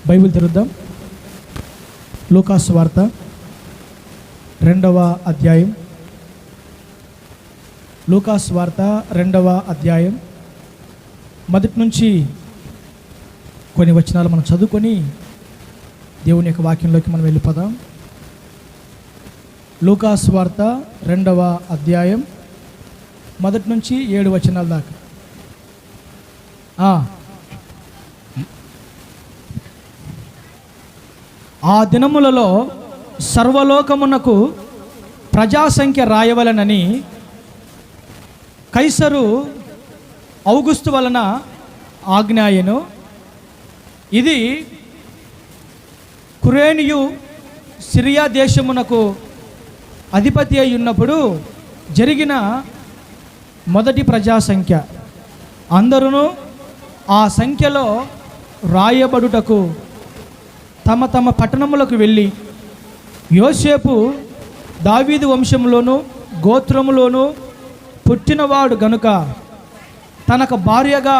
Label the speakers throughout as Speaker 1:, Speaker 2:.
Speaker 1: Bible తెరుద్దాం. లూకాసు వార్త 2వ అధ్యాయం. లూకాసు వార్త 2వ అధ్యాయం మొదటి నుంచి కొన్ని వచనాలు మనం చదువుకొని దేవుని యొక్క వాక్యంలోకి మనం వెళ్ళిపోదాం. లూకాసు వార్త 2వ అధ్యాయం మొదటి నుంచి 7 వచనాల దాకా. ఆ దినములలో సర్వలోకమునకు ప్రజాసంఖ్య రాయవలనని కైసరు ఔగుస్తు వలన ఆజ్ఞాయను. ఇది కురేనియు సిరియా దేశమునకు అధిపతి అయి ఉన్నప్పుడు జరిగిన మొదటి ప్రజాసంఖ్య. అందరూ ఆ సంఖ్యలో రాయబడుటకు తమ తమ పట్టణములకు వెళ్ళి, యోసేపు దావీదు వంశంలోను గోత్రములోను పుట్టినవాడు గనుక తనకు భార్యగా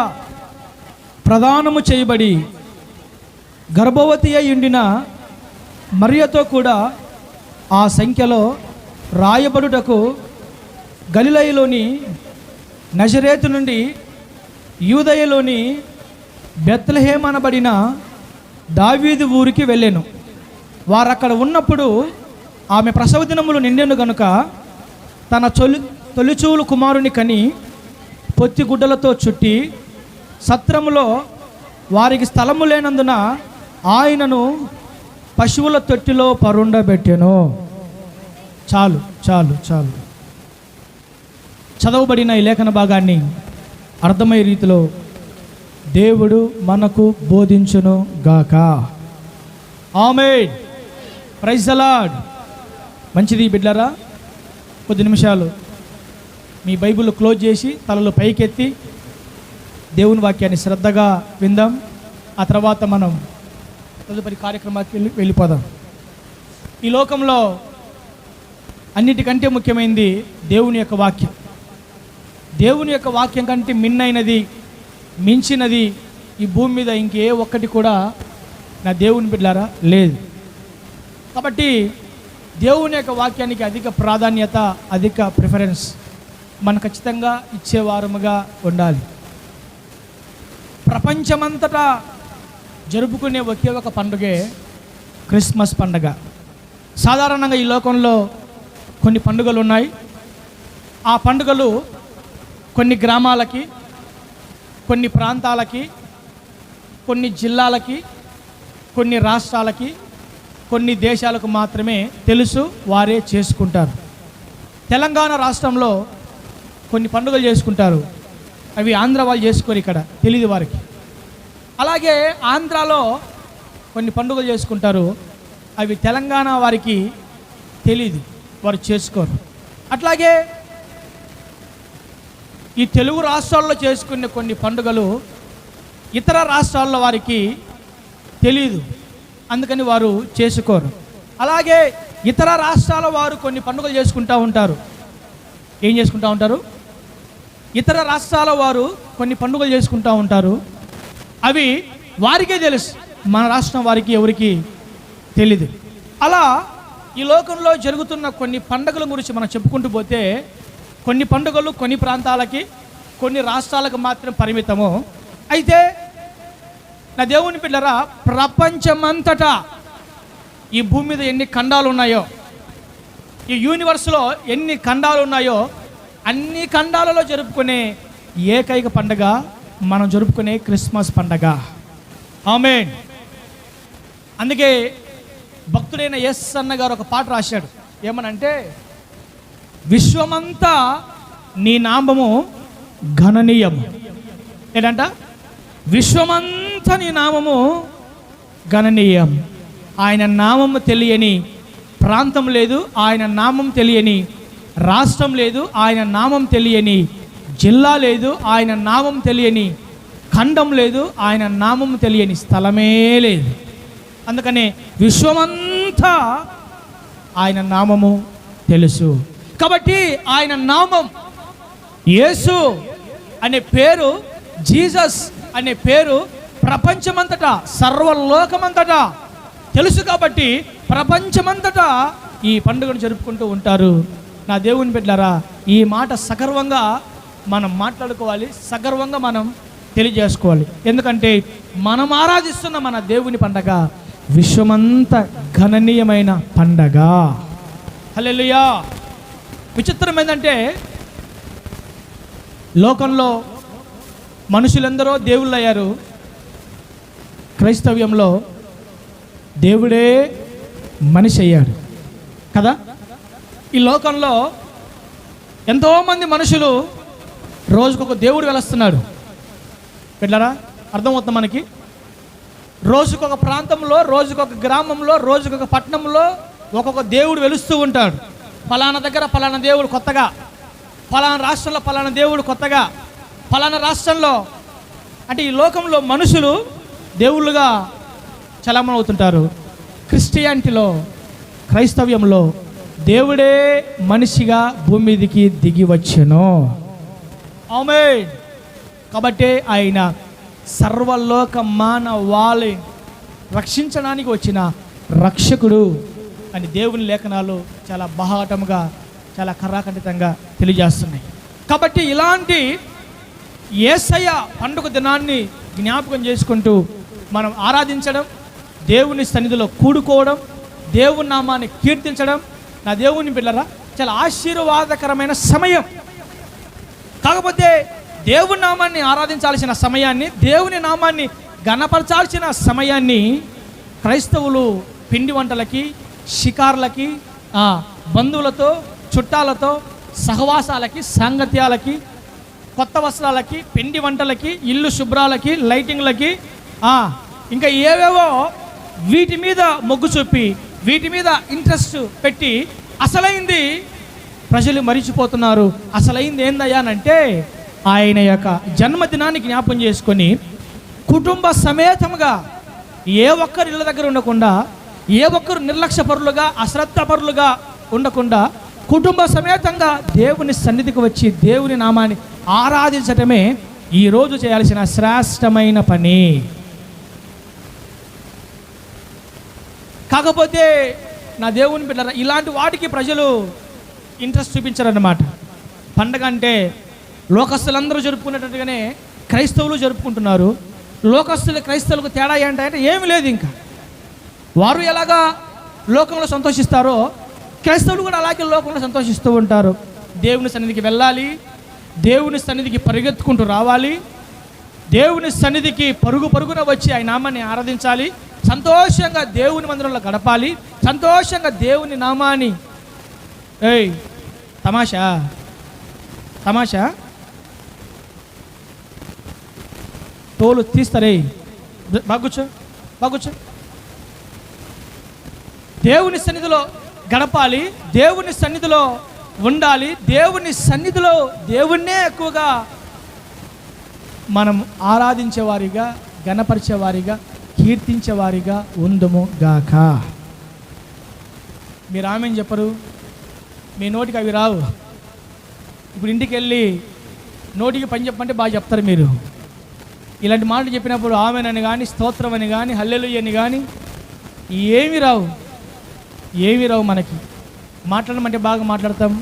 Speaker 1: ప్రదానము చేయబడి గర్భవతి అయి ఉండిన మరియతో కూడా ఆ సంఖ్యలో రాయబడుటకు గలిలయలోని నజరేతు నుండి యూదయలోని బెత్లెహేము అనబడిన దావీదు ఊరికి వెళ్ళెను. వారు అక్కడ ఉన్నప్పుడు ఆమె ప్రసవ దినములు నిండెను గనుక తన తొలిచూలు కుమారుని కని పొత్తి గుడ్డలతో చుట్టి సత్రములో వారికి స్థలము లేనందున ఆయనను పశువుల తొట్టిలో పరుండబెట్టెను. చాలు చాలు చాలు. చదవబడిన ఈ లేఖన భాగాన్ని అర్థమయ్యే రీతిలో దేవుడు మనకు బోధించును గాక. ఆమేన్. Praise the Lord. మంచిది బిడ్డలారా, కొద్ది నిమిషాలు మీ బైబిల్ క్లోజ్ చేసి తలలు పైకెత్తి దేవుని వాక్యాన్ని శ్రద్ధగా విందాం. ఆ తర్వాత మనం తదుపరి కార్యక్రమానికి వెళ్ళిపోదాం. ఈ లోకంలో అన్నిటికంటే ముఖ్యమైనది దేవుని యొక్క వాక్యం. దేవుని యొక్క వాక్యం కంటే మిన్నైనది, మించినది ఈ భూమి మీద ఇంకే ఒక్కటి కూడా నా దేవుని బిడ్డలారా లేదు. కాబట్టి దేవుని యొక్క వాక్యానికి అధిక ప్రాధాన్యత, అధిక ప్రిఫరెన్స్ మనం ఖచ్చితంగా ఇచ్చేవారముగా ఉండాలి. ప్రపంచమంతటా జరుపుకునే ఒకే ఒక పండుగే క్రిస్మస్ పండుగ. సాధారణంగా ఈ లోకంలో కొన్ని పండుగలు ఉన్నాయి. ఆ పండుగలు కొన్ని గ్రామాలకి, కొన్ని ప్రాంతాలకి, కొన్ని జిల్లాలకి, కొన్ని రాష్ట్రాలకి, కొన్ని దేశాలకు మాత్రమే తెలుసు, వారే చేసుకుంటారు. తెలంగాణ రాష్ట్రంలో కొన్ని పండుగలు చేసుకుంటారు. అవి ఆంధ్ర వాళ్ళు చేసుకోరు, ఇక్కడ తెలియదు వారికి. అలాగే ఆంధ్రాలో కొన్ని పండుగలు చేసుకుంటారు, అవి తెలంగాణ వారికి తెలీదు, వారు చేసుకోరు. అట్లాగే ఈ తెలుగు రాష్ట్రాల్లో చేసుకునే కొన్ని పండుగలు ఇతర రాష్ట్రాల్లో వారికి తెలీదు, అందుకని వారు చేసుకోరు. అలాగే ఇతర రాష్ట్రాల వారు కొన్ని పండుగలు చేసుకుంటూ ఉంటారు. ఏం చేసుకుంటూ ఉంటారు? ఇతర రాష్ట్రాల వారు కొన్ని పండుగలు చేసుకుంటూ ఉంటారు. అవి వారికే తెలుసు, మన రాష్ట్రం వారికి ఎవరికి తెలీదు. అలా ఈ లోకంలో జరుగుతున్న కొన్ని పండుగల గురించి మనం చెప్పుకుంటూ పోతే, కొన్ని పండుగలు కొన్ని ప్రాంతాలకి, కొన్ని రాష్ట్రాలకు మాత్రం పరిమితము. అయితే నా దేవుని పిల్లరా, ప్రపంచమంతటా ఈ భూమి మీద ఎన్ని ఖండాలు ఉన్నాయో, ఈ యూనివర్స్లో ఎన్ని ఖండాలు ఉన్నాయో, అన్ని ఖండాలలో జరుపుకునే ఏకైక పండుగ మనం జరుపుకునే క్రిస్మస్ పండుగ. ఆమేన్. అందుకే భక్తుడైన ఎస్ అన్న గారు ఒక పాట రాశాడు. ఏమనంటే, విశ్వమంతా నీ నామము గణనీయము. ఏంటంట? విశ్వమంతా నీ నామము గణనీయం. ఆయన నామము తెలియని ప్రాంతం లేదు, ఆయన నామం తెలియని రాష్ట్రం లేదు, ఆయన నామం తెలియని జిల్లా లేదు, ఆయన నామం తెలియని ఖండం లేదు, ఆయన నామం తెలియని స్థలమే లేదు. అందుకనే విశ్వమంతా ఆయన నామము తెలుసు. కాబట్టి ఆయన నామం యేసు అనే పేరు, జీసస్ అనే పేరు ప్రపంచమంతటా, సర్వలోకమంతటా తెలుసు కాబట్టి ప్రపంచమంతటా ఈ పండుగను జరుపుకుంటూ ఉంటారు. నా దేవుని బిడ్డలారా, ఈ మాట సగర్వంగా మనం మాట్లాడుకోవాలి, సగర్వంగా మనం తెలియజేసుకోవాలి. ఎందుకంటే మనం ఆరాధిస్తున్న మన దేవుని పండగ విశ్వమంత గణనీయమైన పండగ. హల్లెలూయా. విచిత్రం ఏంటంటే లోకంలో మనుషులందరూ దేవుళ్ళు అయ్యారు, క్రైస్తవ్యంలో దేవుడే మనిషి అయ్యాడు కదా. ఈ లోకంలో ఎంతోమంది మనుషులు రోజుకొక దేవుడు వెలుస్తున్నాడు. బిడ్డలారా, అర్థమవుతుంది మనకి. రోజుకొక ప్రాంతంలో, రోజుకొక గ్రామంలో, రోజుకొక పట్టణంలో ఒక్కొక్క దేవుడు వెలుస్తూ ఉంటాడు. ఫలానా దగ్గర ఫలానా దేవుడు కొత్తగా, ఫలానా రాష్ట్రంలో ఫలానా దేవుడు కొత్తగా, ఫలానా రాష్ట్రంలో. అంటే ఈ లోకంలో మనుషులు దేవుళ్ళుగా చలామణి అవుతుంటారు. క్రిస్టియానిటీలో, క్రైస్తవ్యంలో దేవుడే మనిషిగా భూమి మీదికి దిగి వచ్చెను. ఆమేన్. కాబట్టి ఆయన సర్వలోక మానవాళిని రక్షించడానికి వచ్చిన రక్షకుడు అని దేవుని లేఖనాలు చాలా బాహాటముగా, చాలా కర్రాఖండితంగా తెలియజేస్తున్నాయి. కాబట్టి ఇలాంటి యేసయ్య పండుగ దినాన్ని జ్ఞాపకం చేసుకుంటూ మనం ఆరాధించడం, దేవుని సన్నిధిలో కూడుకోవడం, దేవుని నామాన్ని కీర్తించడం, నా దేవుని బిడ్డలారా, చాలా ఆశీర్వాదకరమైన సమయం. కాకపోతే దేవుని నామాన్ని ఆరాధించాల్సిన సమయాన్ని, దేవుని నామాన్ని ఘనపరచాల్సిన సమయాన్ని క్రైస్తవులు పిండి వంటలకి, షికార్లకి, బంధువులతో, చుట్టాలతో, సహవాసాలకి, సాంగత్యాలకి, కొత్త వస్త్రాలకి, పిండి వంటలకి, ఇల్లు శుభ్రాలకి, లైటింగ్లకి, ఇంకా ఏవేవో వీటి మీద మొగ్గు చూపి, వీటి మీద ఇంట్రెస్ట్ పెట్టి అసలైంది ప్రజలు మరిచిపోతున్నారు. అసలైంది ఏందయ్యానంటే ఆయన యొక్క జన్మదినాన్ని జ్ఞాపకం చేసుకొని కుటుంబ సమేతంగా ఏ ఒక్కరు ఇళ్ళ దగ్గర ఉండకుండా, ఏ ఒక్కరు నిర్లక్ష్యపరులుగా, అశ్రద్ధపరులుగా ఉండకుండా కుటుంబ సమేతంగా దేవుని సన్నిధికి వచ్చి దేవుని నామాన్ని ఆరాధించటమే ఈరోజు చేయాల్సిన శ్రేష్టమైన పని. కాకపోతే నా దేవుని బిడ్డలారా, ఇలాంటి వాటికి ప్రజలు ఇంట్రెస్ట్ చూపించారన్నమాట. పండగ అంటే లోకస్తులందరూ జరుపుకునేటట్టుగానే క్రైస్తవులు జరుపుకుంటున్నారు. లోకస్తులు క్రైస్తవులకు తేడా ఏంటంటే ఏమి లేదు. ఇంకా వారు ఎలాగా లోకంలో సంతోషిస్తారో క్రైస్తవులు కూడా అలాగే లోకంలో సంతోషిస్తూ ఉంటారు. దేవుని సన్నిధికి వెళ్ళాలి, దేవుని సన్నిధికి పరిగెత్తుకుంటూ రావాలి, దేవుని సన్నిధికి పరుగు పరుగున వచ్చి ఆయన నామాన్ని ఆరాధించాలి, సంతోషంగా దేవుని మందిరంలో గడపాలి, సంతోషంగా దేవుని నామాన్ని తమాషా తమాషా తోలు తీస్తారే, బాగుచ్చో బాగుచ్చో. దేవుని సన్నిధిలో గడపాలి, దేవుని సన్నిధిలో ఉండాలి, దేవుని సన్నిధిలో దేవుణ్ణే ఎక్కువగా మనం ఆరాధించేవారిగా, గణపరిచేవారిగా, కీర్తించేవారిగా ఉందుము గాక. మీరు ఆమెను చెప్పరు, మీ నోటికి అవి రావు. ఇప్పుడు ఇంటికి వెళ్ళి నోటికి పని చెప్పమంటే బాగా చెప్తారు మీరు. ఇలాంటి మాటలు చెప్పినప్పుడు ఆమెనని కానీ, స్తోత్రం అని కానీ, హల్లెలూయా అని కానీ ఏమి రావు, ఏమి రావు. మనకి మాట్లాడమంటే బాగా మాట్లాడతాం,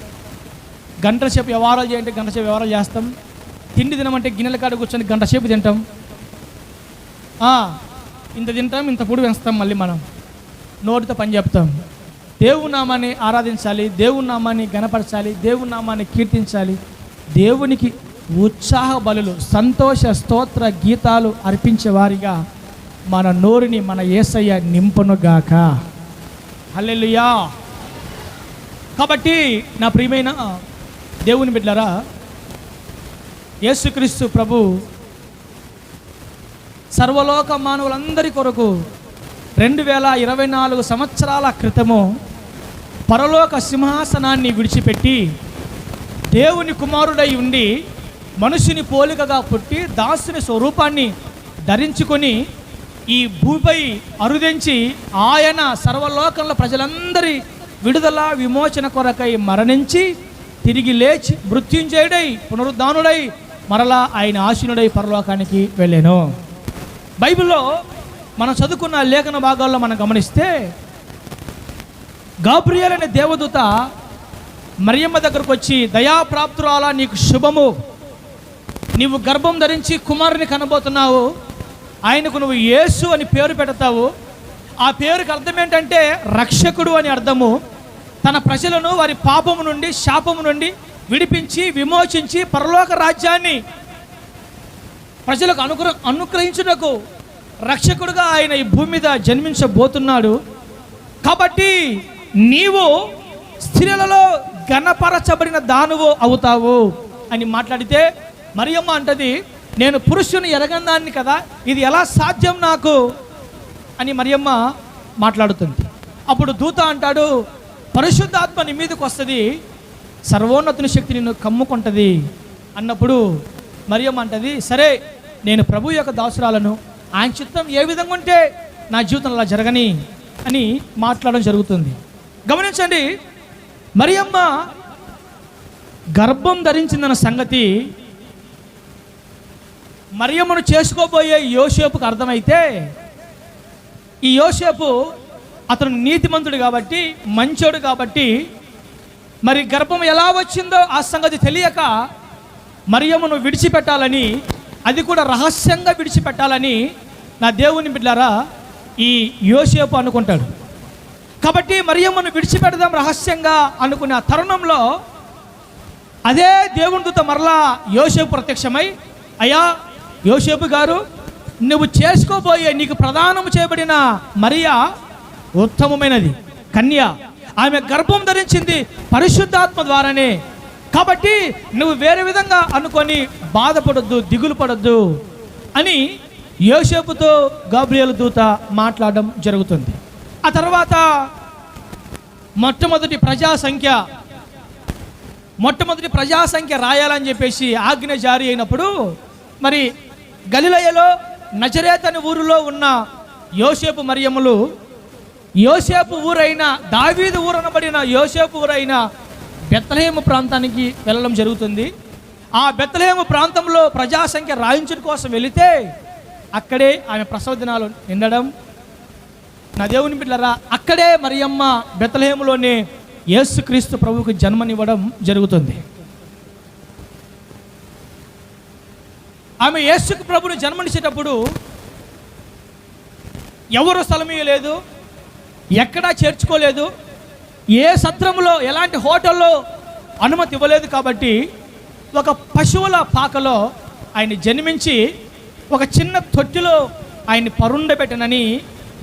Speaker 1: గంటల సేపు వ్యవహారాలు చేయంటే గంట సేపు వ్యవహారాలు చేస్తాం, తిండి తినమంటే గిన్నెల కాడ కూర్చొని గంట సేపు తింటాం, ఇంత తింటాం, ఇంత పొడి పెంచుతాం, మళ్ళీ మనం నోటితో పని చెప్తాం. దేవుని నామాన్ని ఆరాధించాలి, దేవుని నామాన్ని గణపరచాలి, దేవుని నామాన్ని కీర్తించాలి, దేవునికి ఉత్సాహ బలులు, సంతోష స్తోత్ర గీతాలు అర్పించే వారిగా మన నోరుని మన యేసయ్య నింపునుగాక. హల్లెలూయా. కాబట్టి నా ప్రియమైన దేవుని బిడ్డలారా, యేసుక్రీస్తు ప్రభు సర్వలోక మానవులందరి కొరకు 2024 సంవత్సరాల క్రితము పరలోక సింహాసనాన్ని విడిచిపెట్టి దేవుని కుమారుడై ఉండి మనుషుని పోలికగా పుట్టి దాసుని స్వరూపాన్ని ధరించుకొని ఈ భూమిపై అరుదించి ఆయన సర్వలోకంలో ప్రజలందరి విడుదల విమోచన కొరకై మరణించి తిరిగి లేచి మృత్యుంజయుడై పునరుద్ధానుడై మరలా ఆయన ఆశీనుడై పరలోకానికి వెళ్ళాను. బైబిల్లో మనం చదువుకున్న లేఖన భాగాల్లో మనం గమనిస్తే గాబ్రియేల్ అనే దేవదూత మరియమ్మ దగ్గరకు వచ్చి, దయాప్రాప్తురాలా నీకు శుభము, నీవు గర్భం ధరించి కుమారుని కనబోతున్నావు, ఆయనకు నువ్వు యేసు అని పేరు పెడతావు. ఆ పేరుకి అర్థం ఏంటంటే రక్షకుడు అని అర్థము. తన ప్రజలను వారి పాపము నుండి శాపము నుండి విడిపించి విమోచించి పరలోక రాజ్యాన్ని ప్రజలకు అనుగ్రహించుటకు రక్షకుడుగా ఆయన ఈ భూమి మీద జన్మించబోతున్నాడు. కాబట్టి నీవు స్త్రీలలో ఘనపరచబడిన దానువు అవుతావు అని మాట్లాడితే మరియమ్మ అంటది, నేను పురుషుని ఎరగందాన్ని కదా, ఇది ఎలా సాధ్యం నాకు అని మరియమ్మ మాట్లాడుతుంది. అప్పుడు దూత అంటాడు, పరిశుద్ధాత్మ నీ మీదకి వస్తుంది, సర్వోన్నతుని శక్తి నిన్ను కమ్ముకుంటుంది అన్నప్పుడు మరియమ్మ అంటది, సరే నేను ప్రభు యొక్క దాసురాలను, ఆయన చిత్తం ఏ విధంగా ఉంటే నా జీవితంలో అలా జరగని అని మాట్లాడడం జరుగుతుంది. గమనించండి, మరియమ్మ గర్భం ధరించిందన్న సంగతి మరియమ్మను చేసుకోబోయే యోసేపుకు అర్థమైతే, ఈ యోసేపు అతను నీతిమంతుడు కాబట్టి, మంచోడు కాబట్టి, మరి గర్భం ఎలా వచ్చిందో ఆ సంగతి తెలియక మరియమ్మను విడిచిపెట్టాలని, అది కూడా రహస్యంగా విడిచిపెట్టాలని నా దేవుని బిడ్డలారా ఈ యోసేపు అనుకుంటాడు. కాబట్టి మరియమ్మను విడిచిపెడదాం రహస్యంగా అనుకున్న తరుణంలో అదే దేవుని దూత మరలా యోసేపు ప్రత్యక్షమై, అయ్యా యోసేపు గారు, నువ్వు చేసుకోబోయే నీకు ప్రదానం చేయబడిన మరియా ఉత్తమమైనది కన్య, ఆమె గర్భం ధరించింది పరిశుద్ధాత్మ ద్వారానే, కాబట్టి నువ్వు వేరే విధంగా అనుకొని బాధపడొద్దు, దిగులు పడొద్దు అని యోసేపుతో గాబ్రియేలు దూత మాట్లాడడం జరుగుతుంది. ఆ తర్వాత మొట్టమొదటి ప్రజా సంఖ్య రాయాలని చెప్పేసి ఆజ్ఞ జారీ అయినప్పుడు, మరి గలిలయలో నజరేత్ అనే ఊరిలో ఉన్న యోసేపు మరియమ్మలు యోసేపు ఊరైన దావీదు ఊరనబడిన యోసేపు ఊరైన బెత్లెహేము ప్రాంతానికి వెళ్ళడం జరుగుతుంది. ఆ బెత్లెహేము ప్రాంతంలో ప్రజాసంఖ్య రాయించడం కోసం వెళితే అక్కడే ఆమె ప్రసవ దినాలు నిండడం, నా దేవుని బిడ్డలారా అక్కడే మరియమ్మ బెత్లెహేములోనే యేసుక్రీస్తు ప్రభువుకు జన్మనివ్వడం జరుగుతుంది. ఆమె యేసు ప్రభుని జన్మనిచ్చేటప్పుడు ఎవరు స్థలం ఇవ్వలేదు, ఎక్కడా చేర్చుకోలేదు, ఏ సత్రంలో ఎలాంటి హోటల్లో అనుమతి ఇవ్వలేదు. కాబట్టి ఒక పశువుల పాకలో ఆయన జన్మించి ఒక చిన్న తొట్టిలో ఆయన్ని పరుండబెట్టనని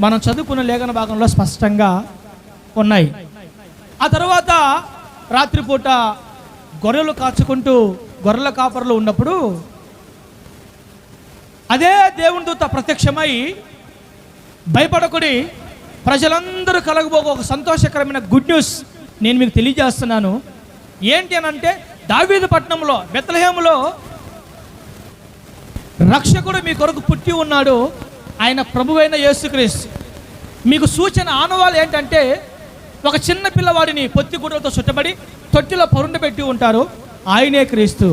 Speaker 1: మనం చదువుకున్న లేఖన భాగంలో స్పష్టంగా ఉన్నాయి. ఆ తర్వాత రాత్రిపూట గొర్రెలు కాచుకుంటూ గొర్రెల కాపరులు ఉన్నప్పుడు అదే దేవుని దూత ప్రత్యక్షమై, భయపడకుడి, ప్రజలందరూ కలగబోక ఒక సంతోషకరమైన గుడ్ న్యూస్ నేను మీకు తెలియజేస్తున్నాను. ఏంటి అని అంటే, దావీదు పట్టణంలో బెత్లెహేములో రక్షకుడు మీ కొరకు పుట్టి ఉన్నాడు, ఆయన ప్రభువైన యేసుక్రీస్తు. మీకు సూచన ఆనవాళ్ళు ఏంటంటే, ఒక చిన్న పిల్లవాడిని పొత్తి గుడ్డలతో చుట్టబడి తొట్టిలో పరుండబెట్టి ఉంటారు, ఆయనే క్రీస్తు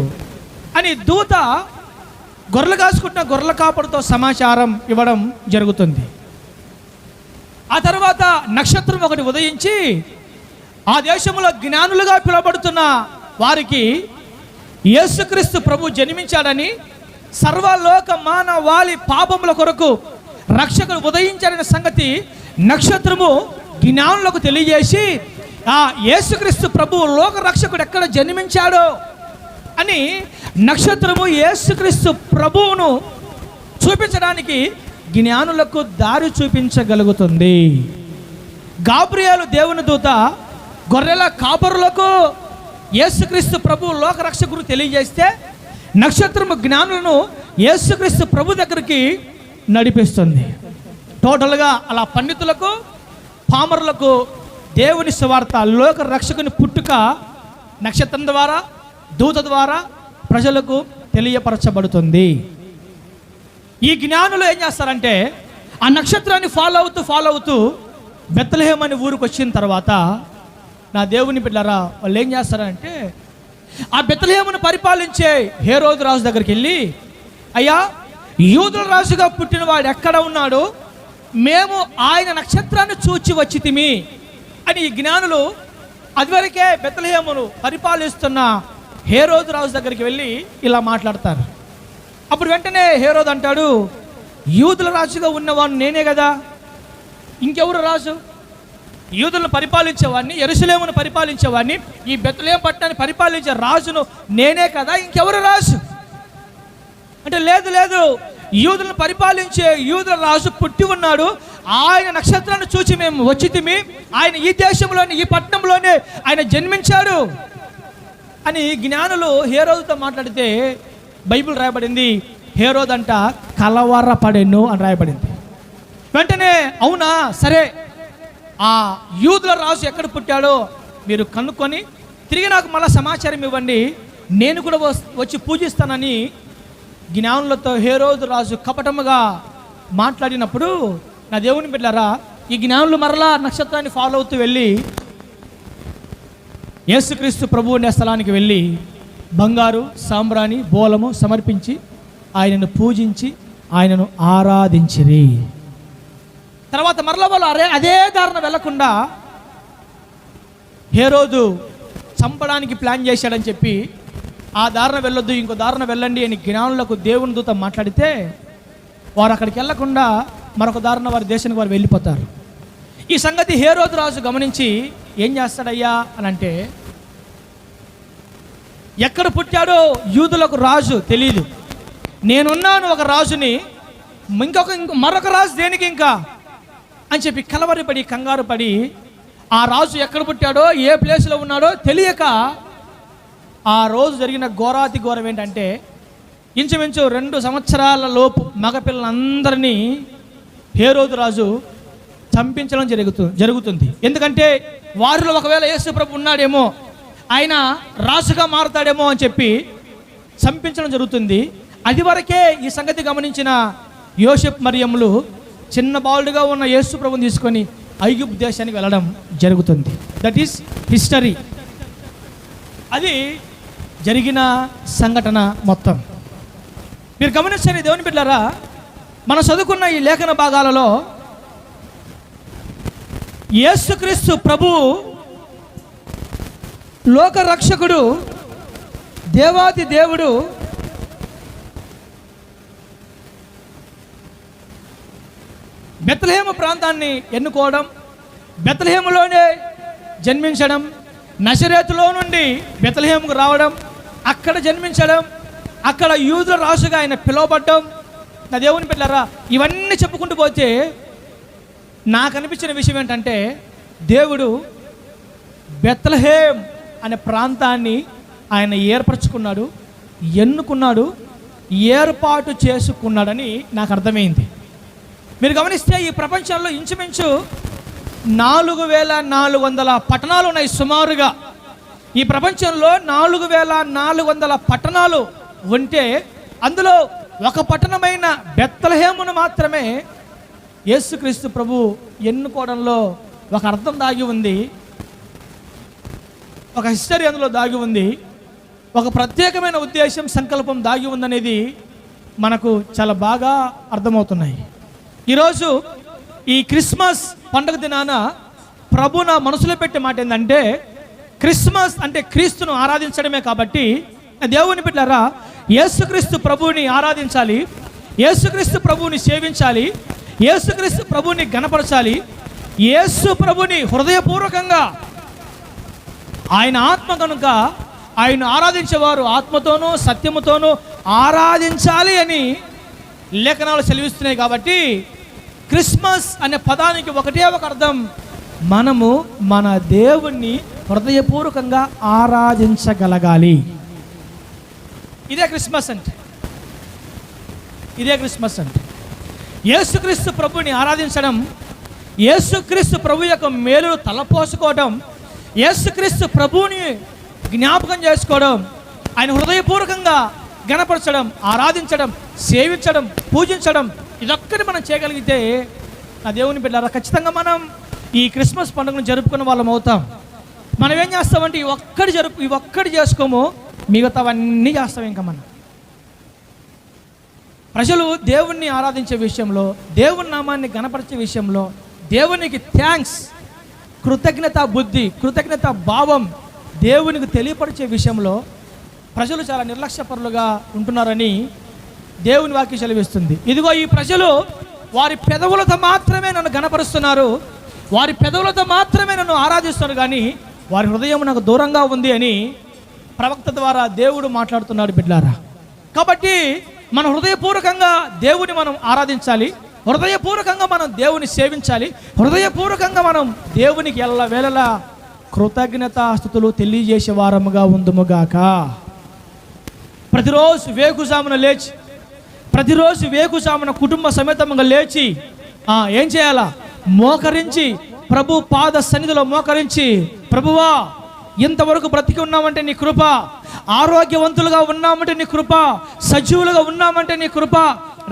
Speaker 1: అని దూత గొర్రెలు కాసుకుంటున్న గొర్రెల కాపడితో సమాచారం ఇవ్వడం జరుగుతుంది. ఆ తర్వాత నక్షత్రం ఒకటి ఉదయించి ఆ దేశంలో జ్ఞానులుగా పిలువబడుతున్న వారికి యేసుక్రీస్తు ప్రభు జన్మించాడని, సర్వలోక మానవాళి పాపముల కొరకు రక్షకుడు ఉదయించాడనే సంగతి నక్షత్రము జ్ఞానులకు తెలియజేసి, ఆ యేసుక్రీస్తు ప్రభు లోక రక్షకుడు ఎక్కడ జన్మించాడో అని నక్షత్రము యేసుక్రీస్తు ప్రభువును చూపించడానికి జ్ఞానులకు దారి చూపించగలుగుతుంది. గాబ్రియేలు దేవుని దూత గొర్రెల కాపరులకు యేసుక్రీస్తు ప్రభు లోక రక్షకుడు తెలియజేస్తే, నక్షత్రము జ్ఞానులను యేసుక్రీస్తు ప్రభు దగ్గరికి నడిపిస్తుంది. టోటల్గా అలా పండితులకు పామరులకు దేవుని సువార్త, లోక రక్షకుని పుట్టుక నక్షత్రం ద్వారా దూత ద్వారా ప్రజలకు తెలియపరచబడుతుంది. ఈ జ్ఞానులు ఏం చేస్తారంటే, ఆ నక్షత్రాన్ని ఫాలో అవుతూ బెత్లెహేము అనే ఊరికి వచ్చిన తర్వాత, నా దేవుని బిడ్డలారా, వాళ్ళు ఏం చేస్తారంటే, ఆ బెత్లెహేమును పరిపాలించే హేరోదు రాజు దగ్గరికి వెళ్ళి, అయ్యా యూదుల రాజుగా పుట్టిన వాడు ఎక్కడ ఉన్నాడు, మేము ఆయన నక్షత్రాన్ని చూచి వచ్చితిమి అని ఈ జ్ఞానులు అదివరకే బెత్లెహేమును పరిపాలిస్తున్న హేరోదు రాజు దగ్గరికి వెళ్ళి ఇలా మాట్లాడతారు. అప్పుడు వెంటనే హేరోదు అంటాడు, యూదుల రాజుగా ఉన్నవాడు నేనే కదా, ఇంకెవరు రాజు? యూదులను పరిపాలించేవాడిని, యెరూషలేమును పరిపాలించేవాడిని, ఈ బెత్లెహేం పట్టణాన్ని పరిపాలించే రాజును నేనే కదా, ఇంకెవరు రాజు అంటే, లేదు లేదు, యూదులను పరిపాలించే యూదుల రాజు పుట్టి ఉన్నాడు, ఆయన నక్షత్రాన్ని చూసి మేము వచ్చితిమి, ఆయన ఈ దేశంలోనే ఈ పట్టణంలోనే ఆయన జన్మించాడు అని జ్ఞానులు హేరోదుతో మాట్లాడితే బైబిల్ రాయబడింది, హేరోదంట కలవరపడెను అని రాయబడింది. వెంటనే అవునా, సరే, ఆ యూదుల రాజు ఎక్కడ పుట్టాడో మీరు కనుక్కొని తిరిగి నాకు మళ్ళీ సమాచారం ఇవ్వండి, నేను కూడా వచ్చి పూజిస్తానని జ్ఞానులతో హేరోదు రాజు కపటముగా మాట్లాడినప్పుడు, నా దేవుని బిడ్డలారా, ఈ జ్ఞానులు మరలా నక్షత్రాన్ని ఫాలో అవుతూ వెళ్ళి యేసుక్రీస్తు ప్రభువు ఉండే స్థలానికి వెళ్ళి బంగారు సాంబ్రాణి బోలము సమర్పించి ఆయనను పూజించి ఆయనను ఆరాధించిరి. తర్వాత మరల వాళ్ళు అదే దారిన వెళ్లకుండా హేరోదు చంపడానికి ప్లాన్ చేశాడని చెప్పి ఆ దారిన వెళ్ళొద్దు, ఇంకో దారిన వెళ్ళండి అని జ్ఞానులకు దేవుని దూత మాట్లాడితే వారు అక్కడికి వెళ్లకుండా మరొక దారిన వారి దేశానికి వారు వెళ్ళిపోతారు. ఈ సంగతి హేరోదు రాజు గమనించి ఏం చేస్తాడయ్యా అని అంటే, ఎక్కడ పుట్టాడో యూదులకు రాజు తెలియదు, నేనున్నాను ఒక రాజుని, మరొక రాజు దేనికి ఇంకా అని చెప్పి కలవరిపడి కంగారు పడి ఆ రాజు ఎక్కడ పుట్టాడో ఏ ప్లేస్లో ఉన్నాడో తెలియక ఆ రోజు జరిగిన ఘోరాతి ఘోరం ఏంటంటే, ఇంచుమించు 2 సంవత్సరాల లోపు మగపిల్లలందరినీ హేరోదు రాజు చంపించడం జరుగుతుంది. ఎందుకంటే వారిలో ఒకవేళ యేసు ప్రభు ఉన్నాడేమో, ఆయన రాజుగా మారుతాడేమో అని చెప్పి చంపించడం జరుగుతుంది. అది వరకే ఈ సంగతి గమనించిన యోసేపు మరియములు చిన్న బాలుడుగా ఉన్న యేసు ప్రభుని తీసుకొని ఐగుప్తు దేశానికి వెళ్ళడం జరుగుతుంది. That is history. అది జరిగిన సంఘటన మొత్తం మీరు గమనించండి దేవుని బిడ్డలారా. మనం చదువుకున్న ఈ లేఖన భాగాలలో యేసుక్రీస్తు ప్రభువు లోకరక్షకుడు, దేవాది దేవుడు బెత్లెహేము ప్రాంతాన్ని ఎన్నుకోవడం, బెత్లెహేములోనే జన్మించడం, నజరేతులో నుండి బెత్లెహేముకు రావడం, అక్కడ జన్మించడం, అక్కడ యూదుల రాజుగా ఆయన పిలువబడ్డం. నా దేవుని బిడ్డలారా, ఇవన్నీ చెప్పుకుంటూ పోతే నాకు అనిపించిన విషయం ఏంటంటే, దేవుడు బెత్లెహేం అనే ప్రాంతాన్ని ఆయన ఏర్పరచుకున్నాడు, ఎన్నుకున్నాడు, ఏర్పాటు చేసుకున్నాడని నాకు అర్థమైంది. మీరు గమనిస్తే ఈ ప్రపంచంలో ఇంచుమించు 4400 పట్టణాలు ఉన్నాయి సుమారుగా. ఈ ప్రపంచంలో 4400 పట్టణాలు ఉంటే అందులో ఒక పట్టణమైన బెత్లెహేమును మాత్రమే యేసుక్రీస్తు ప్రభు ఎన్నుకోవడంలో ఒక అర్థం దాగి ఉంది, ఒక హిస్టరీ అందులో దాగి ఉంది, ఒక ప్రత్యేకమైన ఉద్దేశం, సంకల్పం దాగి ఉందనేది మనకు చాలా బాగా అర్థమవుతున్నాయి. ఈరోజు ఈ క్రిస్మస్ పండుగ దినాన ప్రభు నా మనసులో పెట్టే మాట ఏంటంటే, క్రిస్మస్ అంటే క్రీస్తును ఆరాధించడమే. కాబట్టి దేవుని బిడ్డలారా, యేసుక్రీస్తు ప్రభువుని ఆరాధించాలి, యేసుక్రీస్తు ప్రభువుని సేవించాలి, యేసుక్రీస్తు ప్రభువుని గణపరచాలి, యేసు ప్రభుని హృదయపూర్వకంగా, ఆయన ఆత్మ కనుక ఆయన ఆరాధించేవారు ఆత్మతోనూ సత్యముతోనూ ఆరాధించాలి అని లేఖనాలు సెలవిస్తున్నాయి. కాబట్టి క్రిస్మస్ అనే పదానికి ఒకటే ఒక అర్థం, మనము మన దేవుణ్ణి హృదయపూర్వకంగా ఆరాధించగలగాలి. ఇదే క్రిస్మస్ అంటే, ఇదే క్రిస్మస్ అంటే యేసుక్రీస్తు ప్రభుని ఆరాధించడం, యేసుక్రీస్తు ప్రభు యొక్క మేలును తలపోసుకోవడం, యేసుక్రీస్తు ప్రభువుని జ్ఞాపకం చేసుకోవడం, ఆయన హృదయపూర్వకంగా గణపరచడం, ఆరాధించడం, సేవించడం, పూజించడం, ఇదొక్కటి మనం చేయగలిగితే నా దేవుని బిడ్డలారా, ఖచ్చితంగా మనం ఈ క్రిస్మస్ పండుగను జరుపుకున్న వాళ్ళం అవుతాం. మనం ఏం చేస్తామంటే ఈ ఒక్కటి చేసుకోము, మిగతావన్నీ చేస్తాం. ఇంకా మనం ప్రజలు దేవుణ్ణి ఆరాధించే విషయంలో, దేవుని నామాన్ని గణపరిచే విషయంలో, దేవునికి థ్యాంక్స్, కృతజ్ఞత బుద్ధి, కృతజ్ఞత భావం దేవునికి తెలియపరిచే విషయంలో ప్రజలు చాలా నిర్లక్ష్యపరులుగా ఉంటున్నారని దేవుని వాక్యం సెలవిస్తుంది. ఇదిగో ఈ ప్రజలు వారి పెదవులతో మాత్రమే నన్ను గణపరుస్తున్నారు, వారి పెదవులతో మాత్రమే నన్ను ఆరాధిస్తున్నారు, కానీ వారి హృదయం నాకు దూరంగా ఉంది అని ప్రవక్త ద్వారా దేవుడు మాట్లాడుతున్నాడు బిడ్డలారా. కాబట్టి మన హృదయపూర్వకంగా దేవుని మనం ఆరాధించాలి, హృదయపూర్వకంగా మనం దేవుని సేవించాలి, హృదయపూర్వకంగా మనం దేవునికి ఎల్లవేళలా కృతజ్ఞతాస్తుతులు తెలియజేసే వారముగా ఉందుముగాక. ప్రతిరోజు వేకుజామున కుటుంబ సమేతంగా లేచి ఏం చేయాలా? మోకరించి ప్రభు పాద సన్నిధిలో మోకరించి, ప్రభువా ఇంతవరకు బ్రతికి ఉన్నామంటే నీ కృప, ఆరోగ్యవంతులుగా ఉన్నామంటే నీ కృప, సజీవులుగా ఉన్నామంటే నీ కృప,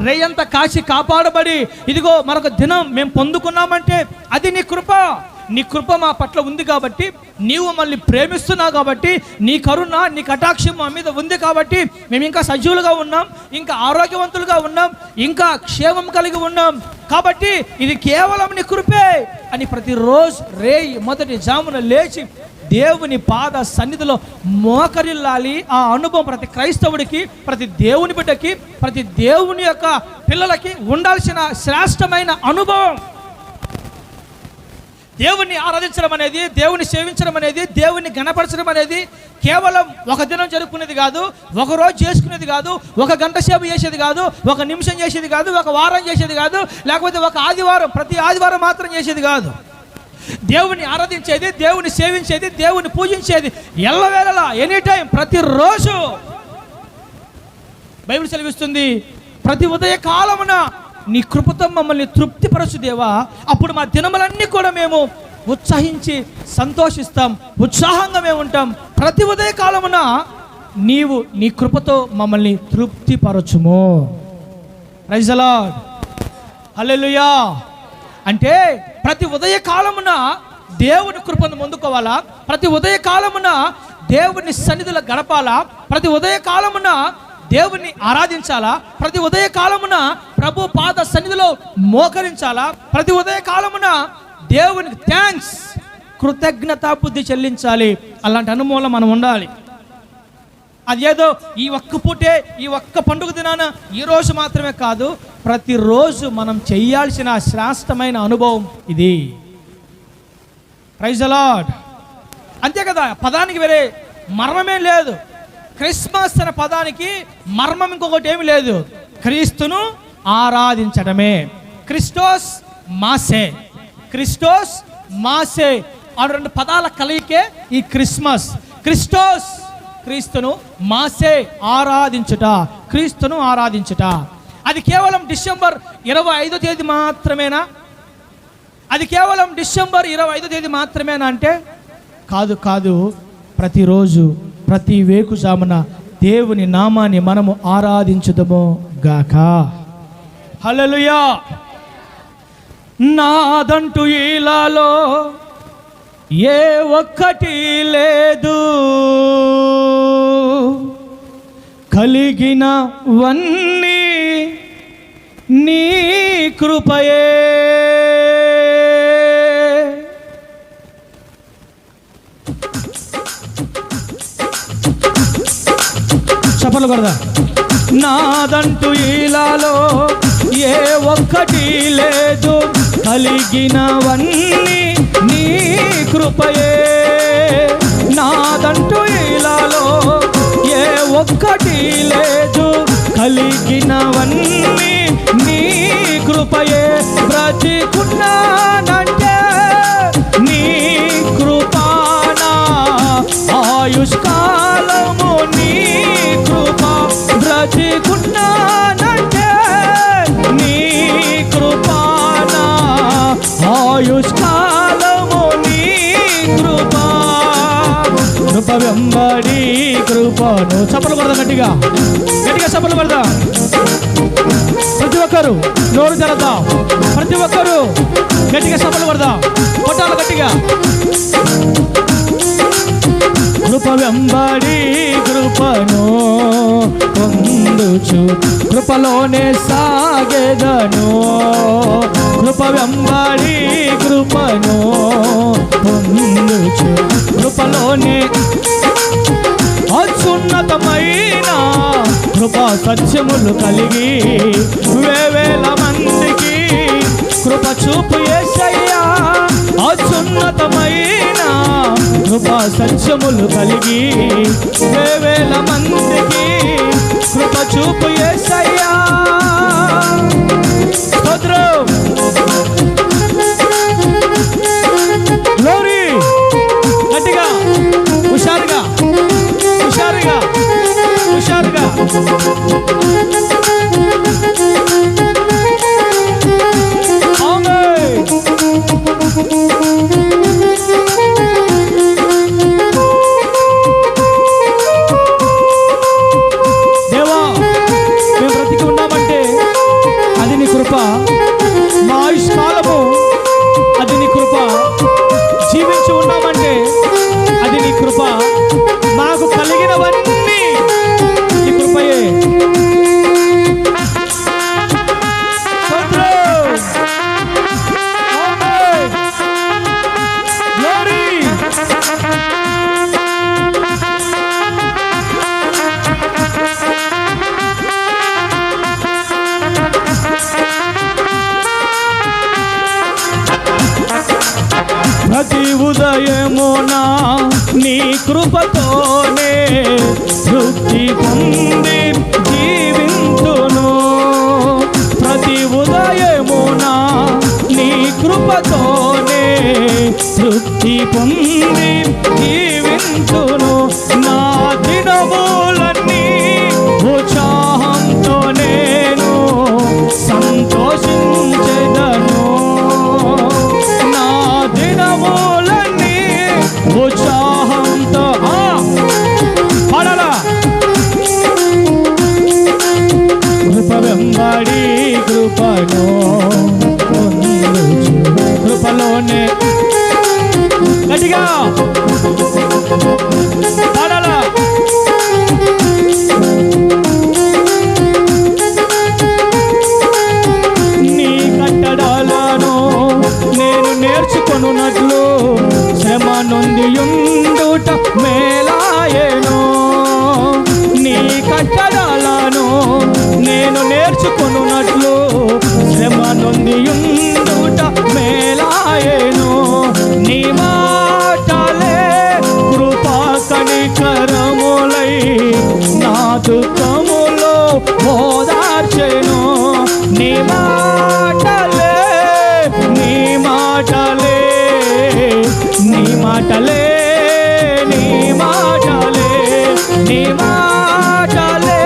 Speaker 1: రేయంతా కాచి కాపాడబడి ఇదిగో మరొక దినం మేము పొందుకున్నామంటే అది నీ కృప. నీ కృప మా పట్ల ఉంది కాబట్టి, నీవు మళ్ళీ ప్రేమిస్తున్నావు కాబట్టి, నీ కరుణ, నీ కటాక్షం మా మీద ఉంది కాబట్టి మేము ఇంకా సజీవులుగా ఉన్నాం, ఇంకా ఆరోగ్యవంతులుగా ఉన్నాం, ఇంకా క్షేమం కలిగి ఉన్నాం. కాబట్టి ఇది కేవలం నీ కృపే అని ప్రతిరోజు రేయి మొదటి జామున లేచి దేవుని పాద సన్నిధిలో మోకరిల్లాలి. ఆ అనుభవం ప్రతి క్రైస్తవుడికి, ప్రతి దేవుని బిడ్డకి, ప్రతి దేవుని యొక్క పిల్లలకి ఉండాల్సిన శ్రేష్టమైన అనుభవం. దేవుణ్ణి ఆరాధించడం అనేది, దేవుని సేవించడం అనేది, దేవుని గణపరచడం అనేది కేవలం ఒక దినం జరుపుకునేది కాదు, ఒక రోజు చేసుకునేది కాదు, ఒక గంట సేపు చేసేది కాదు, ఒక నిమిషం చేసేది కాదు, ఒక వారం చేసేది కాదు, లేకపోతే ఒక ఆదివారం, ప్రతి ఆదివారం మాత్రం చేసేది కాదు. దేవుని ఆరాధించేది, దేవుని సేవించేది, దేవుని పూజించేది ఎల్లవేళలా, ఎనీ టైం, ప్రతిరోజు. బైబిల్ సెలవిస్తుంది, ప్రతి ఉదయ కాలమున నీ కృపతో మమ్మల్ని తృప్తిపరచు దేవా, అప్పుడు మా దినములన్నీ కూడా మేము ఉత్సాహించి సంతోషిస్తాం, ఉత్సాహంగా మేము ఉంటాం. ప్రతి ఉదయ కాలమున నీవు నీ కృపతో మమ్మల్ని తృప్తిపరచుము. ప్రైజ్ ది లార్డ్, హల్లెలూయా. అంటే ప్రతి ఉదయ కాలమున దేవుని కృపను పొందుకోవాలా, ప్రతి ఉదయ కాలమున దేవుని సన్నిధిలో గడపాలా, ప్రతి ఉదయ కాలమున దేవుని ఆరాధించాలా, ప్రతి ఉదయ కాలమున ప్రభు పాద సన్నిధిలో మోకరించాలా, ప్రతి ఉదయ కాలమున దేవునికి థ్యాంక్స్, కృతజ్ఞతా బుద్ధి చెల్లించాలి. అలాంటి అనుభవంలో మనం ఉండాలి. అదేదో ఈ ఒక్క పూటే, ఈ ఒక్క పండుగ దినాన, ఈరోజు మాత్రమే కాదు, ప్రతిరోజు మనం చేయాల్సిన శ్రేష్టమైన అనుభవం ఇది. Praise the lord. అంతే కదా, పదానికి వేరే మర్మమే లేదు. క్రిస్మస్ అనే పదానికి మర్మం ఇంకొకటి ఏమి లేదు, క్రీస్తును ఆరాధించడమే. క్రిస్టోస్ మాసే, క్రిస్టోస్ మాసే ఆ రెండు పదాల కలయికే ఈ క్రిస్మస్. క్రిస్టోస్, క్రీస్తును, మాసే ఆరాధించుట, క్రీస్తును ఆరాధించుట. అది కేవలం డిసెంబర్ 25వ తేదీ మాత్రమేనా? అది కేవలం డిసెంబర్ 25వ తేదీ మాత్రమేనా అంటే కాదు, కాదు. ప్రతిరోజు, ప్రతి వేకుజామున దేవుని నామాన్ని మనము ఆరాధించుదము గాక. హల్లెలూయా. నాదంటూ ఇలాలో ఏ ఒక్కటి లేదు, కలిగినవన్నీ నీ కృపయే. చప్పట్లు కొడదా. నాదంటూ ఇలాలో ఏ ఒక్కటి లేదు, కలిగినవన్నీ నీ కృపయే. నాదంటూ ఇలాలో ఏ ఒక్కటి లేదు, కలిగినవన్నీ నీ కృపయే. బ్రతికున్నానంటే నీ కృపానా, ఆయుష్కాలము నీ కృప. బ్రతికున్నానంటే నీ కృపానా, ఆయుష్కాలము నీ కృప. కృప వెంబడి కృపను. చప్పలు కొడదాం, గట్టిగా గట్టిగా చప్పలు కొడదాం. ప్రతి ఒక్కరు నోరు తెరదాం, ప్రతి ఒక్కరు గట్టిగా చప్పలు కొడదాం, కొట్టాలి గట్టిగా. కృప వెంబడి కృపను పొందుట, పొందుచు కృపలోనే సాగెదను, కృప వెంబడి కృపను పొందుచు కృపలోనే అత్యున్నతమైన కృపా సత్యములు కలిగి వేవేల మందికి కృప చూపు యేసయ్యా. అత్యున్నతమైన కృపా సత్యములు కలిగి వేవేల మందికి కృప చూపు యేసయ్యా. స్తోత్రం. గ్లోరీ. గట్టిగా హుషారుగా హుషారుగా హుషారుగా. దేవా, మేము బ్రతికి ఉన్నామంటే అది నీ కృప. మా ఆయుష్కాలము అది నీ కృప. జీవించి ఉన్నామంటే అది నీ కృప. మాకు కలిగినవన్నీ నీ కృపయే. ప్రతి ఉదయమునా నీ కృపతోనే తృప్తి పొంది జీవింతును. ప్రతి ఉదయమునా నీ కృపతోనే తృప్తి పొంది జీవింతును. నా దినములన్నీ ఉత్సాహంతో నేను సంతోషించెదను. నా దినములన్నీ ఉత్సాహంతో పాడాలా. కృప వెంబడి కృపను పొందుచు కృపలోనే. గట్టిగా పాడాలా. నీ కట్టడాలను నేను నేర్చుకొనున్నట్లు శ్రమ నొందియుండుట మేలాయెను. నీ కట్టడాలను నేను నేర్చుకొనున్నట్లు శ్రమ నొందియుండుట మేలాయెను. నీ మాటలే కృపా కనికరములై నా దుఃఖములో ఓదార్చెను. నీ మాటలే నీ మాటలే నీ మాటలే నీ మాటలే నీ మాటలే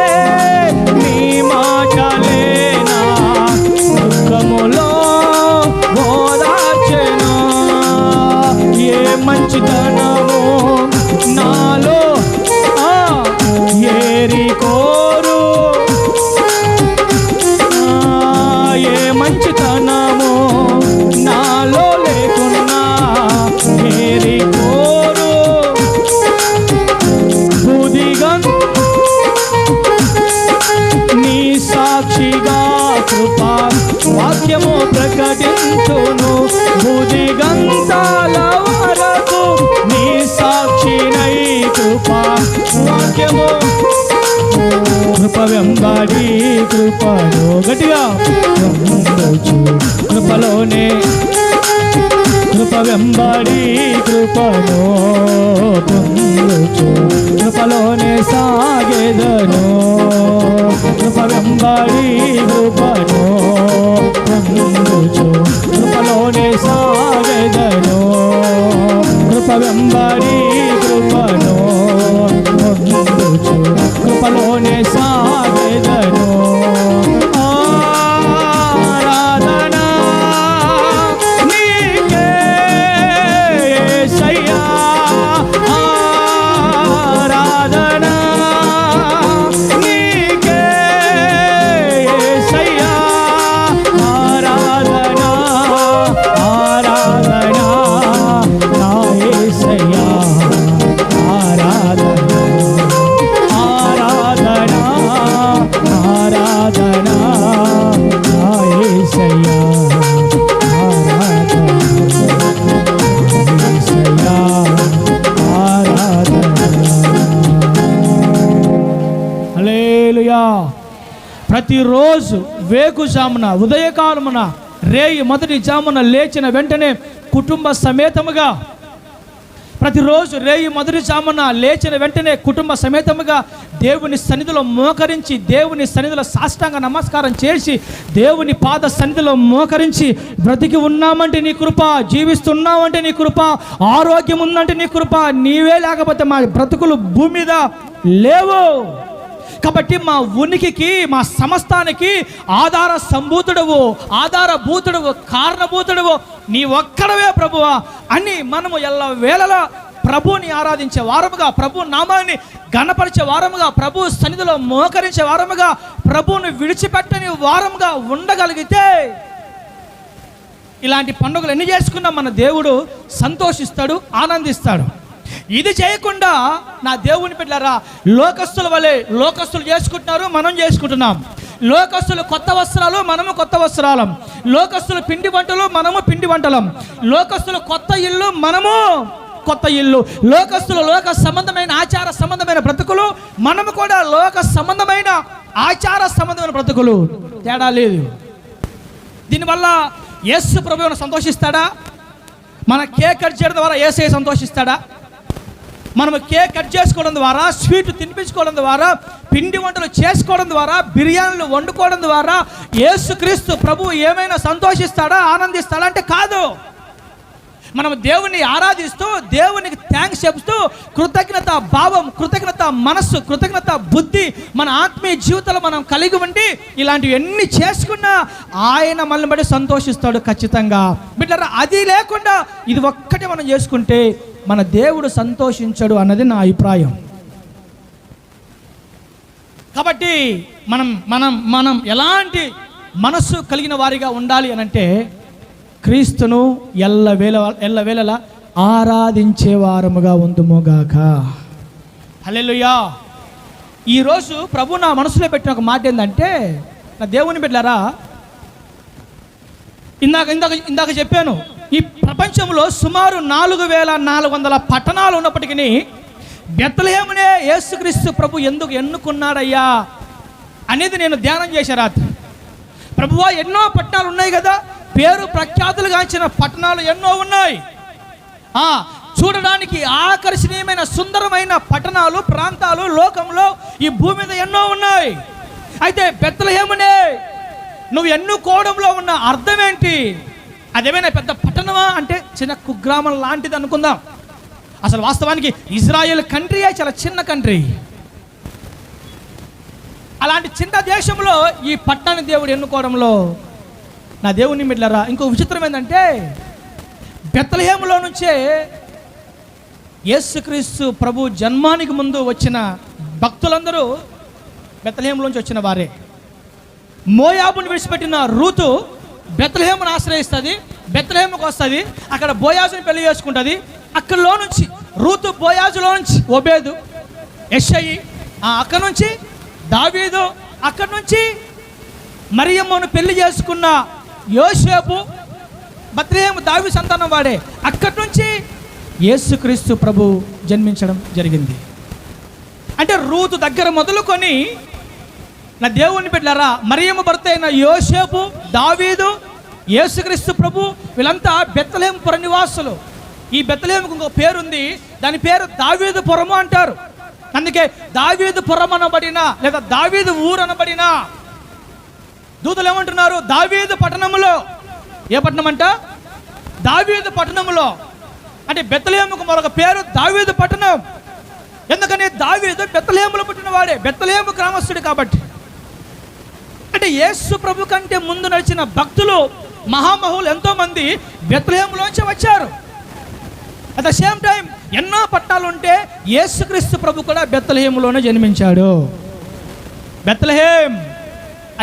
Speaker 1: నీ మాటలే నా దుఃఖములో ఓదార్చెను. ఏ మంచితనము నాలో ఏరి కోరు, ఏ మంచితనము నాలో లేకున్నా ఏరి కోరు. నీ సాక్షిగా కృపా వాక్యము ప్రకటించును. బుదిగంతాల వరకు నీ సాక్షినై కృపా వాక్యము. కృప వెంబడి కృపను గట్టిగా పొందుచు కృపలోనే. కృప వెంబడి కృపను పొందుచు కృపలోనే సాగెదను. కృప వెంబడి కృపను పొందుచు కృపలోనే సాగెదను. కృప వెంబడి కృపను పొందుచు కృపలోనే సాగెదను. ఆరాధనా నీకే యేసయ్యా. ఆరాధనా నీకే యేసయ్యా. ఆరాధనా ప్రతిరోజు వేకుజామున ఉదయకాలమున రేయి మొదటి జామున లేచిన వెంటనే కుటుంబ సమేతముగా, ప్రతిరోజు రేయి మొదటి జామున లేచిన వెంటనే కుటుంబ సమేతముగా దేవుని సన్నిధిలో మోకరించి, దేవుని సన్నిధిలో సాష్టాంగ నమస్కారం చేసి, దేవుని పాద సన్నిధిలో మోకరించి, బ్రతికి ఉన్నామంటే నీ కృప, జీవిస్తున్నామంటే నీ కృప, ఆరోగ్యం ఉందంటే నీ కృప, నీవే లేకపోతే మా బ్రతుకులు భూమి మీద లేవు. కాబట్టి మా ఉనికికి, మా సమస్తానికి ఆధార సంభూతుడవు, ఆధారభూతుడవు, కారణభూతుడవు నీ ఒక్కడవే ప్రభువా అని మనము ఎల్లవేళలా ప్రభువుని ఆరాధించే వారముగా, ప్రభు నామాన్ని ఘనపరిచే వారముగా, ప్రభు సన్నిధిలో మోకరించే వారముగా, ప్రభువుని విడిచిపెట్టని వారముగా ఉండగలిగితే ఇలాంటి పండుగలు ఎన్ని చేసుకున్నా మన దేవుడు సంతోషిస్తాడు, ఆనందిస్తాడు. ఇది చేయకుండా నా దేవుని బిడ్డలారా, లోకస్తుల వలె లోకస్తులు చేసుకుంటున్నారు, మనం చేసుకుంటున్నాం. లోకస్తులు కొత్త వస్త్రాలు, మనము కొత్త వస్త్రాలం. లోకస్తులు పిండి వంటలు, మనము పిండి వంటలం. లోకస్తులు కొత్త ఇల్లు, మనము కొత్త ఇల్లు. లోకస్తులు లోక సంబంధమైన ఆచార సంబంధమైన బ్రతుకులు, మనము కూడా లోక సంబంధమైన ఆచార సంబంధమైన బ్రతుకులు. తేడా లేదు. దీనివల్ల యేసు ప్రభువును సంతోషిస్తాడా? మన కేక్ కట్ చేయడం ద్వారా యేసయ్య సంతోషిస్తాడా? మనము కేక్ కట్ చేసుకోవడం ద్వారా, స్వీట్ తినిపించుకోవడం ద్వారా, పిండి వంటలు చేసుకోవడం ద్వారా, బిర్యానీలు వండుకోవడం ద్వారా యేసుక్రీస్తు ప్రభువు ఏమైనా సంతోషిస్తాడా, ఆనందిస్తాడా అంటే కాదు. మనం దేవుని ఆరాధిస్తూ, దేవునికి థ్యాంక్స్ చెప్తూ, కృతజ్ఞత భావం, కృతజ్ఞత మనస్సు, కృతజ్ఞత బుద్ధి మన ఆత్మీయ జీవితంలో మనం కలిగి ఉండి ఇలాంటివి ఎన్ని చేసుకున్నా ఆయన మనల్ని బట్టి సంతోషిస్తాడు ఖచ్చితంగా. బిడ్డలారా, అది లేకుండా ఇది ఒక్కటి మనం చేసుకుంటే మన దేవుడు సంతోషించడు అన్నది నా అభిప్రాయం. కాబట్టి మనం ఎలాంటి మనస్సు కలిగిన వారిగా ఉండాలి అనంటే క్రీస్తును ఎల్లవేళలా ఆరాధించే వారముగా ఉందుముగాక. హల్లెలూయా. ఈరోజు ప్రభు నా మనసులో పెట్టిన ఒక మాట ఏంటంటే, నా దేవుని బిడ్డలారా, ఇందాక చెప్పాను, ఈ ప్రపంచంలో సుమారు 4400 పట్టణాలు ఉన్నప్పటికీ బెత్లెహేమునే యేసుక్రీస్తు ప్రభు ఎందుకు ఎన్నుకున్నాడయ్యా అనేది నేను ధ్యానం చేశా రాత్రి. ప్రభువా, ఎన్నో పట్టణాలు ఉన్నాయి కదా, పేరు ప్రఖ్యాతులుగాంచిన పట్టణాలు ఎన్నో ఉన్నాయి. చూడడానికి ఆకర్షణీయమైన సుందరమైన పట్టణాలు, ప్రాంతాలు లోకంలో ఈ భూమి మీద ఎన్నో ఉన్నాయి. అయితే బెత్లెహేమునే నువ్వు ఎన్నుకోవడంలో ఉన్న అర్థం ఏంటి? అదేమైనా పెద్ద పట్టణమా అంటే చిన్న కుగ్రామం లాంటిది అనుకుందాం. అసలు వాస్తవానికి ఇజ్రాయెల్ కంట్రీయే చాలా చిన్న కంట్రీ. అలాంటి చిన్న దేశంలో ఈ పట్టణాన్ని దేవుడు ఎన్నుకోవడంలో నా దేవుని బిడ్డలారా, ఇంకో విచిత్రం ఏంటంటే, బెత్లెహేములో నుంచే యేసుక్రీస్తు ప్రభు జన్మానికి ముందు వచ్చిన భక్తులందరూ బెత్లెహేములోంచి వచ్చిన వారే. మోయాబుని విడిచిపెట్టిన రూతు బెత్లెహేమును ఆశ్రయిస్తుంది, బెత్లెహేముకు వస్తుంది, అక్కడ బోయాజుని పెళ్లి చేసుకుంటుంది. అక్కడలో నుంచి రూతు, బోయాజులో నుంచి ఓబేదు, యెషయి, అక్కడ నుంచి దావీదు, అక్కడ నుంచి మరియమ్మను పెళ్లి చేసుకున్న యోసేపు, బెత్లెహేము దావీదు సంతానం వాడే. అక్కడి నుంచి యేసుక్రీస్తు ప్రభు జన్మించడం జరిగింది. అంటే రూతు దగ్గర మొదలుకొని నా దేవుని బిడ్డలారా, మరియమ్మ భర్త అయిన యోసేపు, దావీదు, యేసుక్రీస్తు ప్రభు వీళ్ళంతా బెత్లెహేము పుర నివాసులు. ఈ బెత్లెహేముకు ఇంకో పేరుంది, దాని పేరు దావీదు పురము అంటారు. అందుకే దావీదు పురం అనబడిన లేదా దావీదు ఊరు అనబడిన, దూతలు ఏమంటున్నారు, దావీదు పట్టణములో. ఏ పట్టణం అంట? దావీదు పట్టణములో. అంటే బెత్లెహేముకు మరొక పేరు దావీదు పట్టణం. ఎందుకని? దావీదు బెత్లెహేములో పుట్టిన వాడే, బెత్లెహేము గ్రామస్తుడు కాబట్టి. అంటే యేసు ప్రభు కంటే ముందు నడిచిన భక్తులు, మహామహులు ఎంతోమంది బెత్లెహేములోంచి వచ్చారు. అట్ ద సేమ్ టైం ఎన్నో పట్టాలు ఉంటే యేసుక్రీస్తు ప్రభు కూడా బెత్లెహేములోనే జన్మించాడు. బెత్లెహేం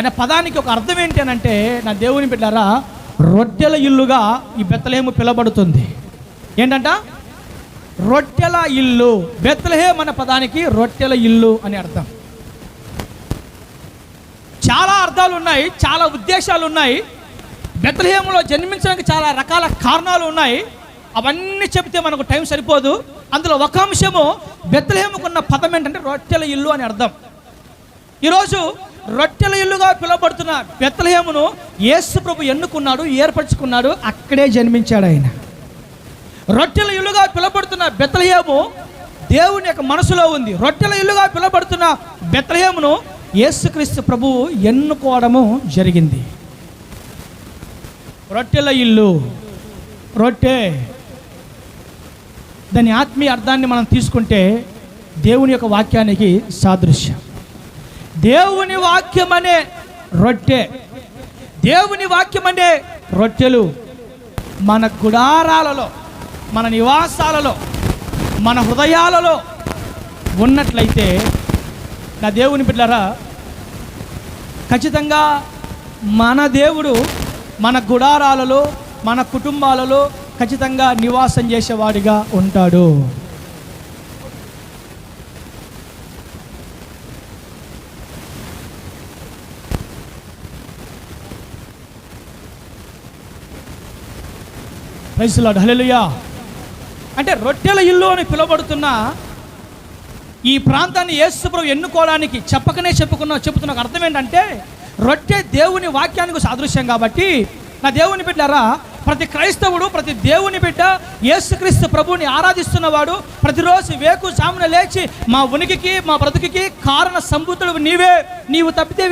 Speaker 1: అనే పదానికి ఒక అర్థం ఏంటి అని అంటే, నా దేవుని బిడ్డలారా, రొట్టెల ఇల్లుగా ఈ బెత్లెహేము పిలువబడుతుంది. ఏంటంట? రొట్టెల ఇల్లు. బెత్లెహేం అనే పదానికి రొట్టెల ఇల్లు అని అర్థం. చాలా అర్థాలు ఉన్నాయి, చాలా ఉద్దేశాలు ఉన్నాయి. బెత్లెహేములో జన్మించడానికి చాలా రకాల కారణాలు ఉన్నాయి. అవన్నీ చెబితే మనకు టైం సరిపోదు. అందులో ఒక అంశము, బెత్లెహేముకున్న పదం ఏంటంటే రొట్టెల ఇల్లు అని అర్థం. ఈరోజు రొట్టెల ఇల్లుగా పిలువబడుతున్న బెత్లెహేమును యేసు ప్రభు ఎన్నుకున్నాడు, ఏర్పరచుకున్నాడు. అక్కడే జన్మించాడు ఆయన. రొట్టెల ఇల్లుగా పిలువబడుతున్న బెత్లెహేము దేవుని యొక్క మనసులో ఉంది. రొట్టెల ఇల్లుగా పిలువబడుతున్న బెత్లెహేమును యేసుక్రీస్తు ప్రభువు ఎన్నుకోవడము జరిగింది. రొట్టెల ఇల్లు, రొట్టె, దాని ఆత్మీయ అర్థాన్ని మనం తీసుకుంటే దేవుని యొక్క వాక్యానికి సాదృశ్యం. దేవుని వాక్యం అనే రొట్టె, దేవుని వాక్యం అనే రొట్టెలు మన గుడారాలలో, మన నివాసాలలో, మన హృదయాలలో ఉన్నట్లయితే నా దేవుని బిడ్డలారా, ఖచ్చితంగా మన దేవుడు మన గుడారాలలో, మన కుటుంబాలలో ఖచ్చితంగా నివాసం చేసేవాడిగా ఉంటాడు. ప్రైజ్ ది లార్డ్, హల్లెలూయా. అంటే రొట్టెల ఇల్లు అని పిలువబడుతున్న ఈ ప్రాంతాన్ని యేసు ప్రభువు ఎన్నుకోవడానికి చెప్పుతున్న అర్థం ఏంటంటే, రొట్టె దేవుని వాక్యానికి సాదృశ్యం కాబట్టి నా దేవుని బిడ్డలారా, ప్రతి క్రైస్తవుడు, ప్రతి దేవుని బిడ్డ యేసుక్రీస్తు ప్రభువుని ఆరాధిస్తున్నవాడు ప్రతిరోజు వేకుజామున లేచి మా ఉనికికి, మా బ్రతుకుకి కారణ సంబూతుడు నీవే, నీవు తప్పితే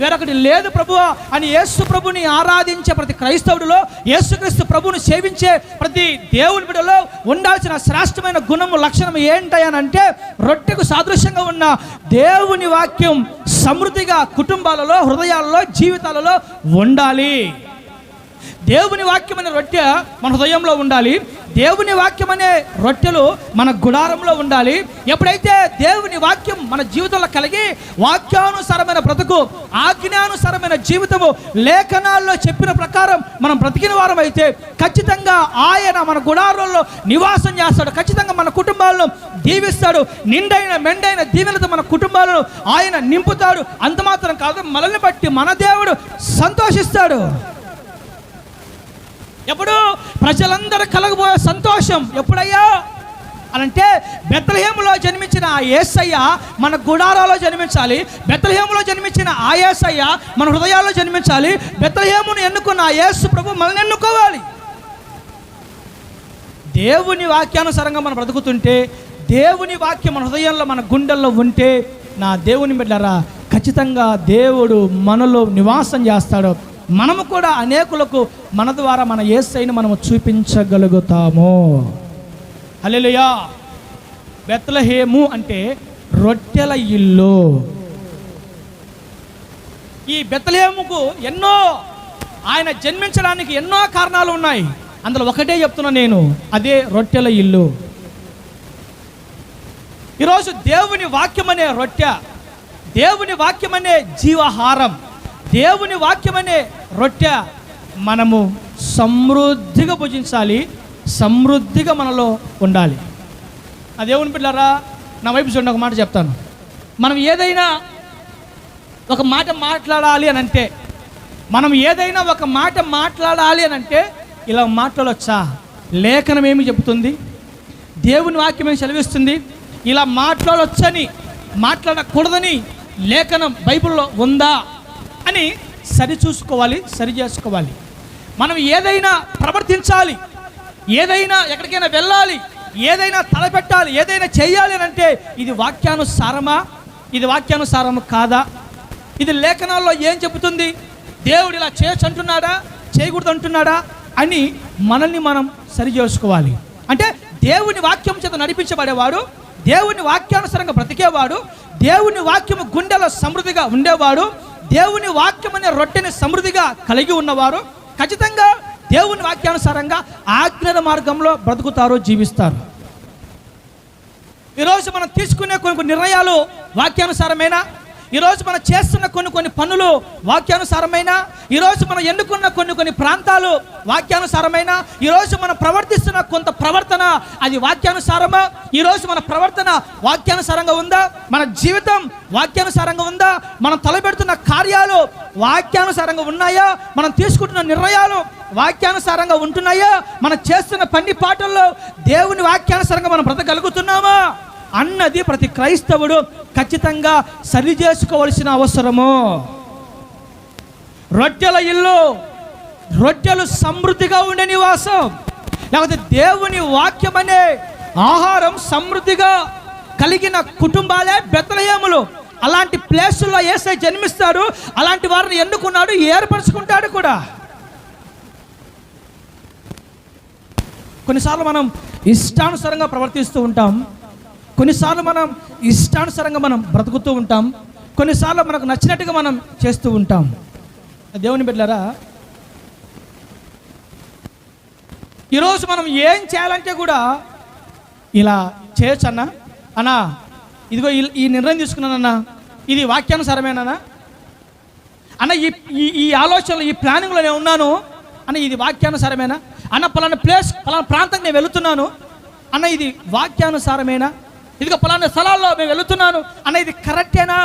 Speaker 1: వేరొకటి లేదు ప్రభువా అని యేసు ప్రభుని ఆరాధించే ప్రతి క్రైస్తవుడిలో, యేసుక్రీస్తు ప్రభువుని సేవించే ప్రతి దేవుని బిడ్డలో ఉండాల్సిన శ్రేష్టమైన గుణము, లక్షణం ఏంటంటే రొట్టెకు సాదృశ్యంగా ఉన్న దేవుని వాక్యం సమృద్ధిగా కుటుంబాలలో, హృదయాలలో, జీవితాలలో ఉండాలి. దేవుని వాక్యం అనే రొట్టె మన హృదయంలో ఉండాలి. దేవుని వాక్యం అనే రొట్టెలు మన గుడారంలో ఉండాలి. ఎప్పుడైతే దేవుని వాక్యం మన జీవితంలో కలిగి వాక్యానుసారమైన బ్రతుకు, ఆజ్ఞానుసారమైన జీవితము, లేఖనాల్లో చెప్పిన ప్రకారం మనం బ్రతికిన వారం అయితే ఖచ్చితంగా ఆయన మన గుడారంలో నివాసం చేస్తాడు. ఖచ్చితంగా మన కుటుంబాలను దీవిస్తాడు. నిండైన మెండైన దీవెనతో మన కుటుంబాలను ఆయన నింపుతాడు. అంత మాత్రం కాదు, మనల్ని బట్టి మన దేవుడు సంతోషిస్తాడు. ఎప్పుడు ప్రజలందరూ కలగబోయే సంతోషం ఎప్పుడయ్యా అనంటే, బెత్లెహేములో జన్మించిన ఆ యేసయ్య మన గుడారాలో జన్మించాలి. బెత్లెహేములో జన్మించిన ఆ యేసయ్య మన హృదయాల్లో జన్మించాలి. బెత్లెహేమును ఎన్నుకున్న ఆ యేసు ప్రభు మనల్ని ఎన్నుకోవాలి. దేవుని వాక్యానుసారంగా మనం బ్రతుకుతుంటే, దేవుని వాక్యం మన హృదయంలో, మన గుండెల్లో ఉంటే నా దేవుని బిడ్డలారా, ఖచ్చితంగా దేవుడు మనలో నివాసం చేస్తాడు. మనము కూడా అనేకులకు మన ద్వారా మన యేసయ్యను మనము చూపించగలుగుతాము. హల్లెలూయా. బెత్లెహేము అంటే రొట్టెల ఇల్లు. ఈ బెత్లెహేముకు ఎన్నో, ఆయన జన్మించడానికి ఎన్నో కారణాలు ఉన్నాయి. అందులో ఒకటే చెప్తున్నా నేను, అదే రొట్టెల ఇల్లు. ఈరోజు దేవుని వాక్యం అనే రొట్టె, దేవుని వాక్యం అనే జీవాహారం, దేవుని వాక్యం అనే రొట్టె మనము సమృద్ధిగా భుజించాలి, సమృద్ధిగా మనలో ఉండాలి. ఆ దేవుని బిడ్డలారా, నా వైపు చూడండి, ఒక మాట చెప్తాను. మనం ఏదైనా ఒక మాట మాట్లాడాలి అని అంటే, ఇలా మాట్లాడవచ్చా? లేఖనం ఏమి చెబుతుంది? దేవుని వాక్యం ఏమి సెలవిస్తుంది? ఇలా మాట్లాడవచ్చని, మాట్లాడకూడదని లేఖనం బైబిల్లో ఉందా అని సరిచూసుకోవాలి, సరి చేసుకోవాలి. మనం ఏదైనా ప్రవర్తించాలి, ఏదైనా ఎక్కడికైనా వెళ్ళాలి, ఏదైనా తలపెట్టాలి, ఏదైనా చేయాలి అని అంటే ఇది వాక్యానుసారమా, ఇది వాక్యానుసారము కాదా, ఇది లేఖనాల్లో ఏం చెబుతుంది, దేవుడు ఇలా చేయొచ్చు అంటున్నాడా, చేయకూడదు అంటున్నాడా అని మనల్ని మనం సరి చేసుకోవాలి. అంటే దేవుని వాక్యం చేత నడిపించబడేవాడు, దేవుని వాక్యానుసారంగా బ్రతికేవాడు, దేవుని వాక్యము గుండెలో సమృద్ధిగా ఉండేవాడు, దేవుని వాక్యం అనే రొట్టెని సమృద్ధిగా కలిగి ఉన్నవారు ఖచ్చితంగా దేవుని వాక్యానుసారంగా ఆజ్ఞల మార్గంలో బ్రతుకుతారు, జీవిస్తారు. ఈరోజు మనం తీసుకునే కొన్ని నిర్ణయాలు వాక్యానుసారమైన, ఈరోజు మనం చేస్తున్న కొన్ని పనులు వాక్యానుసారమైన, ఈరోజు మనం ఎన్నుకున్న కొన్ని ప్రాంతాలు వాక్యానుసారమైన, ఈరోజు మనం ప్రవర్తిస్తున్న కొంత ప్రవర్తన అది వాక్యానుసారమా, ఈరోజు మన ప్రవర్తన వాక్యానుసారంగా ఉందా, మన జీవితం వాక్యానుసారంగా ఉందా, మనం తలపెడుతున్న కార్యాలు వాక్యానుసారంగా ఉన్నాయా, మనం తీసుకుంటున్న నిర్ణయాలు వాక్యానుసారంగా ఉంటున్నాయా, మనం చేస్తున్న పని పాటల్లో దేవుని వాక్యానుసారంగా మనం బ్రతకగలుగుతున్నామా అన్నది ప్రతి క్రైస్తవుడు ఖచ్చితంగా సరి చేసుకోవలసిన అవసరము. రొట్టెల ఇల్లు, రొట్టెలు సమృద్ధిగా ఉండే నివాసం, లేకపోతే దేవుని వాక్యం అనే ఆహారం సమృద్ధిగా కలిగిన కుటుంబాలే బెత్లెహేములు. అలాంటి ప్లేసుల్లో యేసయ్య జన్మిస్తాడు. అలాంటి వారిని ఎన్నుకున్నాడు, ఏర్పరచుకుంటాడు కూడా. కొన్నిసార్లు మనం ఇష్టానుసారంగా ప్రవర్తిస్తూ ఉంటాం, కొన్నిసార్లు మనం ఇష్టానుసారంగా మనం బ్రతుకుతూ ఉంటాం, కొన్నిసార్లు మనకు నచ్చినట్టుగా మనం చేస్తూ ఉంటాం. దేవుని బిడ్డలారా, ఈరోజు మనం ఏం చేయాలంటే కూడా ఇలా చేయొచ్చు అన్నా, ఇదిగో ఈ నిర్ణయం తీసుకున్నానన్నా, ఇది వాక్యానుసారమేనా అన్న, ఈ ఆలోచనలు, ఈ ప్లానింగ్లో నేను ఉన్నాను అన్న, ఇది వాక్యానుసారమేనా అన్న, పలానా ప్లేస్, పలానా ప్రాంతం నేను వెళుతున్నాను అన్న, ఇది వాక్యానుసారమేనా, ఇదిగో పలానా స్థలాల్లో మేము వెళుతున్నాను అన్న, ఇది కరెక్టేనా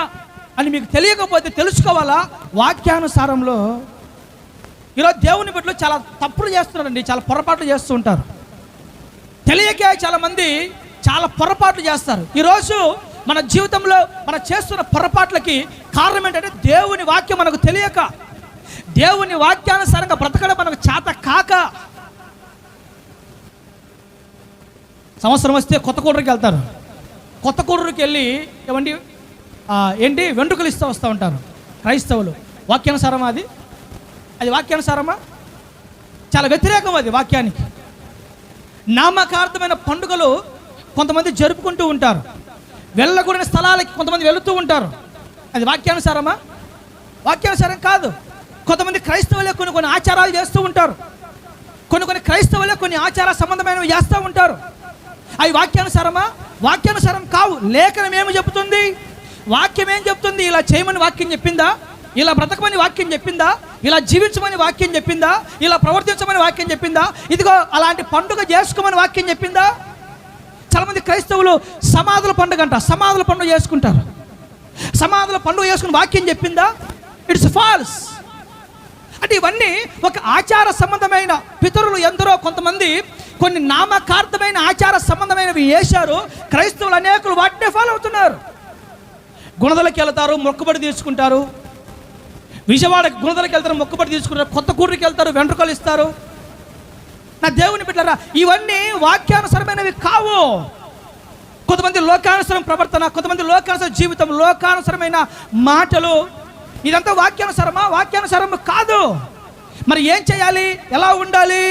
Speaker 1: అని మీకు తెలియకపోతే తెలుసుకోవాలా. వాక్యానుసారంలో ఈరోజు దేవుని బిడ్డలు చాలా తప్పులు చేస్తున్నారండి, చాలా పొరపాట్లు చేస్తూ ఉంటారు. తెలియకే చాలామంది చాలా పొరపాట్లు చేస్తారు. ఈరోజు మన జీవితంలో మనం చేస్తున్న పొరపాట్లకి కారణం ఏంటంటే దేవుని వాక్యం మనకు తెలియక, దేవుని వాక్యానుసారంగా బ్రతకడం మనకు చేత కాక. సంవత్సరం వస్తే కొత్త కూడరికి వెళ్తారు. కొత్త కూడరికి వెళ్ళి ఏమండి ఏంటి వెంట్రుకలు ఇస్తూ వస్తూ ఉంటారు క్రైస్తవులు. వాక్యానుసారమా అది? అది వాక్యానుసారమా? చాలా వ్యతిరేకం అది వాక్యానికి. నామకార్థమైన పండుగలు కొంతమంది జరుపుకుంటూ ఉంటారు, వెళ్ళకూడని స్థలాలకి కొంతమంది వెళుతూ ఉంటారు. అది వాక్యానుసారమా? వాక్యానుసారం కాదు. కొంతమంది క్రైస్తవులే కొన్ని ఆచారాలు చేస్తూ ఉంటారు, కొన్ని క్రైస్తవులే కొన్ని ఆచార సంబంధమైనవి చేస్తూ ఉంటారు. అవి వాక్యానుసారమా? వాక్యానుసారం కావు. లేఖనం ఏమి చెబుతుంది? వాక్యం ఏం చెప్తుంది? ఇలా చేయమని వాక్యం చెప్పిందా? ఇలా బ్రతకమని వాక్యం చెప్పిందా? ఇలా జీవించమని వాక్యం చెప్పిందా? ఇలా ప్రవర్తించమని వాక్యం చెప్పిందా? ఇదిగో అలాంటి పండుగ చేసుకోమని వాక్యం చెప్పిందా? చాలామంది క్రైస్తవులు సమాధుల పండుగ అంట, సమాధుల పండుగ చేసుకుంటారు. సమాధుల పండుగ చేసుకుని వాక్యం చెప్పిందా? It's false. అంటే ఇవన్నీ ఒక ఆచార సంబంధమైన, పితరులు ఎందరో కొంతమంది కొన్ని నామకార్థమైన ఆచార సంబంధమైనవి వేశారు. క్రైస్తవులు అనేకులు వాటినే ఫాలో అవుతున్నారు. గుణదలకి వెళ్తారు, మొక్కుబడి తీసుకుంటారు. విజయవాడ గుణదలకి వెళ్తారు, మొక్కుబడి తీసుకుంటారు. కొత్త కూడరికి వెళ్తారు, వెంట్రుకలు ఇస్తారు. నా దేవుని బిడ్డలారా, ఇవన్నీ వాక్యానుసరమైనవి కావు. కొంతమంది లోకానుసరం ప్రవర్తన, కొంతమంది లోకానుసర జీవితం, లోకానుసరమైన మాటలు, ఇదంతా వాక్యానుసరమా? వాక్యానుసరం కాదు. మరి ఏం చేయాలి? ఎలా ఉండాలి?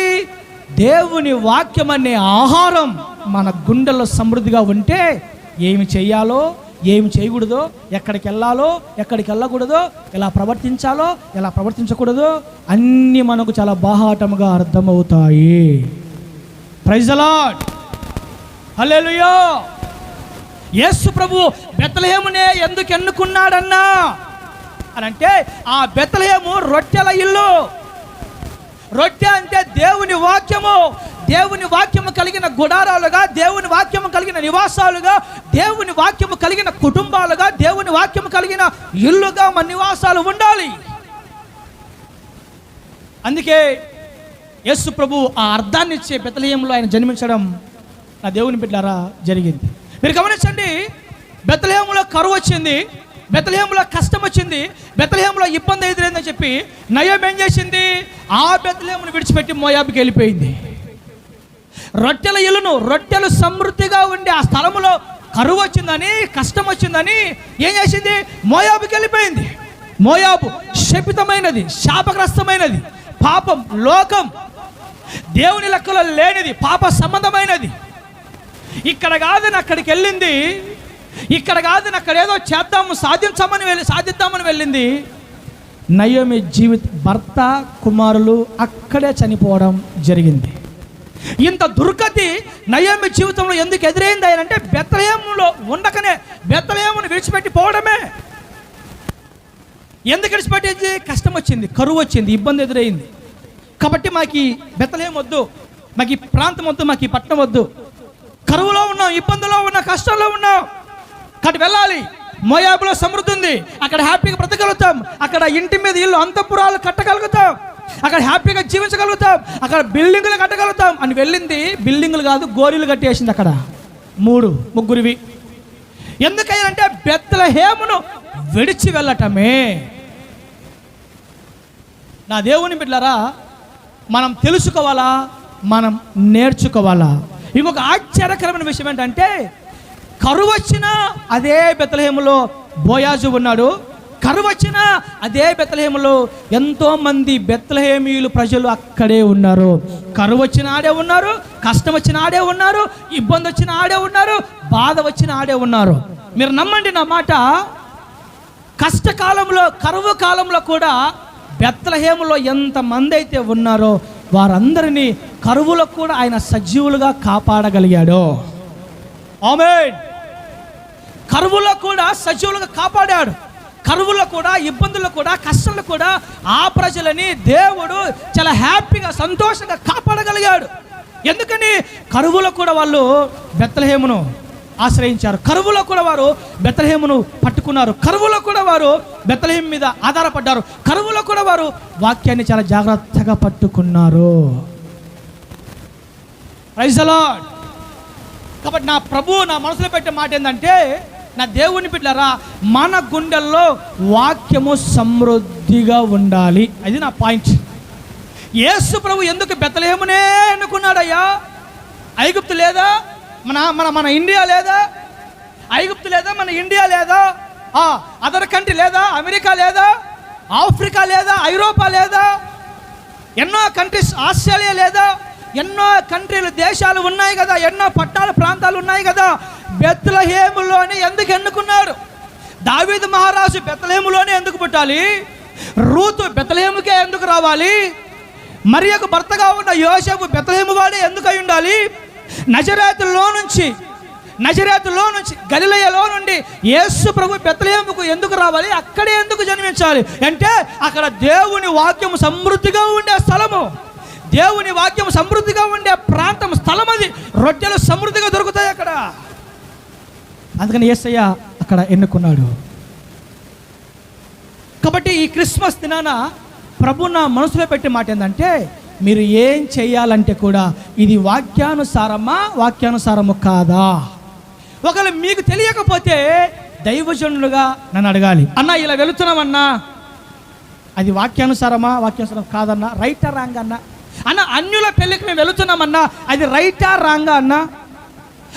Speaker 1: దేవుని వాక్యం అనే ఆహారం మన గుండెల్లో సమృద్ధిగా ఉంటే ఏమి చేయాలో, ఏమి చేయకూడదో, ఎక్కడికి వెళ్ళాలో, ఎక్కడికి వెళ్ళకూడదో, ఎలా ప్రవర్తించాలో, ఎలా ప్రవర్తించకూడదో అన్నీ మనకు చాలా బాహాటముగా అర్థమవుతాయి. ప్రైజ్ ది లార్డ్, హల్లెలూయా. యేసు ప్రభు బెత్లెహేమునే ఎందుకు ఎన్నుకున్నాడన్నా అని అంటే, ఆ బెత్లెహేము రొట్టెల ఇల్లు. రొట్టె అంటే దేవుని వాక్యము. దేవుని వాక్యము కలిగిన గుడారాలుగా, దేవుని వాక్యము కలిగిన నివాసాలుగా, దేవుని వాక్యము కలిగిన కుటుంబాలుగా, దేవుని వాక్యము కలిగిన ఇల్లుగా మన నివాసాలు ఉండాలి. అందుకే యేసు ప్రభు ఆ అర్థాన్ని ఇచ్చే బెత్లెహేములో ఆయన జన్మించడం నా దేవుని బిడ్డలారా జరిగింది. మీరు గమనించండి, బెత్లెహేములో కరువు వచ్చింది, బెత్లెహేములో కష్టం వచ్చింది, బెత్లెహేములో ఇబ్బంది ఎదురైందని చెప్పి నయోమి ఏం చేసింది? ఆ బెత్లెహేమును విడిచిపెట్టి మోయాబుకి వెళ్ళిపోయింది. రొట్టెల ఇల్లును, రొట్టెలు సమృద్ధిగా ఉండే ఆ స్థలములో కరువు వచ్చిందని, కష్టం వచ్చిందని ఏం చేసింది? మోయాబుకి వెళ్ళిపోయింది. మోయాబు శపితమైనది, శాపగ్రస్తమైనది, పాపం, లోకం, దేవుని లెక్కలో లేనిది, పాప సంబంధమైనది. ఇక్కడ కాదని అక్కడికి వెళ్ళింది, ఇక్కడ కాదని అక్కడ ఏదో చేద్దాము, సాధిద్దామని వెళ్ళింది. నయోమి భర్త, కుమారులు అక్కడే చనిపోవడం జరిగింది. ఇంత దుర్గతి నయోమి జీవితంలో ఎందుకు ఎదురైంది అంటే బెత్లెహేములో ఉండకనే, బెత్లెహేమును విడిచిపెట్టి పోవడమే. ఎందుకు విడిచిపెట్టేది? కష్టం వచ్చింది, కరువు వచ్చింది, ఇబ్బంది ఎదురైంది. కాబట్టి మాకు ఈ బెత్లెహేము వద్దు, మాకు ఈ ప్రాంతం వద్దు, మాకు ఈ పట్టణం వద్దు, కరువులో ఉన్నాం, ఇబ్బందులో ఉన్నాం, కష్టంలో ఉన్నాం, కాబట్టి వెళ్ళాలి. మోయాబులో సమృద్ధి ఉంది, అక్కడ హ్యాపీగా బ్రతకగలుగుతాం, అక్కడ ఇంటి మీద ఇల్లు, అంతఃపురాలు కట్టగలుగుతాం, అక్కడ హ్యాపీగా జీవించగలుగుతాం, అక్కడ బిల్డింగులు కట్టగలుగుతాం అని వెళ్ళింది. బిల్డింగులు కాదు, గోరీలు కట్టేసింది. అక్కడ ముగ్గురివి ఎందుకయ్యారంటే బెత్లెహేమును విడిచి వెళ్ళటమే. నా దేవుని బిడ్డలారా, మనం తెలుసుకోవాలా, మనం నేర్చుకోవాలా. ఇంకొక ఆశ్చర్యకరమైన విషయం ఏంటంటే, కరువు వచ్చినా అదే బెత్లెహేములో బోయాజు ఉన్నాడు. కరువు వచ్చినా అదే బెత్లెహేములో ఎంతోమంది బెత్లెహేమీయులు ప్రజలు అక్కడే ఉన్నారు. కరువు వచ్చిన ఆడే ఉన్నారు, కష్టం వచ్చిన ఆడే ఉన్నారు, ఇబ్బంది వచ్చిన ఆడే ఉన్నారు, బాధ వచ్చిన ఆడే ఉన్నారు. మీరు నమ్మండి నా మాట, కష్టకాలంలో, కరువు కాలంలో కూడా బెత్లెహేములో ఎంతమంది అయితే ఉన్నారో వారందరినీ కరువులో కూడా ఆయన సజీవులుగా కాపాడగలిగాడు. ఆమేన్. కరువులో కూడా సజీవులుగా కాపాడాడు. కరువుల్లో కూడా, ఇబ్బందుల్లో కూడా, కష్టంలో కూడా ఆ ప్రజలని దేవుడు చాలా హ్యాపీగా, సంతోషంగా కాపాడగలిగాడు. ఎందుకని? కరువులో కూడా వాళ్ళు బెత్లెహేమును ఆశ్రయించారు. కరువులో కూడా వారు బెత్లెహేమును పట్టుకున్నారు. కరువులో కూడా వారు బెత్లెహేము మీద ఆధారపడ్డారు. కరువులో కూడా వారు వాక్యాన్ని చాలా జాగ్రత్తగా పట్టుకున్నారు. Praise the lord. కాబట్టి నా ప్రభు నా మనసులో పెట్టే మాట ఏంటంటే, నా దేవుని బిడ్డలారా, మన గుండెల్లో వాక్యము సమృద్ధిగా ఉండాలి. అది నా పాయింట్. యేసు ప్రభు ఎందుకు బెత్లెహేమునే ఎన్నుకున్నాడయ్యా? ఐగుప్తు లేదా? మన ఇండియా లేదా? ఐగుప్తు లేదా? మన ఇండియా లేదా? అదర్ కంట్రీ లేదా? అమెరికా లేదా? ఆఫ్రికా లేదా? ఐరోపా లేదా? ఎన్నో కంట్రీస్, ఆస్ట్రేలియా లేదా? ఎన్నో కంట్రీలు, దేశాలు ఉన్నాయి కదా, ఎన్నో పట్టాల ప్రాంతాలు ఉన్నాయి కదా. బెత్లెహేములోనే ఎందుకు ఎన్నుకున్నారు? దావీదు మహారాజు బెత్లెహేములోనే ఎందుకు పుట్టాలి? రూతు బెత్లెహేముకే ఎందుకు రావాలి? మరియకు భర్తగా ఉన్న యోసేపు బెత్లెహేము వాడే ఎందుకు అయి ఉండాలి? నజరేతులో నుంచి గలిలయలో నుండి యేసు ప్రభు బెత్లెహేముకు ఎందుకు రావాలి? అక్కడే ఎందుకు జన్మించాలి అంటే, అక్కడ దేవుని వాక్యం సమృద్ధిగా ఉండే స్థలము, దేవుని వాక్యం సమృద్ధిగా ఉండే ప్రాంతం, స్థలం అది. రొట్టెలు సమృద్ధిగా దొరుకుతాయి అక్కడ. అందుకని యేసయ్య అక్కడ ఎన్నుకున్నాడు. కాబట్టి ఈ క్రిస్మస్ దినాన ప్రభు నా మనసులో పెట్టే మాట ఏంటంటే, మీరు ఏం చేయాలంటే కూడా ఇది వాక్యానుసారమా, వాక్యానుసారము కాదా? ఒకవేళ మీకు తెలియకపోతే దైవజనులుగా నన్ను అడగాలి. అన్నా ఇలా వెళుతున్నామన్నా, అది వాక్యానుసారమా, వాక్యానుసారం కాదన్నా, రైటా రాంగ్ అన్నా? అన్న అన్యుల పెళ్ళికి మేము వెళుతున్నామన్నా, అది రైటా రాంగా అన్నా?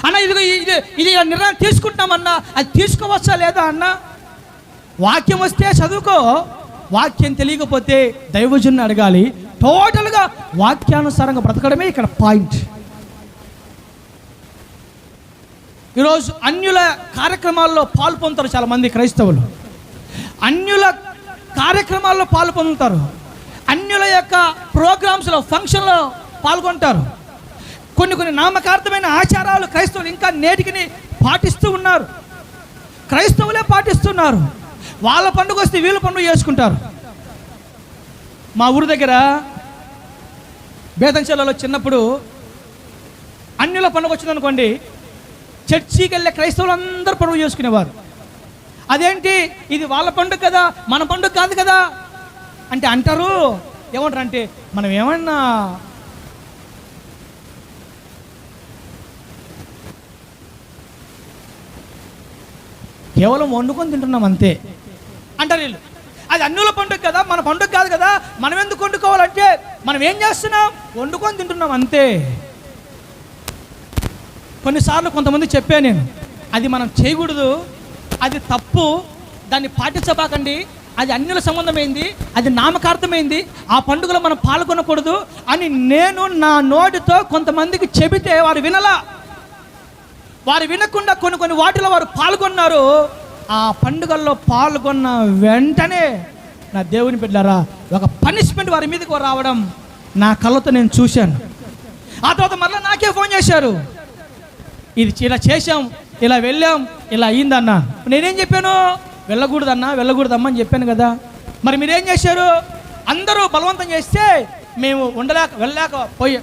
Speaker 1: అన్న ఇది నిర్ణయం తీసుకుంటామన్నా, అది తీసుకోవచ్చా లేదా అన్నా? వాక్యం వస్తే చదువుకో, వాక్యం తెలియకపోతే దైవజనుని అడగాలి. టోటల్గా వాక్యానుసారంగా బ్రతకడమే ఇక్కడ పాయింట్. ఈరోజు అన్యుల కార్యక్రమాల్లో పాలు పొందుతారు చాలామంది క్రైస్తవులు. అన్యుల కార్యక్రమాల్లో పాలు పొందుతారు. అన్యుల యొక్క ప్రోగ్రామ్స్లో, ఫంక్షన్లో పాల్గొంటారు. కొన్ని నామకార్థమైన ఆచారాలు క్రైస్తవులు ఇంకా నేటికి పాటిస్తూ ఉన్నారు. క్రైస్తవులే పాటిస్తున్నారు. వాళ్ళ పండుగ వస్తే వీళ్ళ పండుగ చేసుకుంటారు. మా ఊరి దగ్గర బేతంచెలలో చిన్నప్పుడు అన్యుల పండుగ వచ్చిందనుకోండి, చర్చికి వెళ్ళే క్రైస్తవులందరూ పండుగ చేసుకునేవారు. అదేంటి, ఇది వాళ్ళ పండుగ కదా, మన పండుగ కాదు కదా అంటే అంటారు. ఏమంటారు అంటే, మనం ఏమన్నా కేవలం వండుకొని తింటున్నాం అంతే అంటారు వీళ్ళు. అది అన్యుల పండుగ కదా, మన పండుగ కాదు కదా, మనం ఎందుకు వండుకోవాలంటే మనం ఏం చేస్తున్నాం? వండుకొని తింటున్నాం అంతే. కొన్నిసార్లు కొంతమంది చెప్పాను నేను, అది మనం చేయకూడదు, అది తప్పు, దాన్ని పాటించబాకండి, అది అన్యుల సంబంధమైంది, అది నామకార్థమైంది, ఆ పండుగలో మనం పాల్గొనకూడదు అని నేను నా నోటితో కొంతమందికి చెబితే వారు వినలా. వారు వినకుండా కొన్ని వాటిలో వారు పాల్గొన్నారు. ఆ పండుగల్లో పాల్గొన్న వెంటనే నా దేవుని బిడ్డలారా, ఒక పనిష్మెంట్ వారి మీదకి రావడం నా కళ్ళతో నేను చూశాను. ఆ తర్వాత మళ్ళీ నాకే ఫోన్ చేశారు, ఇది ఇలా చేశాం, ఇలా వెళ్ళాం, ఇలా అయ్యిందన్నా. నేనేం చెప్పాను? వెళ్ళకూడదమ్మా అని చెప్పాను కదా. మరి మీరేం చేశారు? అందరూ బలవంతం చేస్తే మేము ఉండలేకపోయాం.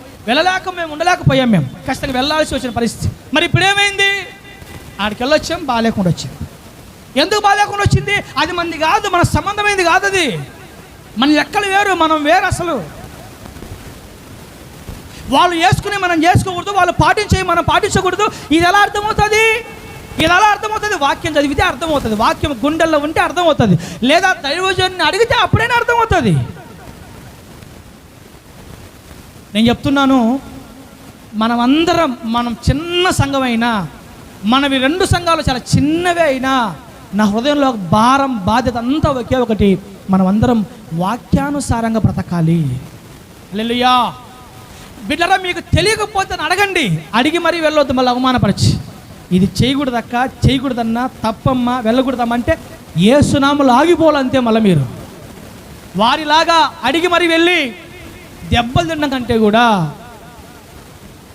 Speaker 1: మేము కష్టంగా వెళ్ళాల్సి వచ్చిన పరిస్థితి. మరి ఇప్పుడు ఏమైంది? ఆడికి వెళ్ళొచ్చాం, బాగాలేకుండా వచ్చాం. ఎందుకు బాగాలేకుండా వచ్చింది? అది మనది కాదు, మన సంబంధమైంది కాదు. అది మన లెక్కలు వేరు, మనం వేరు. అసలు వాళ్ళు వేసుకుని మనం చేసుకోకూడదు, వాళ్ళు పాటించేవి మనం పాటించకూడదు. ఇది ఎలా అర్థమవుతుంది? ఇలా అర్థమవుతుంది, వాక్యం చదివితే అర్థమవుతుంది, వాక్యం గుండెల్లో ఉంటే అర్థమవుతుంది, లేదా దైవజనుని అడిగితే అప్పుడైనా అర్థమవుతుంది. నేను చెప్తున్నాను, మనం చిన్న సంఘమైనా, మనవి 2 సంఘాలు చాలా చిన్నవే అయినా, నా హృదయంలో భారం బాధ్యత అంతా ఒకే ఒకటి, మనమందరం వాక్యానుసారంగా బ్రతకాలి. హల్లెలూయా. బిడ్డరా, మీకు తెలియకపోతే అడగండి, అడిగి మరీ వెళ్ళొద్దు మళ్ళీ అవమానపరిచి. ఇది చేయకూడదక్క, చేయకూడదన్నా, తప్పమ్మా, వెళ్ళకూడదమ్మా అంటే యేసునామములో ఆగిపోవాలంతే. మళ్ళీ మీరు వారిలాగా అడిగి మరీ వెళ్ళి దెబ్బలు తినడం కంటే కూడా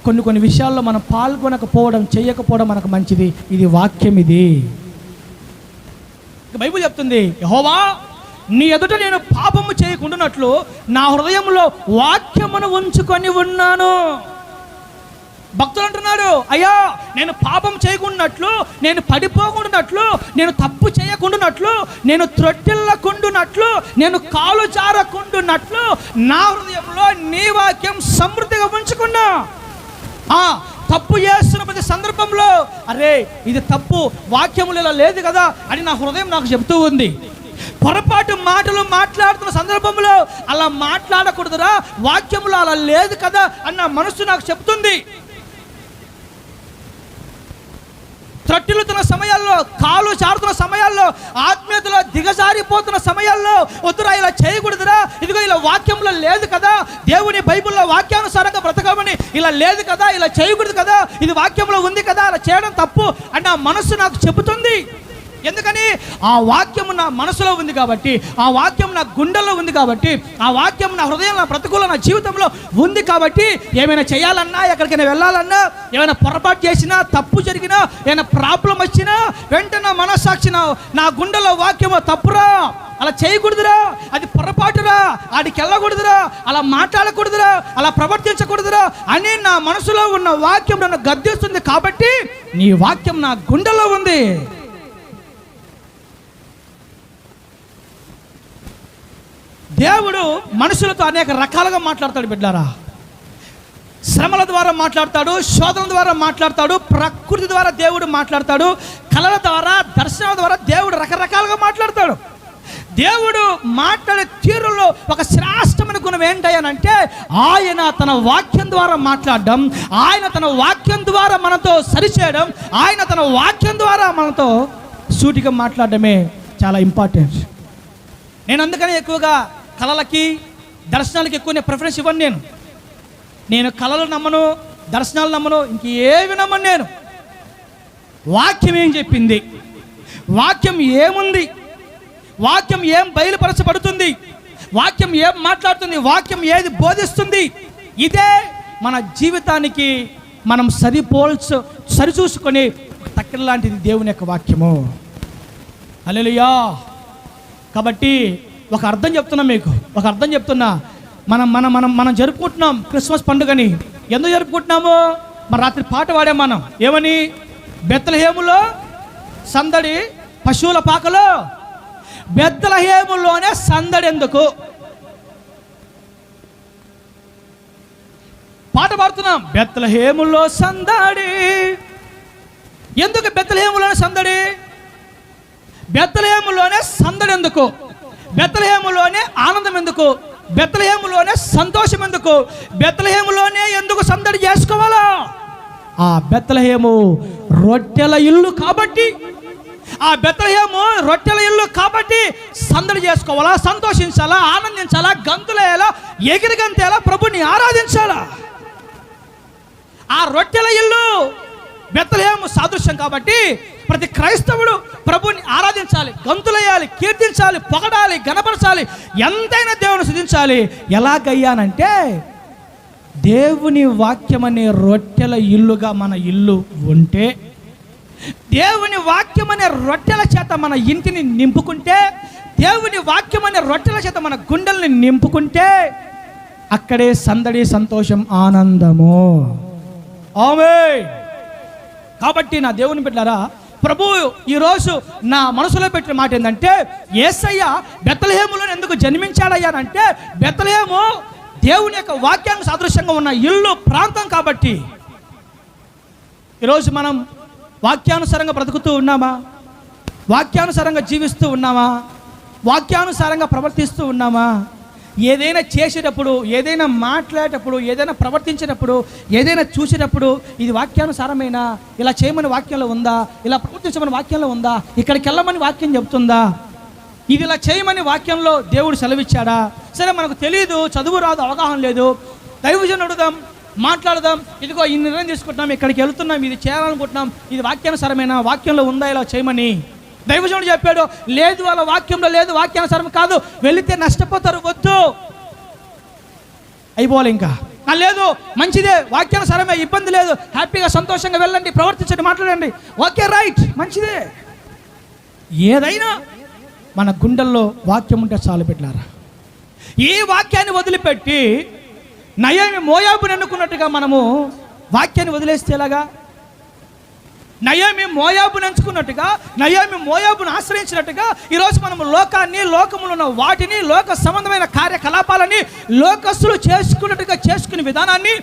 Speaker 1: కొన్ని విషయాల్లో మనం పాల్గొనకపోవడం, చేయకపోవడం మనకు మంచిది. ఇది వాక్యం. ఇది బైబిల్ చెప్తుంది, యెహోవా నీ ఎదుట నేను పాపము చేయకుండానట్లు నా హృదయంలో వాక్యమును ఉంచుకొని ఉన్నాను. భక్తులు అంటున్నాడు, అయ్యా నేను పాపం చేయకుండానట్లు, నేను పడిపోకుండానట్లు, నేను తప్పు చేయకుండానట్లు, నేను త్రొట్టిల్లకుండానట్లు, నేను కాలు జారకుండానట్లు నా హృదయంలో నీ వాక్యం సమృద్ధిగా ఉంచుకున్నా. తప్పు చేస్తున్న ప్రతి సందర్భంలో అరే ఇది తప్పు, వాక్యములు ఇలా లేదు కదా అని నా హృదయం నాకు చెబుతూ ఉంది. పొరపాటు మాటలు మాట్లాడుతున్న సందర్భంలో అలా మాట్లాడకూడదురా, వాక్యములు అలా లేదు కదా అన్న మనసు నాకు చెప్తుంది. త్రొట్టిల్లుతున్న సమయాల్లో, కాలు జారుతున్న సమయాల్లో, ఆత్మీయతలో దిగజారిపోతున్న సమయాల్లో వద్దురా ఇలా చేయకూడదురా, ఇదిగో ఇలా వాక్యంలో లేదు కదా, దేవుని బైబిల్లో వాక్యానుసారంగా బ్రతకమని ఇలా లేదు కదా, ఇలా చేయకూడదు కదా, ఇది వాక్యంలో ఉంది కదా, అలా చేయడం తప్పు అని నా మనసు నాకు చెబుతుంది. ఎందుకని? ఆ వాక్యము నా మనసులో ఉంది కాబట్టి, ఆ వాక్యం నా గుండెల్లో ఉంది కాబట్టి, ఆ వాక్యం నా హృదయం, నా బ్రతుకులో, నా జీవితంలో ఉంది కాబట్టి, ఏమైనా చేయాలన్నా, ఎక్కడికైనా వెళ్ళాలన్నా, ఏమైనా పొరపాటు చేసినా, తప్పు జరిగినా, ఏమైనా ప్రాబ్లం వచ్చినా వెంటనే మనస్సాక్షి నా గుండెలో వాక్యము తప్పురా, అలా చేయకూడదురా, అది పొరపాటురా, ఆడికి వెళ్ళకూడదురా, అలా మాట్లాడకూడదురా, అలా ప్రవర్తించకూడదురా అని నా మనసులో ఉన్న వాక్యం నన్ను గద్దిస్తుంది. కాబట్టి నీ వాక్యం నా గుండెలో ఉంది. దేవుడు మనుషులతో అనేక రకాలుగా మాట్లాడతాడు బిడ్డారా. శ్రమల ద్వారా మాట్లాడతాడు, శోధనల ద్వారా మాట్లాడతాడు, ప్రకృతి ద్వారా దేవుడు మాట్లాడతాడు, కళల ద్వారా, దర్శనాల ద్వారా దేవుడు రకరకాలుగా మాట్లాడతాడు. దేవుడు మాట్లాడే తీరులో ఒక శ్రేష్టమైన గుణం ఏంటంటే ఆయన తన వాక్యం ద్వారా మాట్లాడడం, ఆయన తన వాక్యం ద్వారా మనతో సరిచేయడం, ఆయన తన వాక్యం ద్వారా మనతో సూటిగా మాట్లాడడమే చాలా ఇంపార్టెంట్. నేను అందుకని ఎక్కువగా కళలకి, దర్శనాలకి ఎక్కువ ప్రిఫరెన్స్ ఇవ్వను. నేను కళలు నమ్మను, దర్శనాలు నమ్మను, ఇంకేవి నమ్మను. నేను వాక్యం ఏం చెప్పింది, వాక్యం ఏముంది, వాక్యం ఏం బయలుపరచబడుతుంది, వాక్యం ఏం మాట్లాడుతుంది, వాక్యం ఏది బోధిస్తుంది, ఇదే మన జీవితానికి మనం సరిచూసుకొని తక్కిన లాంటిది దేవుని యొక్క వాక్యము. హల్లెలూయా. కాబట్టి ఒక అర్థం చెప్తున్నా మీకు, ఒక అర్థం చెప్తున్నా. మనం మనం మనం మనం జరుపుకుంటున్నాం క్రిస్మస్ పండుగని. ఎందుకు జరుపుకుంటున్నాము? మన రాత్రి పాట పాడాం మనం. ఏమని? బెత్లెహేములో సందడి, పశువుల పాకలో. బెత్లెహేములోనే సందడి ఎందుకు? పాట పాడుతున్నాం, బెత్లెహేములో సందడి. ఎందుకు బెత్లెహేములోనే సందడి? బెత్లెహేములోనే సందడి ఎందుకు? బెత్లెహేములోనే ఆనందం ఎందుకు? బెత్లెహేములోనే సంతోషం ఎందుకు? బెత్లెహేములోనే ఎందుకు సందడి చేసుకోవాలా? ఆ బెత్లెహేము రొట్టెల ఇల్లు కాబట్టి, ఆ బెత్లెహేము రొట్టెల ఇల్లు కాబట్టి సందడి చేసుకోవాలా, సంతోషించాలా, ఆనందించాలా, గంతులేయాలా, ఎగిరి గంతేలా, ప్రభుని ఆరాధించాలా. ఆ రొట్టెల ఇల్లు బెత్లెహేము సాదృశ్యం కాబట్టి ప్రతి క్రైస్తవుడు ప్రభుని ఆరాధించాలి, గంతులేయాలి, కీర్తించాలి, పొగడాలి, గణపరచాలి, ఎంతైనా దేవుని స్తుతించాలి. ఎలాగయ్యానంటే దేవుని వాక్యం అనే రొట్టెల ఇల్లుగా మన ఇల్లు ఉంటే, దేవుని వాక్యం అనే రొట్టెల చేత మన ఇంటిని నింపుకుంటే, దేవుని వాక్యం అనే రొట్టెల చేత మన గుండెల్ని నింపుకుంటే అక్కడే సందడి, సంతోషం, ఆనందము. ఆమేన్. కాబట్టి నా దేవుని బిడ్డలారా, ప్రభు ఈరోజు నా మనసులో పెట్టిన మాట ఏంటంటే, యేసయ్య బెత్లెహేములో ఎందుకు జన్మించాడయ్యానంటే, బెత్లెహేము దేవుని యొక్క వాక్యానికి సాదృశ్యంగా ఉన్న ఇల్లు, ప్రాంతం కాబట్టి. ఈరోజు మనం వాక్యానుసారంగా బ్రతుకుతూ ఉన్నామా? వాక్యానుసారంగా జీవిస్తూ ఉన్నామా? వాక్యానుసారంగా ప్రవర్తిస్తూ ఉన్నామా? ఏదైనా చేసేటప్పుడు, ఏదైనా మాట్లాడేటప్పుడు, ఏదైనా ప్రవర్తించేటప్పుడు, ఏదైనా చూసేటప్పుడు ఇది వాక్యానుసారమేనా? ఇలా చేయమని వాక్యంలో ఉందా? ఇలా ప్రవర్తించమని వాక్యంలో ఉందా? ఇక్కడికి వెళ్ళమని వాక్యం చెప్తుందా? ఇది ఇలా చేయమని వాక్యంలో దేవుడు సెలవిచ్చాడా? సరే, మనకు తెలియదు, చదువు రాదు, అవగాహన లేదు. దైవజనుడు అడుగుదాం, మాట్లాడదాం. ఇదిగో ఈ నిర్ణయం తీసుకుంటున్నాం, ఇక్కడికి వెళ్తున్నాం, ఇది చేయాలనుకుంటున్నాం, ఇది వాక్యానుసారమేనా? వాక్యంలో ఉందా ఇలా చేయమని? దైవజనుడు చెప్పాడు, లేదు, వాళ్ళ వాక్యంలో లేదు, వాక్యానుసారం కాదు, వెళితే నష్టపోతారు, వద్దు, అయిపోవాలి. ఇంకా లేదు, మంచిదే, వాక్యానుసారమే, ఇబ్బంది లేదు, హ్యాపీగా సంతోషంగా వెళ్ళండి, ప్రవర్తించండి, మాట్లాడండి, ఓకే, రైట్, మంచిదే. ఏదైనా మన గుండెల్లో వాక్యం ఉంటే చాలు బిడ్డలారా. ఈ వాక్యాన్ని వదిలిపెట్టి నయోమి మోయాబుని ఎన్నుకున్నట్టుగా మనము వాక్యాన్ని వదిలేస్తే ఎలాగా? నయోమి మోయాబుని ఎంచుకున్నట్టుగా, నయోమి మోయాబుని ఆశ్రయించినట్టుగా ఈరోజు మనము లోకాన్ని, లోకములో ఉన్న వాటిని, లోక సంబంధమైన కార్యకలాపాలని లోకస్తులు చేసుకున్నట్టుగా చేసుకునే విధానాన్ని,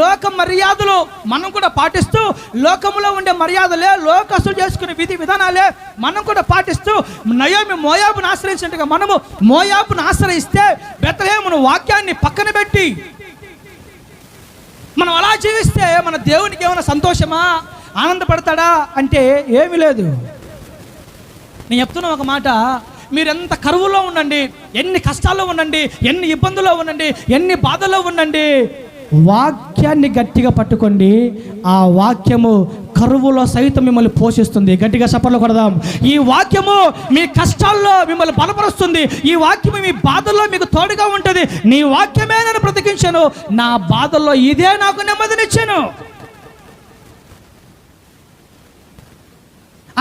Speaker 1: లోక మర్యాదలు మనం కూడా పాటిస్తూ, లోకములో ఉండే మర్యాదలే, లోకస్తులు చేసుకునే విధి విధానాలే మనం కూడా పాటిస్తూ నయోమి మోయాబుని ఆశ్రయించినట్టుగా మనము మోయాబుని ఆశ్రయిస్తే బెత్లెహేమును వాక్యాన్ని పక్కన పెట్టి మనం అలా జీవిస్తే మన దేవునికి ఏమైనా సంతోషమా? ఆనందపడతాడా అంటే ఏమీ లేదు. నేను చెప్తున్నా ఒక మాట, మీరు ఎంత కరువులో ఉండండి, ఎన్ని కష్టాల్లో ఉండండి, ఎన్ని ఇబ్బందుల్లో ఉండండి, ఎన్ని బాధల్లో ఉండండి, వాక్యాన్ని గట్టిగా పట్టుకోండి. ఆ వాక్యము కరువులో సైతం మిమ్మల్ని పోషిస్తుంది. గట్టిగా చప్పట్లు కొడదాం. ఈ వాక్యము మీ కష్టాల్లో మిమ్మల్ని బలపరుస్తుంది. ఈ వాక్యము మీ బాధల్లో మీకు తోడుగా ఉంటుంది. నీ వాక్యమే నేను బ్రతికించాను, నా బాధల్లో ఇదే నాకు నెమ్మదినిచ్చాను.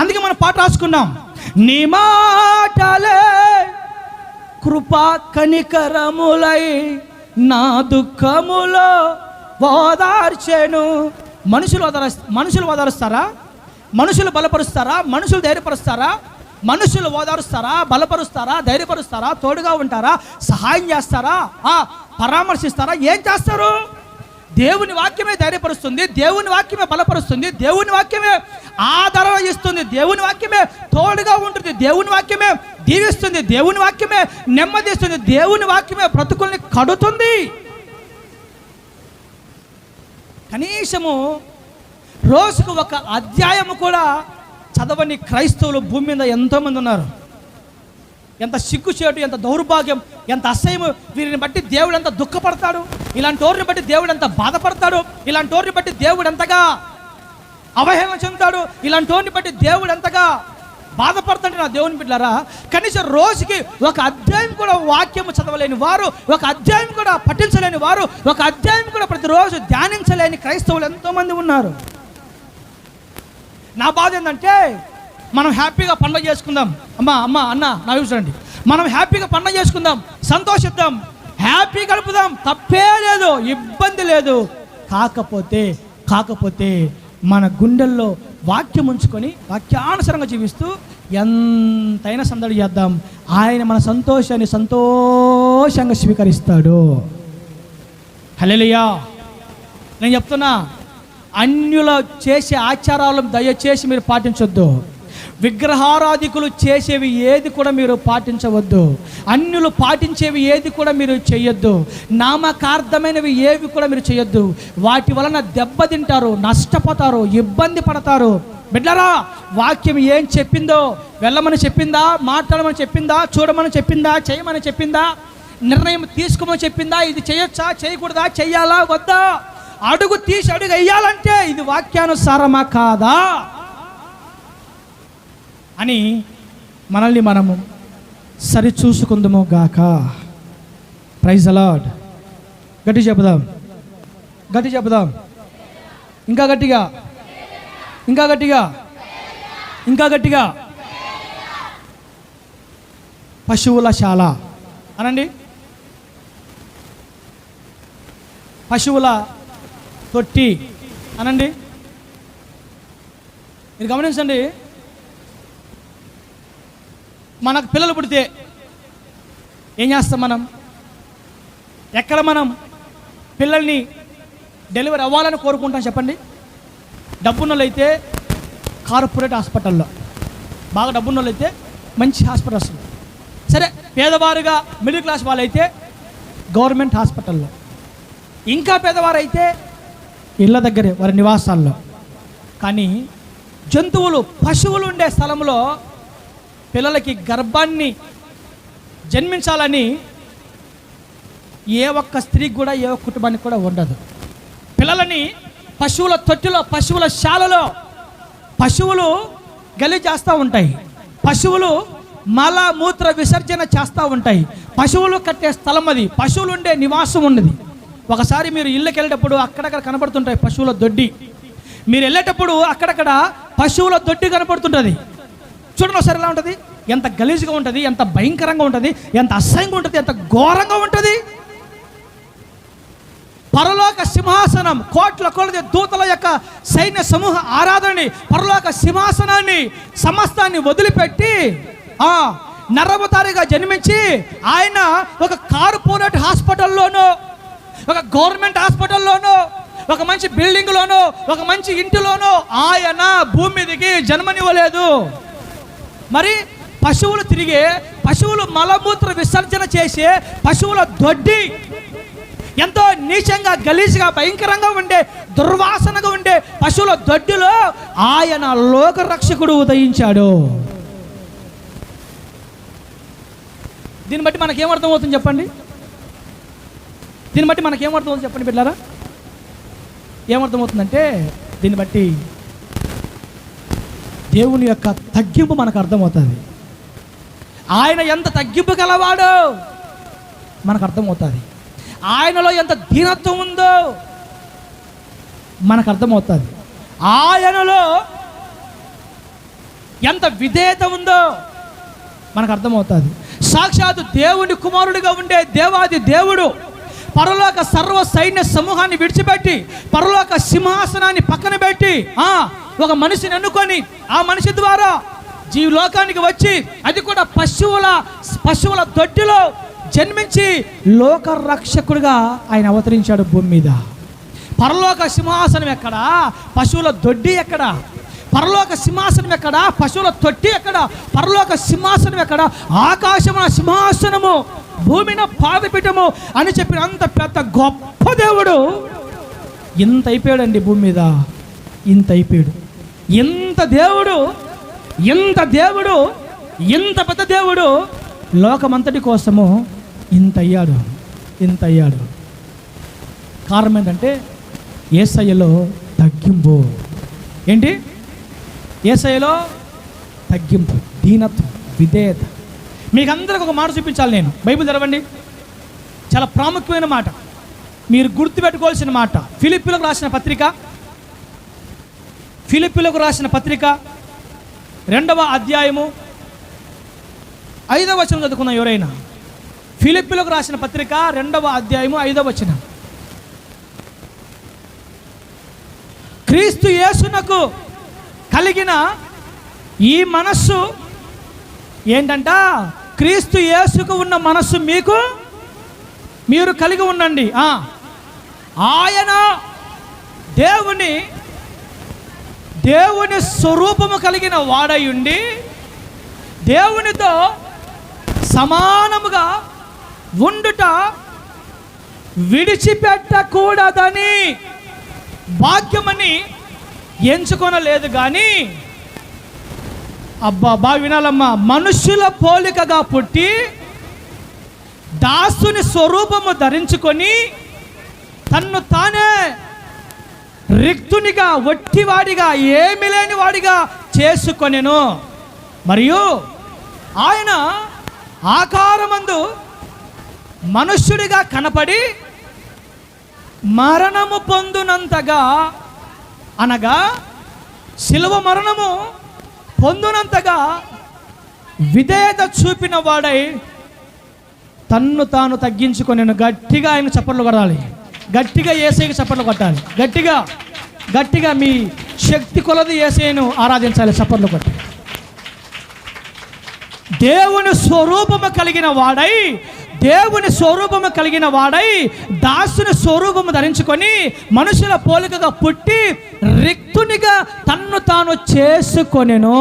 Speaker 1: అందుకే మనం పాట రాసుకున్నాం, నీ మాటలే కృపా కనికరములై నా దుఃఖములో ఓదార్చెను. మనుషులు ఓదారుస్తారా? మనుషులు బలపరుస్తారా? మనుషులు ధైర్యపరుస్తారా? మనుషులు ఓదారుస్తారా? బలపరుస్తారా? ధైర్యపరుస్తారా? తోడుగా ఉంటారా? సహాయం చేస్తారా? పరామర్శిస్తారా? ఏం చేస్తారు? దేవుని వాక్యమే ధైర్యపరుస్తుంది, దేవుని వాక్యమే బలపరుస్తుంది, దేవుని వాక్యమే ఆదరణ ఇస్తుంది, దేవుని వాక్యమే తోడుగా ఉంటుంది, దేవుని వాక్యమే దీవిస్తుంది, దేవుని వాక్యమే నెమ్మదిస్తుంది, దేవుని వాక్యమే బ్రతుకుల్ని కడుతుంది. కనీసము రోజుకు ఒక అధ్యాయము కూడా చదవని క్రైస్తవులు భూమి మీద ఎంతోమంది ఉన్నారు. ఎంత సిగ్గుచేటు, ఎంత దౌర్భాగ్యం, ఎంత అసహ్యము. వీరిని బట్టి దేవుడు ఎంత దుఃఖపడతాడు, ఇలాంటి వారిని బట్టి దేవుడు ఎంత బాధపడతాడు, ఇలాంటి వారిని బట్టి దేవుడు ఎంతగా అవహేళన చెందుతాడు, ఇలాంటి వారిని బట్టి దేవుడు ఎంతగా బాధపడతాడు. నా దేవుని బిడ్డలారా, కనీసం రోజుకి ఒక అధ్యాయం కూడా వాక్యము చదవలేని వారు, ఒక అధ్యాయం కూడా పఠించలేని వారు, ఒక అధ్యాయం కూడా ప్రతిరోజు ధ్యానించలేని క్రైస్తవులు ఎంతోమంది ఉన్నారు. నా బాధ ఏంటంటే, మనం హ్యాపీగా పండుగ చేసుకుందాం. అమ్మ అన్న నా చూడండి, మనం హ్యాపీగా పండుగ చేసుకుందాం, సంతోషిద్దాం, హ్యాపీ గడుపుదాం, తప్పే లేదు, ఇబ్బంది లేదు. కాకపోతే మన గుండెల్లో వాక్యం ఉంచుకొని వాక్యానుసారంగా జీవిస్తూ ఎంతైనా సందడి చేద్దాం. ఆయన మన సంతోషాన్ని సంతోషంగా స్వీకరిస్తాడు. హల్లెలూయా. నేను చెప్తున్నా, అన్యుల చేసే ఆచారాలను దయచేసి మీరు పాటించొద్దు. విగ్రహారాధికులు చేసేవి ఏది కూడా మీరు పాటించవద్దు. అన్యులు పాటించేవి ఏది కూడా మీరు చేయొద్దు. నామకార్థమైనవి ఏవి కూడా మీరు చేయొద్దు. వాటి వలన దెబ్బతింటారు, నష్టపోతారు, ఇబ్బంది పడతారు. బిడ్డలారా, వాక్యం ఏం చెప్పిందో, వెళ్ళమని చెప్పిందా, మాట్లాడమని చెప్పిందా, చూడమని చెప్పిందా, చేయమని చెప్పిందా, నిర్ణయం తీసుకోమని చెప్పిందా, ఇది చేయొచ్చా, చేయకూడదా, చెయ్యాలా వద్దా, అడుగు తీసి అడుగు వేయాలంటే ఇది వాక్యానుసారమా కాదా అని మనల్ని మనము సరి చూసుకుందాము గాక. Praise the lord. గట్టి చెప్పుదాం, ఇంకా గట్టిగా, ఇంకా గట్టిగా. పశువుల శాల అనండి, పశువుల తొట్టి అనండి. మీరు గమనించండి, మనకు పిల్లలు పుడితే ఏం చేస్తాం మనం? ఎక్కడ మనం పిల్లల్ని డెలివరీ అవ్వాలని కోరుకుంటాం చెప్పండి? డబ్బున్నోళ్ళు అయితే కార్పొరేట్ హాస్పిటల్లో, బాగా డబ్బున్న వాళ్ళు అయితే మంచి హాస్పిటల్స్, సరే పేదవారుగా మిడిల్ క్లాస్ వాళ్ళైతే గవర్నమెంట్ హాస్పిటల్లో, ఇంకా పేదవారైతే ఇళ్ళ దగ్గరే వారి నివాసాల్లో. కానీ జంతువులు, పశువులు ఉండే స్థలంలో పిల్లలకి గర్భాన్ని జన్మించాలని ఏ ఒక్క స్త్రీకి కూడా, ఏ ఒక్క కుటుంబానికి కూడా ఉండదు. పిల్లలని పశువుల తొట్టిలో, పశువుల శాలలో పశువులు గలీజ్ చేస్తూ ఉంటాయి, పశువులు మల మూత్ర విసర్జన చేస్తూ ఉంటాయి. పశువులు కట్టే స్థలం అది, పశువులు ఉండే నివాసం ఉన్నది. ఒకసారి మీరు ఇళ్ళకి వెళ్ళేటప్పుడు అక్కడక్కడ కనబడుతుంటాయి పశువుల దొడ్డి. మీరు వెళ్ళేటప్పుడు అక్కడక్కడ పశువుల దొడ్డి కనపడుతుంటుంది. చూడండి ఒకసారి ఎలా ఉంటుంది, ఎంత గలీజ్గా ఉంటుంది, ఎంత భయంకరంగా ఉంటుంది, ఎంత అసహ్యంగా ఉంటుంది, ఎంత ఘోరంగా ఉంటుంది. పరలోక సింహాసనం, కోట్ల కొలది దూతల యొక్క సైన్య సమూహ ఆరాధనని, పరలోక సింహాసనాన్ని సమస్తాన్ని వదిలిపెట్టి నరవతారిగా జన్మించి ఆయన ఒక కార్పొరేట్ హాస్పిటల్లోనో, ఒక గవర్నమెంట్ హాస్పిటల్లోనో, ఒక మంచి బిల్డింగ్లోనో, ఒక మంచి ఇంటిలోనో ఆయన భూమి మీదకి జన్మనివ్వలేదు. మరి పశువులు తిరిగే, పశువులు మలమూత్ర విసర్జన చేసే పశువుల దొడ్డి, ఎంతో నీచంగా గలీజ్గా భయంకరంగా ఉండే, దుర్వాసనగా ఉండే పశువుల దొడ్డిలో ఆయన లోకరక్షకుడు ఉదయించాడు. దీన్ని బట్టి మనకేమర్థమవుతుంది చెప్పండి? దీన్ని బట్టి మనకేమర్థమవుతుంది చెప్పండి బిడ్డలారా? ఏమర్థమవుతుందంటే దీన్ని బట్టి దేవుని యొక్క తగ్గింపు మనకు అర్థమవుతుంది. ఆయన ఎంత తగ్గింపు గలవాడో మనకు అర్థమవుతుంది. ఆయనలో ఎంత దీనత్వం ఉందో మనకు అర్థమవుతుంది. ఆయనలో ఎంత విధేయత ఉందో మనకు అర్థమవుతుంది. సాక్షాత్తు దేవుని కుమారుడిగా ఉండే దేవాది దేవుడు పరలోక సర్వ సైన్య సమూహాన్ని విడిచిపెట్టి, పరలోక సింహాసనాన్ని పక్కన పెట్టి ఒక మనిషిని ఎన్నుకొని ఆ మనిషి ద్వారా జీవలోకానికి వచ్చి, అది కూడా పశువుల దొడ్డిలో జన్మించి లోక రక్షకుడిగా ఆయన అవతరించాడు భూమి మీద. పరలోక సింహాసనం ఎక్కడ? పశువుల దొడ్డి ఎక్కడ? పరలోక సింహాసనం ఎక్కడ? పశువుల తొట్టి ఎక్కడ? పరలోక సింహాసనం ఎక్కడ? ఆకాశమున సింహాసనము, భూమిన పాదపీఠము అని చెప్పిన అంత పెద్ద గొప్ప దేవుడు ఇంత అయిపోయాడండి భూమి మీద. ఇంత అయిపోయాడు. ఇంత దేవుడు, ఇంత దేవుడు, ఇంత పెద్ద దేవుడు లోకమంతటి కోసము ఇంత అయ్యాడు, ఇంత అయ్యాడు. కారణం ఏంటంటే యేసయ్యలో తగ్గింపు. ఏంటి? యేసయ్యలో తగ్గింపు, దీనత్వం, విధేయత. మీకు అందరికి ఒక మాట చూపించాలి. నేను బైబిల్ తెరవండి, చాలా ప్రాముఖ్యమైన మాట, మీరు గుర్తుపెట్టుకోవాల్సిన మాట. ఫిలిప్పీలకు రాసిన పత్రిక, ఫిలిప్పీలకు రాసిన పత్రిక 2వ అధ్యాయము 5వ వచనం చదువుకున్నాం ఎవరైనా? ఫిలిప్పీలకు రాసిన పత్రిక 2వ అధ్యాయము 5వ వచనం. క్రీస్తు యేసునకు కలిగిన ఈ మనస్సు ఏంటంట? క్రీస్తు యేసుకు ఉన్న మనస్సు మీరు కలిగి ఉండండి. ఆయన దేవుని స్వరూపము కలిగిన వాడై ఉండి దేవునితో సమానముగా ఉండుట విడిచిపెట్టకూడదని భాగ్యమని ఎంచుకొనలేదు కానీ, అబ్బా బాగా వినాలమ్మా, మనుషుల పోలికగా పుట్టి దాసుని స్వరూపము ధరించుకొని తన్ను తానే రిక్తునిగా, వట్టివాడిగా, ఏమి లేని వాడిగా చేసుకొనెను. మరియు ఆయన ఆకారమందు మనుష్యుడిగా కనపడి మరణము పొందునంతగా, అనగా శిలువ మరణము పొందునంతగా విధేయత చూపిన వాడై తన్ను తాను తగ్గించుకొని. గట్టిగా ఆయన చప్పట్లు కొట్టాలి, గట్టిగా యేసయ్యకి చప్పట్లు కొట్టాలి, గట్టిగా మీ శక్తి కొలది యేసయ్యను ఆరాధించాలి చప్పట్లు కొట్టి. దేవుని స్వరూపము కలిగిన వాడై దాసుని స్వరూపము ధరించుకొని మనుషుల పోలికగా పుట్టి రిక్తుని రిక్తునిగా తన్ను తాను చేసుకొనెను.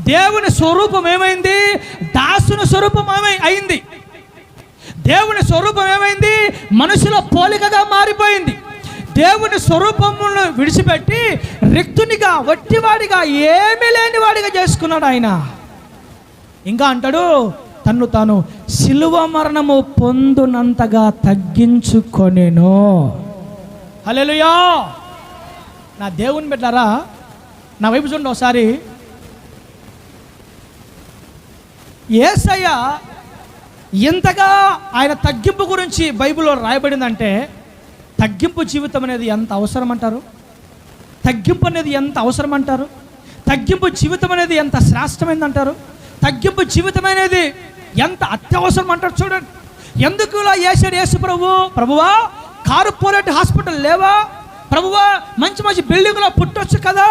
Speaker 1: దేవుని స్వరూపం ఏమైంది? దాసుని స్వరూపం అయింది. దేవుని స్వరూపం ఏమైంది? మనుషుల పోలికగా మారిపోయింది. దేవుని స్వరూపమును విడిచిపెట్టి రిక్తునిగా, వట్టివాడిగా, ఏమీ లేనివాడిగా చేసుకున్నాడు ఆయన. ఇంకా అంటాడు, తన్ను తాను శిలువ మరణము పొందునంతగా తగ్గించుకొనెను. హల్లెలూయా. నా దేవుని బిడ్డలారా, నా వైపు చూడండి ఒకసారి. యేసయ్య ఎంతగా ఆయన తగ్గింపు గురించి బైబిల్లో రాయబడిందంటే, తగ్గింపు జీవితం అనేది ఎంత అవసరం అంటారు? తగ్గింపు అనేది ఎంత అవసరం అంటారు? తగ్గింపు జీవితం అనేది ఎంత శ్రేష్టమైంది అంటారు? తగ్గింపు జీవితం అనేది ఎంత అత్యవసరం అంటారు చూడండి. ఎందుకు ఇలా చేశాడు యేసు ప్రభువా? కార్పొరేట్ హాస్పిటల్ లేవా? ప్రభువా, మంచి మంచి బిల్డింగ్లో పుట్టొచ్చు కదా?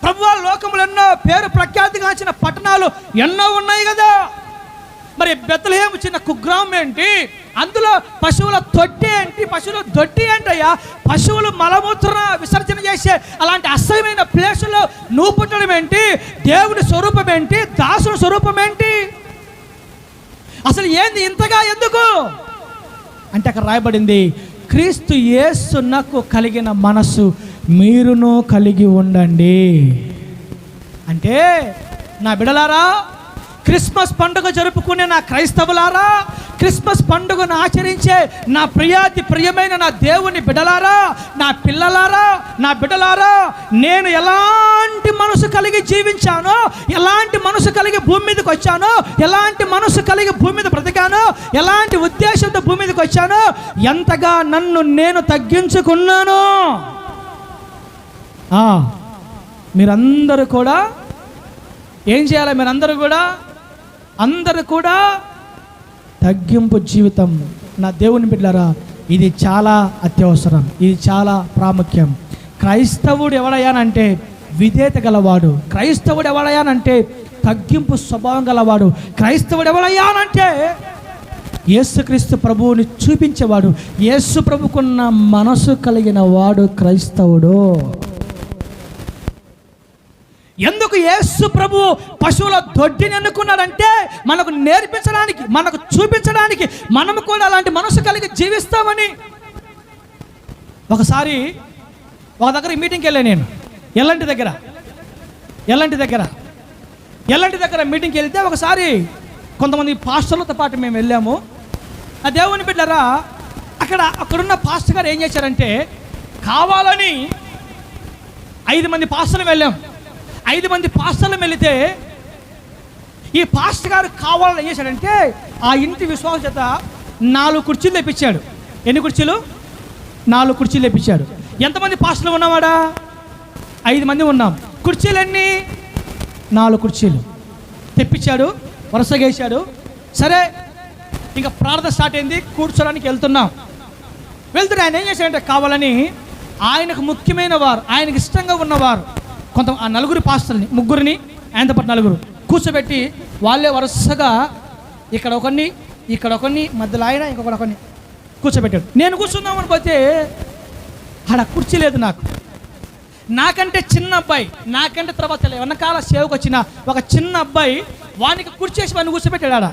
Speaker 1: ప్రభువా, లోకములు ఎన్నో పేరు ప్రఖ్యాతిగాంచిన పట్టణాలు ఎన్నో ఉన్నాయి కదా? మరి బెత్లెహేము చిన్న కుగ్రామం ఏంటి? అందులో పశువుల తొట్టి ఏంటి? పశువుల దొడ్డి ఏంటయ్యా? పశువులు మలమూత్ర విసర్జన చేసే అలాంటి అసహ్యమైన ప్లేసులో నువ్వు పుట్టడం ఏంటి? దేవుని స్వరూపం ఏంటి? దాసుని స్వరూపం ఏంటి? అసలు ఏంది ఇంతగా ఎందుకు అంటే, అక్కడ రాయబడింది, క్రీస్తు యేసునకు కలిగిన మనస్సు మీరును కలిగి ఉండండి. అంటే నా బిడలారా, క్రిస్మస్ పండుగ జరుపుకునే నా క్రైస్తవులారా, క్రిస్మస్ పండుగను ఆచరించే నా ప్రియమైన నా దేవుని బిడలారా, నా పిల్లలారా, నా బిడలారా, నేను ఎలాంటి మనసు కలిగి జీవించానో, ఎలాంటి మనసు కలిగి భూమి మీదకి వచ్చానో, ఎలాంటి మనసు కలిగి భూమి మీద బ్రతికానో, ఎలాంటి ఉద్దేశంతో భూమి మీదకి వచ్చానో, ఎంతగా నన్ను నేను తగ్గించుకున్నాను. మీరందరూ కూడా ఏం చేయాలి? అందరూ కూడా తగ్గింపు జీవితం. నా దేవుని బిడ్డలారా, ఇది చాలా అత్యవసరం, ఇది చాలా ప్రాముఖ్యం. క్రైస్తవుడు ఎవడయ్యానంటే విధేయత గలవాడు. క్రైస్తవుడు ఎవడయ్యానంటే తగ్గింపు స్వభావం గలవాడు. క్రైస్తవుడు ఎవడయ్యానంటే యేసుక్రీస్తు ప్రభువుని చూపించేవాడు. యేసు ప్రభుకున్న మనసు కలిగిన వాడు క్రైస్తవుడు. ఎందుకు యేసు ప్రభు పశువుల దొడ్డిని ఎన్నుకున్నాడంటే, మనకు నేర్పించడానికి, మనకు చూపించడానికి, మనము కూడా అలాంటి మనసు కలిగి జీవిస్తామని. ఒకసారి ఒక దగ్గర మీటింగ్కి వెళ్ళాను నేను, ఎల్లంటి దగ్గర మీటింగ్కి వెళ్తే, ఒకసారి కొంతమంది పాస్టర్లతో పాటు మేము వెళ్ళాము. ఆ దేవుని బిడ్డలారా, అక్కడున్న పాస్టర్ గారు ఏం చేశారంటే, కావాలని 5 మంది పాస్టర్లు వెళ్ళాం. 5 మంది పాస్టర్లు వెళితే, ఈ పాస్టర్ గారు కావాలని ఏం చేశాడంటే, ఆ ఇంటి విశ్వాసం చేత 4 కుర్చీలు తెప్పించాడు. ఎన్ని కుర్చీలు? 4 కుర్చీలు తెప్పించాడు. ఎంతమంది పాస్టర్లు ఉన్నామాడా? 5 మంది ఉన్నాం. కుర్చీలు ఎన్ని? 4 కుర్చీలు తెప్పించాడు, వరుసగా వేసాడు. సరే, ఇంకా ప్రార్థన స్టార్ట్ అయింది, కూర్చోడానికి వెళ్తున్నాం. వెళ్తున్నా ఆయన ఏం చేశాడంటే, కావాలని ఆయనకు ముఖ్యమైన వారు, ఆయనకు ఇష్టంగా ఉన్నవారు ఆ 4 పాస్టర్ని, 3 ఆయనతో పాటు 4 కూర్చోబెట్టి, వాళ్ళే వరుసగా ఇక్కడ ఒకరిని మధ్యలో ఆయన ఒకరిని కూర్చోబెట్టాడు. నేను కూర్చుందామని పోతే ఆడ కుర్చీ లేదు. నాకంటే చిన్న అబ్బాయి, నాకంటే తర్వాత వెనకాల సేవకు వచ్చిన ఒక చిన్న అబ్బాయి, వానికి కుర్చేసి వాడిని కూర్చోబెట్టాడు. ఆడ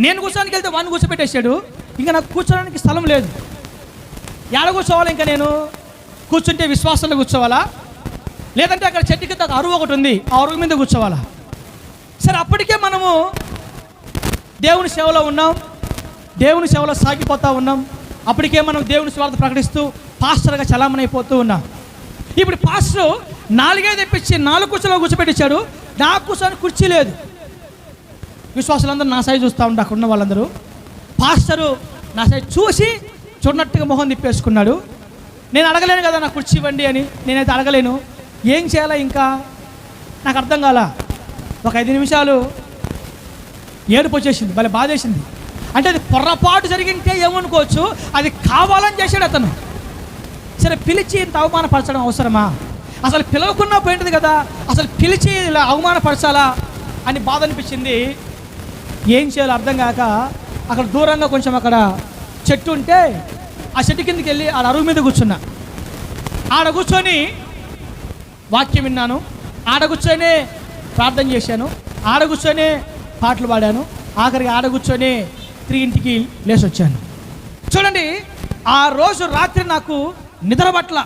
Speaker 1: నేను కూర్చోడానికి వెళ్తే వాడిని కూర్చోబెట్టేశాడు. ఇంకా నాకు కూర్చోడానికి స్థలం లేదు. ఎక్కడ కూర్చోవాలి? ఇంకా నేను కూర్చుంటే విశ్వాసంలో కూర్చోవాలా, లేదంటే అక్కడ చెట్టు కింద అరువు ఒకటి ఉంది, ఆ అరువు మీద కూర్చోవాలా? సరే, అప్పటికే మనము దేవుని సేవలో ఉన్నాం, దేవుని సేవలో సాగిపోతూ ఉన్నాం. అప్పటికే మనం దేవుని స్వార్థ ప్రకటిస్తూ పాస్టర్గా చలామణి అయిపోతూ ఉన్నాం. ఇప్పుడు పాస్టర్ 4 తెప్పించి 4 కుర్చీలో కూర్చోబెట్టించాడు. నాకు కూర్చొని కుర్చీ లేదు. విశ్వాసులందరూ నా సైజు చూస్తూ ఉంటారు. అక్కడ ఉన్న వాళ్ళందరూ పాస్టరు నా సైజు చూసి చూడనట్టుగా మొహం తిప్పేసుకున్నాడు. నేను అడగలేను కదా నాకు కుర్చీ ఇవ్వండి అని, నేనైతే అడగలేను. ఏం చేయాలా? ఇంకా నాకు అర్థం కాల. ఒక 5 నిమిషాలు ఏడుపు వచ్చేసింది, భలే బాధేసింది. అంటే అది పొరపాటు జరిగింటే ఏమనుకోవచ్చు, అది కావాలని చేశాడు అతను. సరే, పిలిచి ఇంత అవమానపరచడం అవసరమా? అసలు పిలవకున్నా పోయింది కదా, అసలు పిలిచి ఇలా అవమానపరచాలా అని బాధ అనిపించింది. ఏం చేయాలో అర్థం కాక అక్కడ దూరంగా కొంచెం అక్కడ చెట్టు ఉంటే, ఆ చెట్టు కిందకి వెళ్ళి ఆ అరువు మీద కూర్చున్నా. ఆడ కూర్చొని వాక్యం విన్నాను, ఆడ కూర్చొని ప్రార్థన చేశాను, ఆడ కూర్చొని పాటలు పాడాను, ఆఖరికి ఆడ కూర్చొని తిరిగి ఇంటికి లేచి వచ్చాను. చూడండి, ఆ రోజు రాత్రి నాకు నిద్ర పట్ల.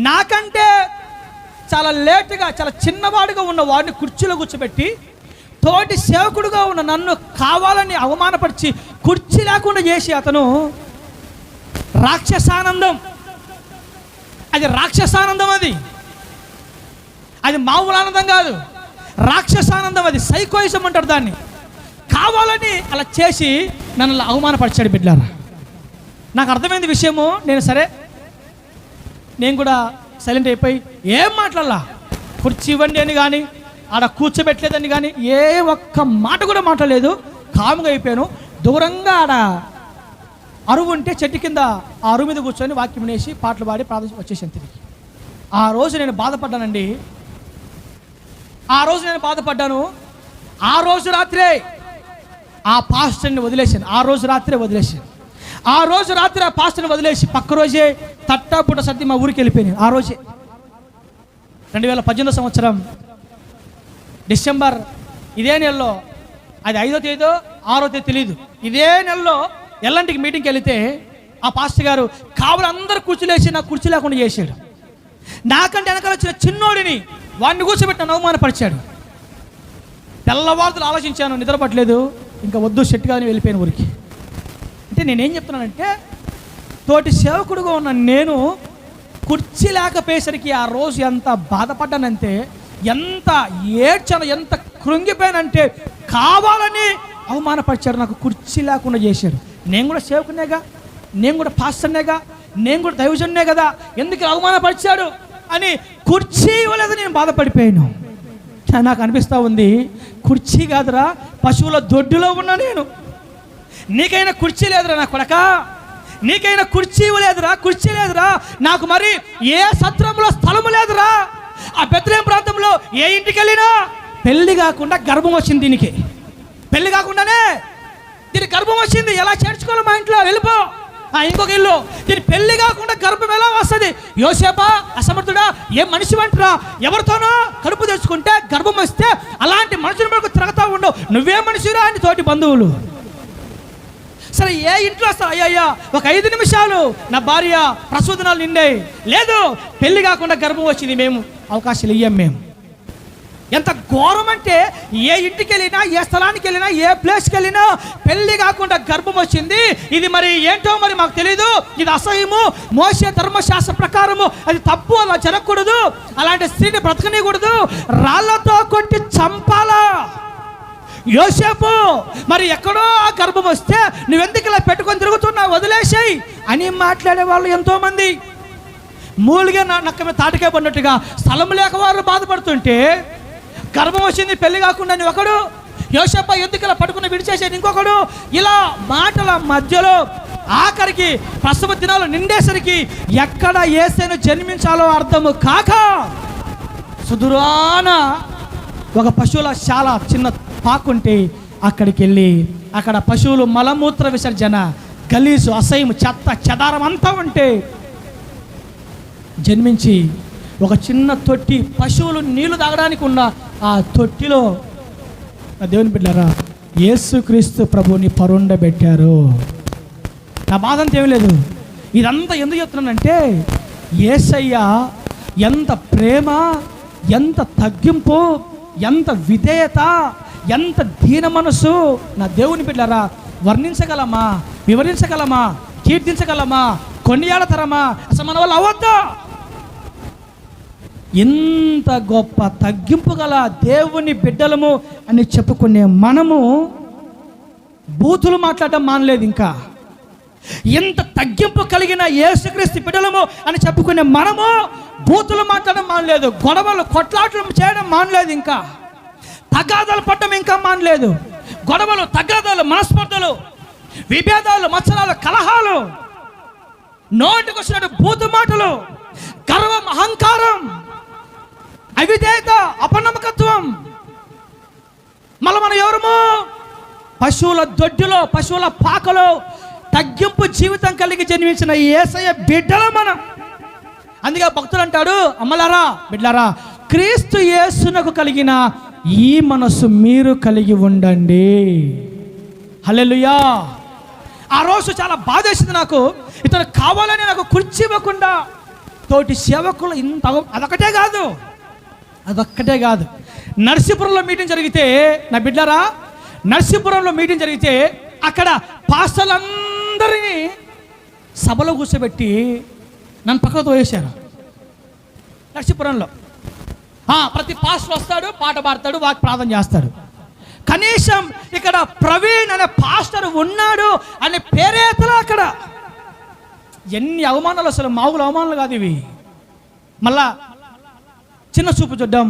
Speaker 1: నాకంటే చాలా లేటుగా, చాలా చిన్నవాడుగా ఉన్న వాడిని కుర్చీలో కూర్చోబెట్టి తోటి సేవకుడుగా ఉన్న నన్ను కావాలని అవమానపరిచి కుర్చీ లేకుండా చేసి అతను రాక్షసానందం, అది రాక్షసానందం, అది మామూలు ఆనందం కాదు, రాక్షసానందం, అది సైకోయిజం అంటారు దాన్ని. కావాలని అలా చేసి నన్ను అవమానపరిచాడు. బిడ్డలారా, నాకు అర్థమైంది విషయము. నేను కూడా సైలెంట్ అయిపోయి ఏం మాట్లాడాలా, కుర్చీ ఇవ్వండి అని కానీ, ఆడ కూర్చోబెట్టలేదని కానీ ఏ ఒక్క మాట కూడా మాట్లాడలేదు. కాముగా అయిపోయాను. దూరంగా ఆడ అరువు ఉంటే చెట్టు కింద ఆ అరువు మీద కూర్చొని వాక్యం వేసి పాటలు పాడి ప్రార్థన వచ్చేసాను తిరిగి. ఆ రోజు నేను బాధపడ్డానండి. ఆ రోజు రాత్రే ఆ పాస్టర్ని వదిలేశాను. ఆ రోజు రాత్రి ఆ పాస్టర్ని వదిలేసి పక్క రోజే తట్టాపుట సర్ది మా ఊరికి వెళ్ళిపోయాను. ఆ రోజే 2018 సంవత్సరం డిసెంబర్ ఇదే నెలలో, అది 5వ తేదీ 6వ తేదీ తెలియదు, ఇదే నెలలో ఎల్లంటికి మీటింగ్కి వెళితే ఆ పాస్టర్ గారు కావాలి అందరు కుర్చీలేసి నాకు కుర్చీ లేకుండా చేశాడు. నాకంటే వెనకాల వచ్చిన చిన్నోడిని వాడిని కూర్చోబెట్టిన అవమానపరిచాడు. తెల్లవారులు ఆలోచించాను, నిద్రపట్టలేదు, ఇంకా వద్దు షెట్గానే వెళ్ళిపోయిన ఊరికి. అంటే నేనేం చెప్తున్నానంటే, తోటి సేవకుడుగా ఉన్న నేను కుర్చీ లేకపోయేసరికి ఆ రోజు ఎంత బాధపడ్డానంటే, ఎంత ఏడ్చాను, ఎంత కృంగిపోయానంటే, కావాలని అవమానపరిచాడు, నాకు కుర్చీ లేకుండా చేశాడు. నేను కూడా సేవకునేగా, నేను కూడా పాస్టర్నేగా, నేను కూడా దైవజన్నే కదా, ఎందుకు అవమానపరిచాడు అని కుర్చీ ఇవ్వలేదు. నేను బాధపడిపోయాను. నాకు అనిపిస్తూ ఉంది, కుర్చీ కాదురా, పశువుల దొడ్డులో ఉన్నా నేను. నీకైనా కుర్చీ లేదురా నా కొడక, నీకైనా కుర్చీ లేదురా, కుర్చీ లేదురా నాకు. మరి ఏ సత్రంలో స్థలము లేదురా. ఆ బెత్లెహేము ప్రాంతంలో ఏ ఇంటికి వెళ్ళినా పెళ్లి కాకుండా గర్భం వచ్చింది. దీనికి పెళ్లి కాకుండానే దీనికి గర్భం వచ్చింది. ఎలా చేర్చుకోవాలి? మా ఇంట్లో వెళ్ళిపో, ఇంకొక ఇల్లు. దీని పెళ్లి కాకుండా గర్భం ఎలా వస్తుంది? యోసేపా అసమర్థుడా, ఏ మనిషి అంటారా? ఎవరితోనో కడుపు తెచ్చుకుంటే గర్భం వస్తే అలాంటి మనుషుల మనకు తిరగతా ఉండవు. నువ్వే మనిషిరా అని తోటి బంధువులు. సరే, ఏ ఇంట్లో వస్తారు? అయ్యా ఒక 5 నిమిషాలు నా భార్య ప్రసూదనాలు నిండాయి, లేదు పెళ్లి కాకుండా గర్భం వచ్చింది, మేము అవకాశాలు ఇయ్యం. మేము ఎంత ఘోరం అంటే, ఏ ఇంటికి వెళ్ళినా, ఏ స్థలానికి వెళ్ళినా, ఏ ప్లేస్కి వెళ్ళినా పెళ్లి కాకుండా గర్భం వచ్చింది. ఇది మరి ఏంటో మరి మాకు తెలీదు, ఇది అసహ్యము, మోసే ధర్మశాస్త్ర ప్రకారము అది తప్పు, అలా జరగకూడదు, అలాంటి స్త్రీని బ్రతకనీయకూడదు, రాళ్లతో కొట్టి చంపాలా. యోసేపు మరి ఎక్కడో ఆ గర్భం వస్తే నువ్వెందుకు ఇలా పెట్టుకొని తిరుగుతున్నావు, వదిలేసాయి అని మాట్లాడే వాళ్ళు ఎంతోమంది. మూలుగా నక్క మీద తాటికే పడినట్టుగా స్థలం లేక వాళ్ళు బాధపడుతుంటే, గర్భం వచ్చింది పెళ్లి కాకుండా నువ్వు ఒకడు, యోసేపు ఎందుకు ఇలా పట్టుకుని విడిచేసేది ఇంకొకడు. ఇలా మాటల మధ్యలో ఆఖరికి ప్రసవ దినాలు నిండేసరికి ఎక్కడ యేసును జన్మించాలో అర్థము కాక సుదూరాన ఒక పశువుల చాలా చిన్న పాకుంటే అక్కడికి వెళ్ళి అక్కడ పశువులు మలమూత్ర విసర్జన, గలీజు, అసహ్యం, చెత్త చెదారం అంతా ఉంటే జన్మించి ఒక చిన్న తొట్టి, పశువులు నీళ్లు తాగడానికి ఉన్న ఆ తొట్టిలో దేవుని బిడ్డలారా యేసుక్రీస్తు ప్రభువుని పరుండబెట్టారు. నా బాధ అంతా ఏమీ లేదు. ఇదంతా ఎందుకు చెప్తున్నానంటే, యేసయ్య ఎంత ప్రేమ, ఎంత తగ్గింపు, ఎంత విధేయత, ఎంత దీన మనసు. నా దేవుని బిడ్డలారా వర్ణించగలమా, వివరించగలమా, కీర్తించగలమా, కొనియాడతరమా? అసలు మన వల్ల అవద్దా. ఇంత గొప్ప తగ్గింపు గల దేవుని బిడ్డలము అని చెప్పుకునే మనము బూతులు మాట్లాడడం మానలేదు. ఇంకా ఇంత తగ్గింపు కలిగిన యేసుక్రీస్తు బిడ్డలము అని చెప్పుకునే మనము బూతులు మాట్లాడడం మానలేదు. గొడవలు, కొట్లాటలు చేయడం మానలేదు. ఇంకా తగాదాలు పడడం ఇంకా మానలేదు. గొడవలు, తగాదాలు, మనస్పర్ధలు, విభేదాలు, మత్సరాలు, కలహాలు, నోటికి వచ్చినట్టు బూతు మాటలు, గర్వం, అహంకారం, అవిధేయత, అపనమ్మకత్వం. మళ్ళీ మనం ఎవరము? పశువుల దొడ్డిలో, పశువుల పాకలో తగ్గింపు జీవితం కలిగి జన్మించిన యేసయ్య బిడ్డల మనం. అందుకే భక్తులు అంటాడు, అమ్మలారా బిడ్లారా, క్రీస్తు యేసునకు కలిగిన ఈ మనస్సు మీరు కలిగి ఉండండి. హల్లెలూయా. ఆ రోజు చాలా బాధేసింది నాకు. ఇతను కావాలని నాకు కుర్చీ ఇవ్వకుండా తోటి సేవకులు ఇంత, అదొక్కటే కాదు. నర్సీపురంలో మీటింగ్ జరిగితే, నా బిడ్డరా, నర్సీపురంలో మీటింగ్ జరిగితే అక్కడ పాస్టర్లందరినీ సభలో కూర్చోబెట్టి నన్ను పక్కకు తోయేశారు. నర్సీపురంలో ప్రతి పాస్టర్ వస్తాడు, పాట పాడతాడు, వాకి ప్రార్థన చేస్తాడు. కనీసం ఇక్కడ ప్రవీణ్ అనే పాస్టర్ ఉన్నాడు అనే పేరేతలా అక్కడ. ఎన్ని అవమానాలు, అసలు మామూలు అవమానాలు కాదు ఇవి. మళ్ళా చిన్న చూపు చూడడం,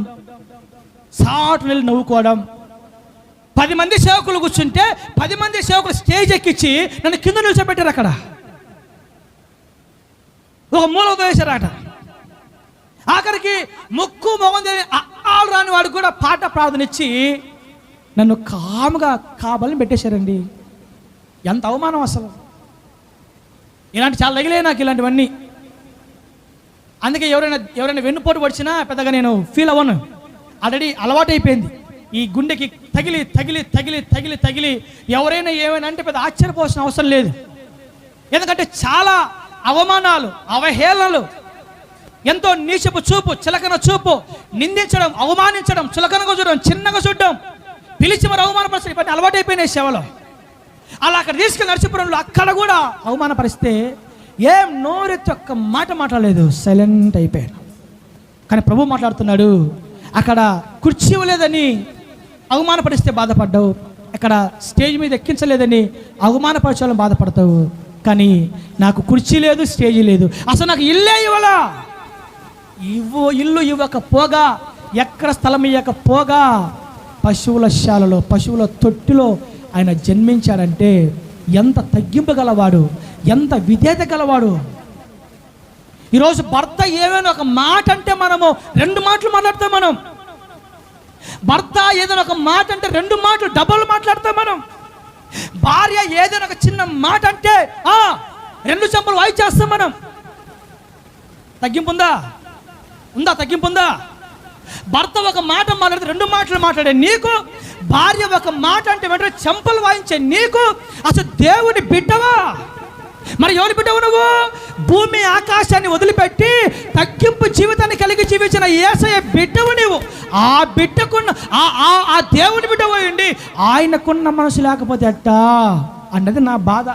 Speaker 1: సాటు వెళ్ళి నవ్వుకోవడం. 10 మంది సేవకులు కూర్చుంటే 10 మంది సేవకులు స్టేజ్ ఎక్కించి నన్ను కింద నిల్చోబెట్టారు. అక్కడ ఒక మూల వేశారు అట. ఆఖరికి ముక్కు మొగం ఆలు రాని వాడు కూడా పాట ప్రార్థన ఇచ్చి నన్ను కాముగా కావాలని పెట్టేశారండి. ఎంత అవమానం అసలు. ఇలాంటి చాలా తగిలే నాకు ఇలాంటివన్నీ. అందుకే ఎవరైనా వెన్నుపోటు పడిచినా పెద్దగా నేను ఫీల్ అవ్వను. ఆల్రెడీ అలవాటు అయిపోయింది. ఈ గుండెకి తగిలి తగిలి తగిలి తగిలి తగిలి ఎవరైనా ఏమైనా అంటే పెద్ద ఆశ్చర్యపోవాల్సిన అవసరం లేదు. ఎందుకంటే చాలా అవమానాలు, అవహేళనలు, ఎంతో నీచపు చూపు, చులకన చూపు, నిందించడం, అవమానించడం, చులకనగా చూడడం, చిన్నగా చూడడం, పిలిచి మరి అవమానపరచడం, ఇవన్నీ అలవాటు అయిపోయినాయి సేవలో. అలా అక్కడ తీసుకెళ్ళి నర్సీపురంలో అక్కడ కూడా అవమానపరిస్తే ఏం నోరెత్తి ఒక్క మాట మాట్లాడలేదు, సైలెంట్ అయిపోయాను. కానీ ప్రభు మాట్లాడుతున్నాడు, అక్కడ కుర్చీ ఇవ్వలేదని అవమానపరిస్తే బాధపడ్డావు, అక్కడ స్టేజ్ మీద ఎక్కించలేదని అవమానపరచాలని బాధపడతావు. కానీ నాకు కుర్చీ లేదు, స్టేజీ లేదు, అసలు నాకు ఇల్లే ఇవ్వలా. ఇల్లు ఇవ్వకపోగా, ఎక్కడ స్థలం ఇవ్వకపోగా, పశువుల శాలలో, పశువుల తొట్టిలో ఆయన జన్మించాడంటే ఎంత తగ్గింపు గలవాడు, ఎంత విధేయత గలవాడు. ఈరోజు భర్త ఏమైనా ఒక మాట అంటే మనము 2 మాటలు మాట్లాడతాం. మనం భర్త ఏదైనా ఒక మాట అంటే 2 మాటలు డబల్ మాట్లాడతాం మనం. భార్య ఏదైనా ఒక చిన్న మాట అంటే 2 చెంపలు వాయిచేస్తాం మనం. తగ్గింపు ఉందా? తగ్గింపు ఉందా? భర్త ఒక మాట మాట్లాడితే 2 మాటలు మాట్లాడే నీకు, భార్య ఒక మాట అంటే వెంటనే చెంపలు వాయించే నీకు అసలు దేవుని బిడ్డవా? మరి ఎవరి బిడ్డవు నువ్వు? భూమి ఆకాశాన్ని వదిలిపెట్టి తగ్గింపు జీవితాన్ని కలిగి జీవించిన యేసయ్య బిడ్డవు నీవు. ఆ బిడ్డకున్న ఆ దేవుని బిడ్డవు అయ్యండి, ఆయనకున్న మనసు లేకపోతే అట్టా అన్నది నా బాధ.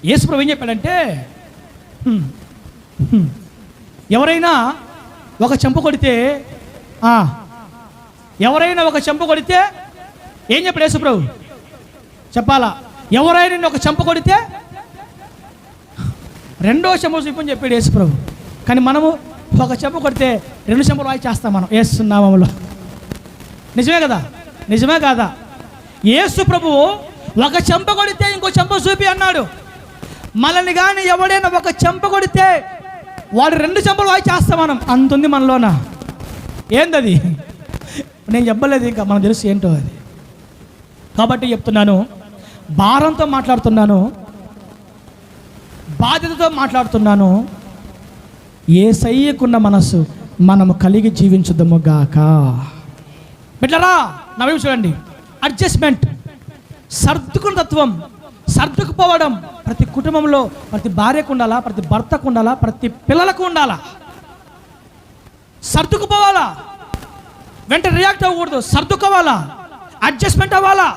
Speaker 1: యేసు ప్రభు ఏం చెప్పాడంటే, ఎవరైనా ఒక చెంప కొడితే ఏం చెప్పాడు యేసు ప్రభు? చెప్పాలా? ఎవరైనా ఒక చెంప కొడితే 2వ చెంప చూపని చెప్పాడు యేసు ప్రభు. కానీ మనము ఒక చెంప కొడితే 2 చెంపలు వాయి చేస్తాం మనం యేసు నామములో. నిజమే కదా? నిజమే కాదా? యేసు ప్రభువు ఒక చెంప కొడితే ఇంకో చెంప చూపి అన్నాడు. మనల్ని కానీ ఎవడైనా ఒక చెంప కొడితే వాడు 2 చెంపలు వాయి చేస్తాం మనం. అంతుంది మనలోన. ఏందది? నేను చెప్పలేదు, ఇంకా మనకు తెలుసు ఏంటో అది. కాబట్టి చెప్తున్నాను, భారంతో మాట్లాడుతున్నాను, బాధ్యతతో మాట్లాడుతున్నాను. యేసయ్యకున్న మనసు మనము కలిగి జీవించుదము గాక. బిడ్డలారా, నా వైపు చూడండి. అడ్జస్ట్మెంట్, సర్దుకున్న తత్వం, సర్దుకుపోవడం ప్రతి కుటుంబంలో, ప్రతి భార్యకు ఉండాలా, ప్రతి భర్తకు ఉండాలా, ప్రతి పిల్లలకు ఉండాలా. సర్దుకుపోవాలా, వెంట రియాక్ట్ అవ్వకూడదు, సర్దుకోవాలా, అడ్జస్ట్మెంట్ అవ్వాలా.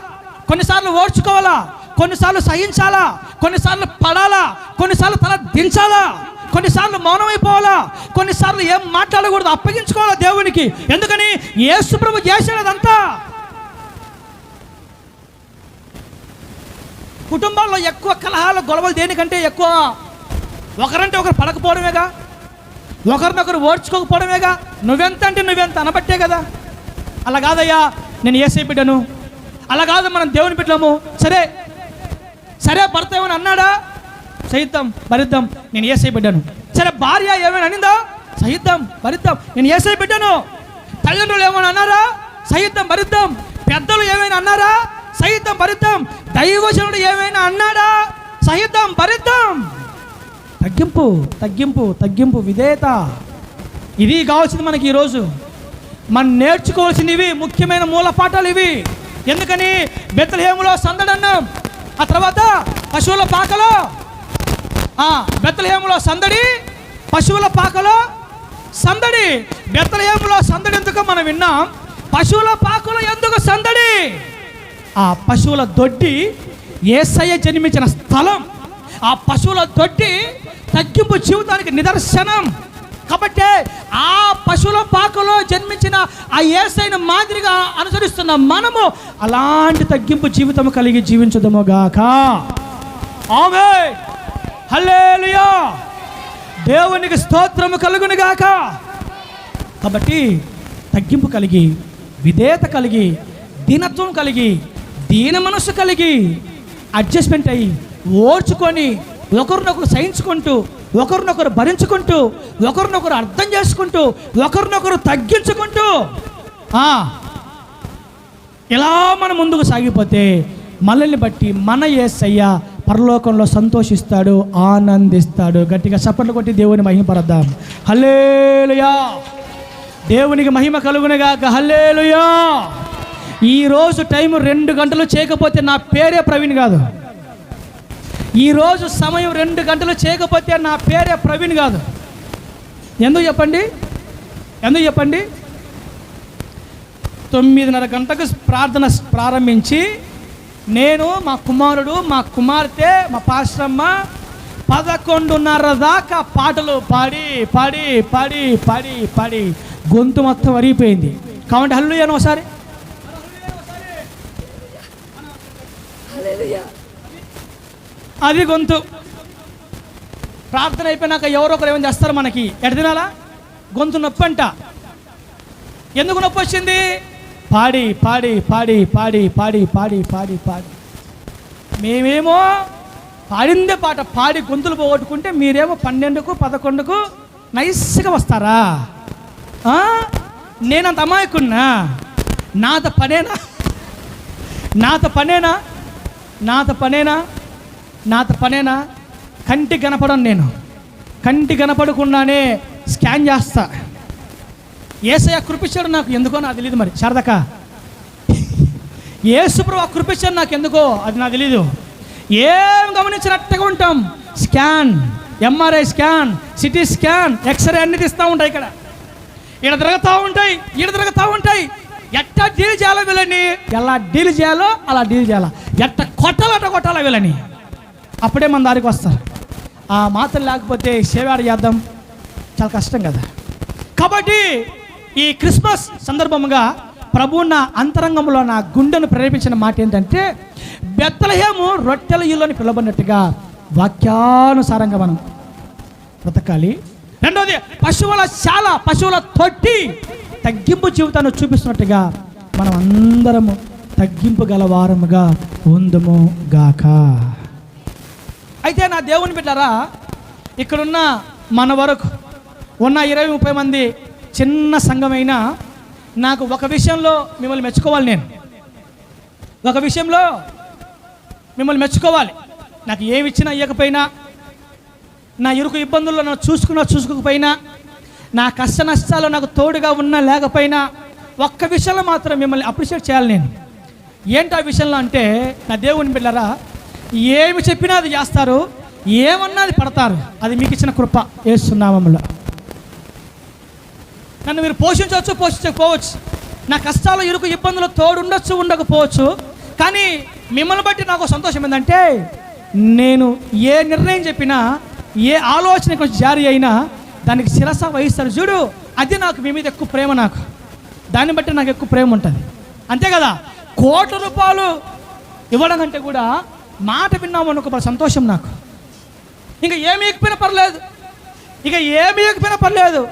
Speaker 1: కొన్నిసార్లు ఓర్చుకోవాలా, కొన్నిసార్లు సహించాలా, కొన్నిసార్లు పడాలా, కొన్నిసార్లు తల దించాలా, కొన్నిసార్లు మౌనమైపోవాలా, కొన్నిసార్లు ఏం మాట్లాడకూడదు, అప్పగించుకోవాలా దేవునికి. ఎందుకని? యేసు ప్రభు చేశాడు అదంతా. కుటుంబాల్లో ఎక్కువ కలహాలు, గొడవలు దేనికంటే ఎక్కువ? ఒకరంటే ఒకరు పడకపోవడమేగా, ఒకరినొకరు ఓర్చుకోకపోవడమేగా. నువ్వెంత అంటే నువ్వెంత అనబట్టే కదా. అలా కాదయ్యా, నేను యేసయ్య బిడ్డను, అలా కాదు మనం దేవుని బిడ్డము. సరే భర్త ఏమైనా అన్నాడా? సహిద్దాం భరిద్దాం, నేను యేసయ్య బిడ్డను. సరే భార్య ఏమైనా అనిందా? సహిద్దాం భరిద్దాం, నేను యేసయ్య బిడ్డను. తల్లిదండ్రులు ఏమైనా అన్నారా? సహిద్దాం భరిద్దాం. పెద్దలు ఏమైనా అన్నారా? సహిద్దాం భరిద్దాం. దైవజనుడు ఏమైనా అన్నాడా? సహిద్దాం భరిద్దాం. తగ్గింపు తగ్గింపు తగ్గింపు, విధేయత. ఇది కావాల్సింది మనకి ఈరోజు. మనం నేర్చుకోవాల్సినవి ముఖ్యమైన మూల పాఠాలు ఇవి. ఎందుకని బెత్లెహేములో సందడి అన్నాం, ఆ తర్వాత పశువుల పాకలో, బెత్లెహేములో సందడి, పశువుల పాకలో సందడి. బెత్లెహేములో సందడి ఎందుకు మనం విన్నాం, పశువుల పాకలో ఎందుకు సందడి? ఆ పశువుల దొడ్డి యేసయ్య జన్మించిన స్థలం. ఆ పశువుల దొడ్డి తగ్గింపు జీవితానికి నిదర్శనం. కాబట్టి ఆ పశువుల పాకలో జన్మించిన ఆ యేసయ్యను మాదిరిగా అనుసరిస్తున్న మనము అలాంటి తగ్గింపు జీవితం కలిగి జీవించుదము గాక. ఆమేన్, హల్లెలూయా, దేవునికి స్తోత్రము కలుగును గాక. కాబట్టి తగ్గింపు కలిగి, విధేయత కలిగి, దీనత్వం కలిగి, దీన మనస్సు కలిగి, అడ్జస్ట్మెంట్ అయ్యి, ఓర్చుకొని, ఒకరినొకరు సహించుకుంటూ, ఒకరినొకరు భరించుకుంటూ, ఒకరినొకరు అర్థం చేసుకుంటూ, ఒకరినొకరు తగ్గించుకుంటూ ఇలా మనం ముందుకు సాగిపోతే మనల్ని బట్టి మన యేసయ్య పరలోకంలో సంతోషిస్తాడు, ఆనందిస్తాడు. గట్టిగా చప్పట్లు కొట్టి దేవుని మహిమపరద్దాం. హల్లెలూయా, దేవునికి మహిమ కలుగునుగాక. హల్లెలూయా. ఈరోజు టైం 2 గంటలు చేయకపోతే నా పేరే ప్రవీణ్ కాదు. ఈరోజు సమయం 2 గంటలు చేయకపోతే నా పేరే ప్రవీణ్ కాదు. ఎందుకు చెప్పండి? 9:30 గంటలకు ప్రార్థన ప్రారంభించి నేను, మా కుమారుడు, మా కుమార్తె, మా పాస్టమ్మ 11:30 దాకా పాటలు పాడి పాడి పాడి పాడి పాడి గొంతు మొత్తం అరిగిపోయింది. కాబట్టి హల్లెలూయా ఒకసారి. అది గొంతు. ప్రార్థన అయిపోయినాక ఎవరో ఒకరు ఏమైనా చేస్తారు మనకి, ఎడ తినాలా? గొంతు నొప్పి అంట. ఎందుకు నొప్పి వచ్చింది? పాడి పాడి పాడి పాడి పాడి పాడి పాడి పాడి. మేమేమో పాడిందే పాట పాడి గొంతులు పోగొట్టుకుంటే మీరేమో 12కు 11కు నైస్గా వస్తారా? నేనంత అమాయకున్నా? నాతో పనేనా? కంటి కనపడను నేను. కంటి కనపడకుండానే స్కాన్ చేస్తా. యేసయ్య కృపించాడు నాకు, ఎందుకో నాకు తెలియదు. మరి శారదక్క, యేసుప్రభు ఆ కృపించాడు నాకు, ఎందుకో అది నాకు తెలీదు. ఏం గమనించినట్టుగా ఉంటాం. Scan, MRI scan, CT scan, X ray అన్ని తీస్తూ ఉంటాయి. ఇక్కడ తిరుగుతూ ఉంటాయి. ఎట్లా డీల్ చేయాలో వీళ్ళని, ఎలా డీల్ చేయాలో అలా డీల్ చేయాలా, ఎట్ట కొట్టాలో వీళ్ళని. అప్పుడే మన దారికి వస్తారు. ఆ మాత్రం లేకపోతే సేవాడు చేద్దాం చాలా కష్టం కదా. కాబట్టి ఈ క్రిస్మస్ సందర్భంగా ప్రభువు నా అంతరంగంలో నా గుండెను ప్రేరేపించిన మాట ఏంటంటే, బెత్లెహేము రొట్టెల ఇల్లు అని పిలవబడినట్టుగా వాక్యానుసారంగా మనం బ్రతకాలి. రెండోది, పశువుల తొట్టి తగ్గింపు జీవితాన్ని చూపిస్తున్నట్టుగా మనం అందరము తగ్గింపు గలవారముగా ఉందుము గాక. అయితే నా దేవుని బిడ్డలారా, ఇక్కడున్న మన వరకు ఉన్న 20-30 మంది చిన్న సంఘమైనా నాకు ఒక విషయంలో మిమ్మల్ని మెచ్చుకోవాలి. ఒక విషయంలో మిమ్మల్ని మెచ్చుకోవాలి. నాకు ఏమి ఇచ్చినా ఇవ్వకపోయినా, నా ఇరుకు ఇబ్బందుల్లో నన్ను చూసుకోకపోయినా, నా కష్ట నష్టాలు నాకు తోడుగా ఉన్నా లేకపోయినా, ఒక్క విషయంలో మాత్రం మిమ్మల్ని అప్రిషియేట్ చేయాలి నేను. ఏంటి ఆ విషయంలో అంటే, నా దేవుని బిడ్డలారా, ఏమి చెప్పినా అది చేస్తారు, ఏమన్నా అది పడతారు. అది మీకు ఇచ్చిన కృప యేసు నామములో. నన్ను మీరు పోషించకపోవచ్చు, నా కష్టాలు ఇరుకు ఇబ్బందులు తోడు ఉండకపోవచ్చు. కానీ మిమ్మల్ని బట్టి నాకు సంతోషం ఏంటంటే, నేను ఏ నిర్ణయం చెప్పినా, ఏ ఆలోచన కొంచెం జారీ అయినా దానికి శిరస వహిస్తారు చూడు. అది నాకు మీ మీద ఎక్కువ ప్రేమ. నాకు దాన్ని బట్టి నాకు ఎక్కువ ప్రేమ ఉంటుంది. అంతే కదా. ₹1,00,00,000 ఇవ్వడం కంటే కూడా మాట విన్నాము అనుకో సంతోషం నాకు. ఇంకా ఏమి ఇకపోయినా పర్లేదు,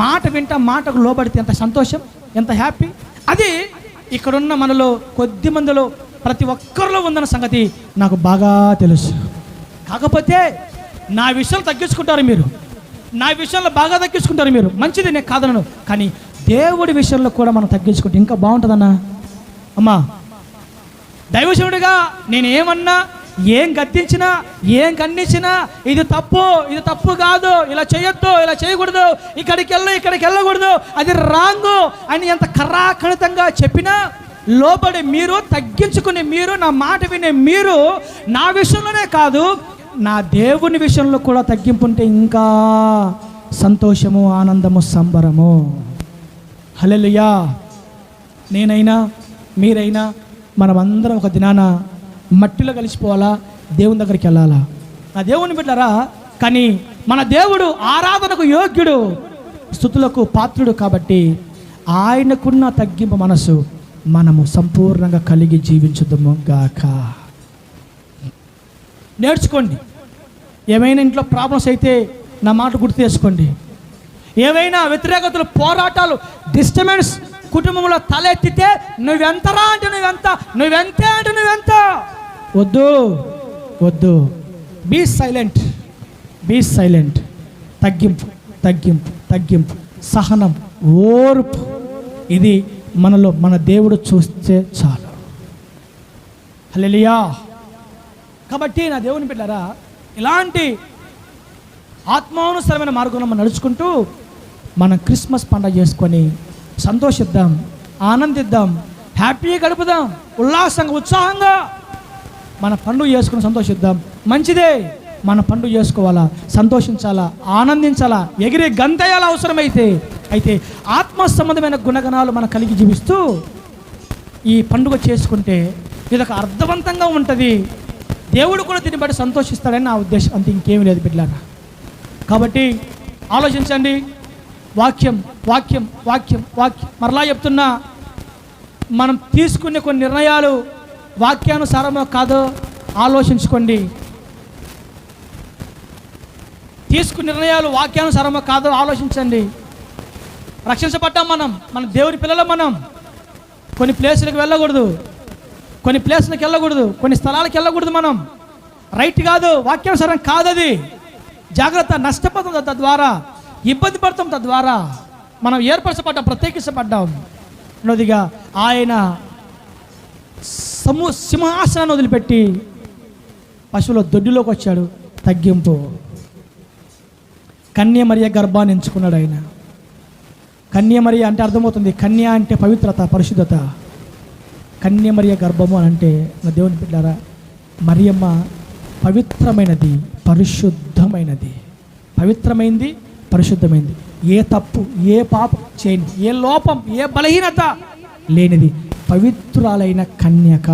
Speaker 1: మాట వింటా, మాటకు లోబడితే ఎంత సంతోషం, ఎంత హ్యాపీ. అది ఇక్కడున్న మనలో కొద్ది మందిలో ప్రతి ఒక్కరిలో ఉందన్న సంగతి నాకు బాగా తెలుసు. కాకపోతే నా విషయాలు తగ్గించుకుంటారు మీరు, నా విషయంలో బాగా తగ్గించుకుంటారు మీరు. మంచిది, నేను కాదనను. కానీ దేవుడి విషయంలో కూడా మనం తగ్గించుకుంటే ఇంకా బాగుంటుందన్నా. అమ్మా, దైవజనుడిగా నేను ఏమన్నా ఏం గద్దించినా, ఏం ఖండించినా ఇది తప్పు కాదు, ఇలా చేయొద్దు, ఇలా చేయకూడదు, ఇక్కడికి వెళ్ళకూడదు, అది రాంగు అని ఎంత కరాఖండితంగా చెప్పినా లోబడి మీరు తగ్గించుకుని, మీరు నా మాట వినే మీరు నా విషయంలోనే కాదు నా దేవుని విషయంలో కూడా తగ్గింపుంటే ఇంకా సంతోషము, ఆనందము, సంబరము. హల్లెలూయా. నేనైనా మీరైనా మనమందరం ఒక దినాన మట్టిలో కలిసిపోవాలా, దేవుని దగ్గరికి వెళ్ళాలా. నా దేవుని బిడ్డలారా, కానీ మన దేవుడు ఆరాధనకు యోగ్యుడు, స్తుతులకు పాత్రుడు కాబట్టి ఆయనకున్న తగ్గింపు మనసు మనము సంపూర్ణంగా కలిగి జీవించుదాము గాక. నేర్చుకోండి. ఏమైనా ఇంట్లో ప్రాబ్లమ్స్ అయితే నా మాట గుర్తు చేసుకోండి. ఏవైనా వ్యతిరేకతలు, పోరాటాలు, డిస్టర్బెన్స్ కుటుంబంలో తలెత్తితే నువ్వెంతరా అంటే నువ్వెంతే అంటే నువ్వెంత. వద్దు. Be silent. తగ్గింపు, సహనం, ఓర్పు, ఇది మనలో మన దేవుడు చూస్తే చాలు. హల్లెలూయా. కాబట్టి నా దేవుని బిడ్డలారా, ఇలాంటి ఆత్మానుసరమైన మార్గంలో మనం నడుచుకుంటూ మనం క్రిస్మస్ పండుగ చేసుకొని సంతోషిద్దాం, ఆనందిద్దాం, హ్యాపీగా గడుపుదాం, ఉల్లాసంగా, ఉత్సాహంగా మన పండుగ చేసుకుని సంతోషిద్దాం. మంచిదే, మన పండుగ చేసుకోవాలా, సంతోషించాలా, ఆనందించాలా, ఎగిరి గంతేయాలా అవసరమైతే. అయితే ఆత్మ సంబంధమైన గుణగణాలు మనం కలిగి జీవిస్తూ ఈ పండుగ చేసుకుంటే ఇదొక అర్థవంతంగా ఉంటుంది. దేవుడు కూడా దీన్ని బట్టి సంతోషిస్తాడని నా ఉద్దేశం, అంత ఇంకేమీ లేదు బిడ్డలారా. కాబట్టి ఆలోచించండి. వాక్యం మరలా చెప్తున్నా, మనం తీసుకునే కొన్ని నిర్ణయాలు వాక్యానుసారమో కాదో ఆలోచించుకోండి. తీసుకునే నిర్ణయాలు వాక్యానుసారమో కాదో ఆలోచించండి. రక్షించబడ్డాం మన దేవుని పిల్లలు. మనం కొన్ని ప్లేసులకు వెళ్ళకూడదు, కొన్ని స్థలాలకు వెళ్ళకూడదు. మనం రైట్ కాదు, వాక్యానుసారం కాదు. అది జాగ్రత్త. నష్టపోతాం తద్వారా, ఇబ్బంది పడతాం తద్వారా. మనం ఏర్పరచబడ్డాం, ప్రత్యేకించబడ్డాం. నదిగా ఆయన సింహాసనాన్ని వదిలిపెట్టి పశువుల దొడ్డిలోకి వచ్చాడు. తగ్గింపు. కన్యమరియ గర్భాన్ని ఎంచుకున్నాడు ఆయన. కన్యమరియ అంటే అర్థమవుతుంది, కన్య అంటే పవిత్రత, పరిశుద్ధత. కన్యమరియ గర్భము అని అంటే నా దేవుని బిడ్డలారా, మరియమ్మ పవిత్రమైనది, పరిశుద్ధమైనది. పవిత్రమైంది, పరిశుద్ధమైంది. ఏ తప్పు, ఏ పాపం చేయని, ఏ లోపం, ఏ బలహీనత లేనిది పవిత్రురాలైన కన్యక.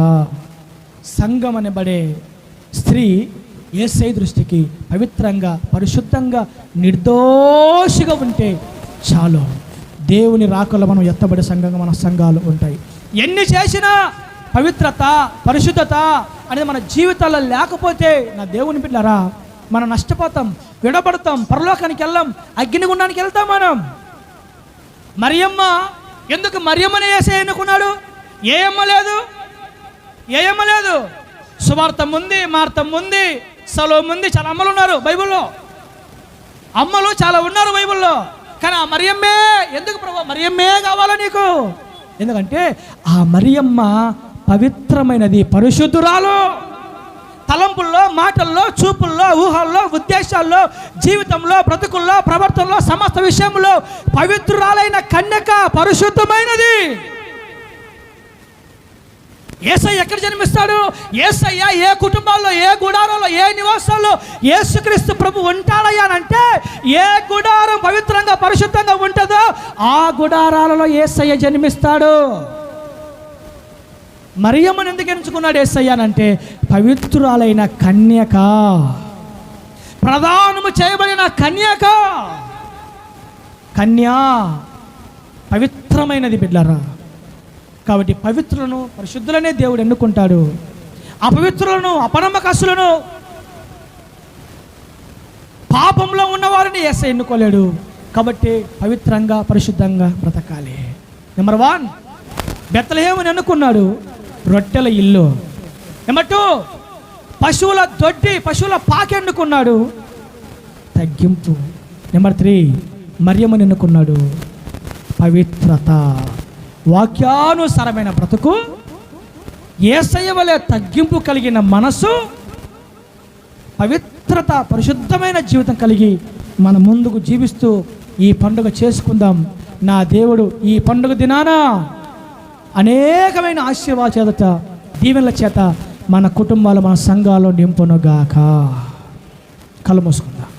Speaker 1: సంఘం అనబడే స్త్రీ యేసయ్య దృష్టికి పవిత్రంగా, పరిశుద్ధంగా, నిర్దోషిగా ఉంటే చాలు. దేవుని రాకలో మనం ఎత్తబడే సంఘంగా మన సంఘాలు ఉంటాయి. ఎన్ని చేసినా పవిత్రత, పరిశుద్ధత అనేది మన జీవితాల్లో లేకపోతే నా దేవుని బిడ్డలారా, మనం నష్టపోతాం, విడబడతాం, పరలోకానికి వెళ్ళాం, అగ్నిగుండానికి వెళ్తాం మనం. మరియమ్మ ఎందుకు మరియమ్మని యేసయ్య ఎన్నుకున్నాడు? ఏ అమ్మ లేదు. సువార్తం ఉంది, మార్తం ఉంది, సలోం ఉంది, చాలా అమ్మలు ఉన్నారు బైబిల్లో. అమ్మలు చాలా ఉన్నారు బైబిల్లో. కానీ ఆ మరియమ్మే ఎందుకు ప్రభు? మరియమ్మే కావాలా నీకు? ఎందుకంటే ఆ మరియమ్మ పవిత్రమైనది, పరిశుద్ధురాలు. తలంపుల్లో, మాటల్లో, చూపుల్లో, ఊహల్లో, ఉద్దేశాల్లో, జీవితంలో, బ్రతుకుల్లో, ప్రవర్తనలో, సమస్త విషయంలో పవిత్రురాలైన కన్యక, పరిశుద్ధమైనది. యేసయ్య ఎక్కడ జన్మిస్తాడు? యేసయ్య ఏ కుటుంబాల్లో, ఏ గుడారాల్లో, ఏ నివాసాల్లో యేసుక్రీస్తు ప్రభు ఉంటాడయ్యా అంటే ఏ గుడారం పవిత్రంగా, పరిశుద్ధంగా ఉంటుందో ఆ గుడారాలలో యేసయ్య జన్మిస్తాడు. మరియమ్మను ఎందుకు ఎంచుకున్నాడు యేసయ్య అంటే పవిత్రురాలైన కన్యక, ప్రదానము చేయబడిన కన్యక. కన్యా పవిత్రమైనది బిడ్డలారా. కాబట్టి పవిత్రులను, పరిశుద్ధులనే దేవుడు ఎన్నుకుంటాడు. అపవిత్రులను, అపనమ్మకస్తులను, పాపంలో ఉన్నవారిని యేసయ్య ఎన్నుకోలేడు. కాబట్టి పవిత్రంగా, పరిశుద్ధంగా బ్రతకాలి. నెంబర్ 1 బెత్లెహేమును ఎన్నుకున్నాడు, రొట్టెల ఇల్లు. నెంబర్ 2 పశువుల దొడ్డి, పశువుల పాక ఎన్నుకున్నాడు, తగ్గింపు. నెంబర్ 3 మరియమ్మను ఎన్నుకున్నాడు, పవిత్రత, వాక్యానుసారమైన బ్రతుకు, యేసయ్య వలె తగ్గింపు కలిగిన మనసు, పవిత్రత, పరిశుద్ధమైన జీవితం కలిగి మన ముందుకు జీవిస్తూ ఈ పండుగ చేసుకుందాం. నా దేవుడు ఈ పండుగ దినాన అనేకమైన ఆశీర్వాద చేత, దీవెనల చేత మన కుటుంబాలు, మన సంఘాలు నింపునుగాక. కళ్ళు మూసుకుందాం.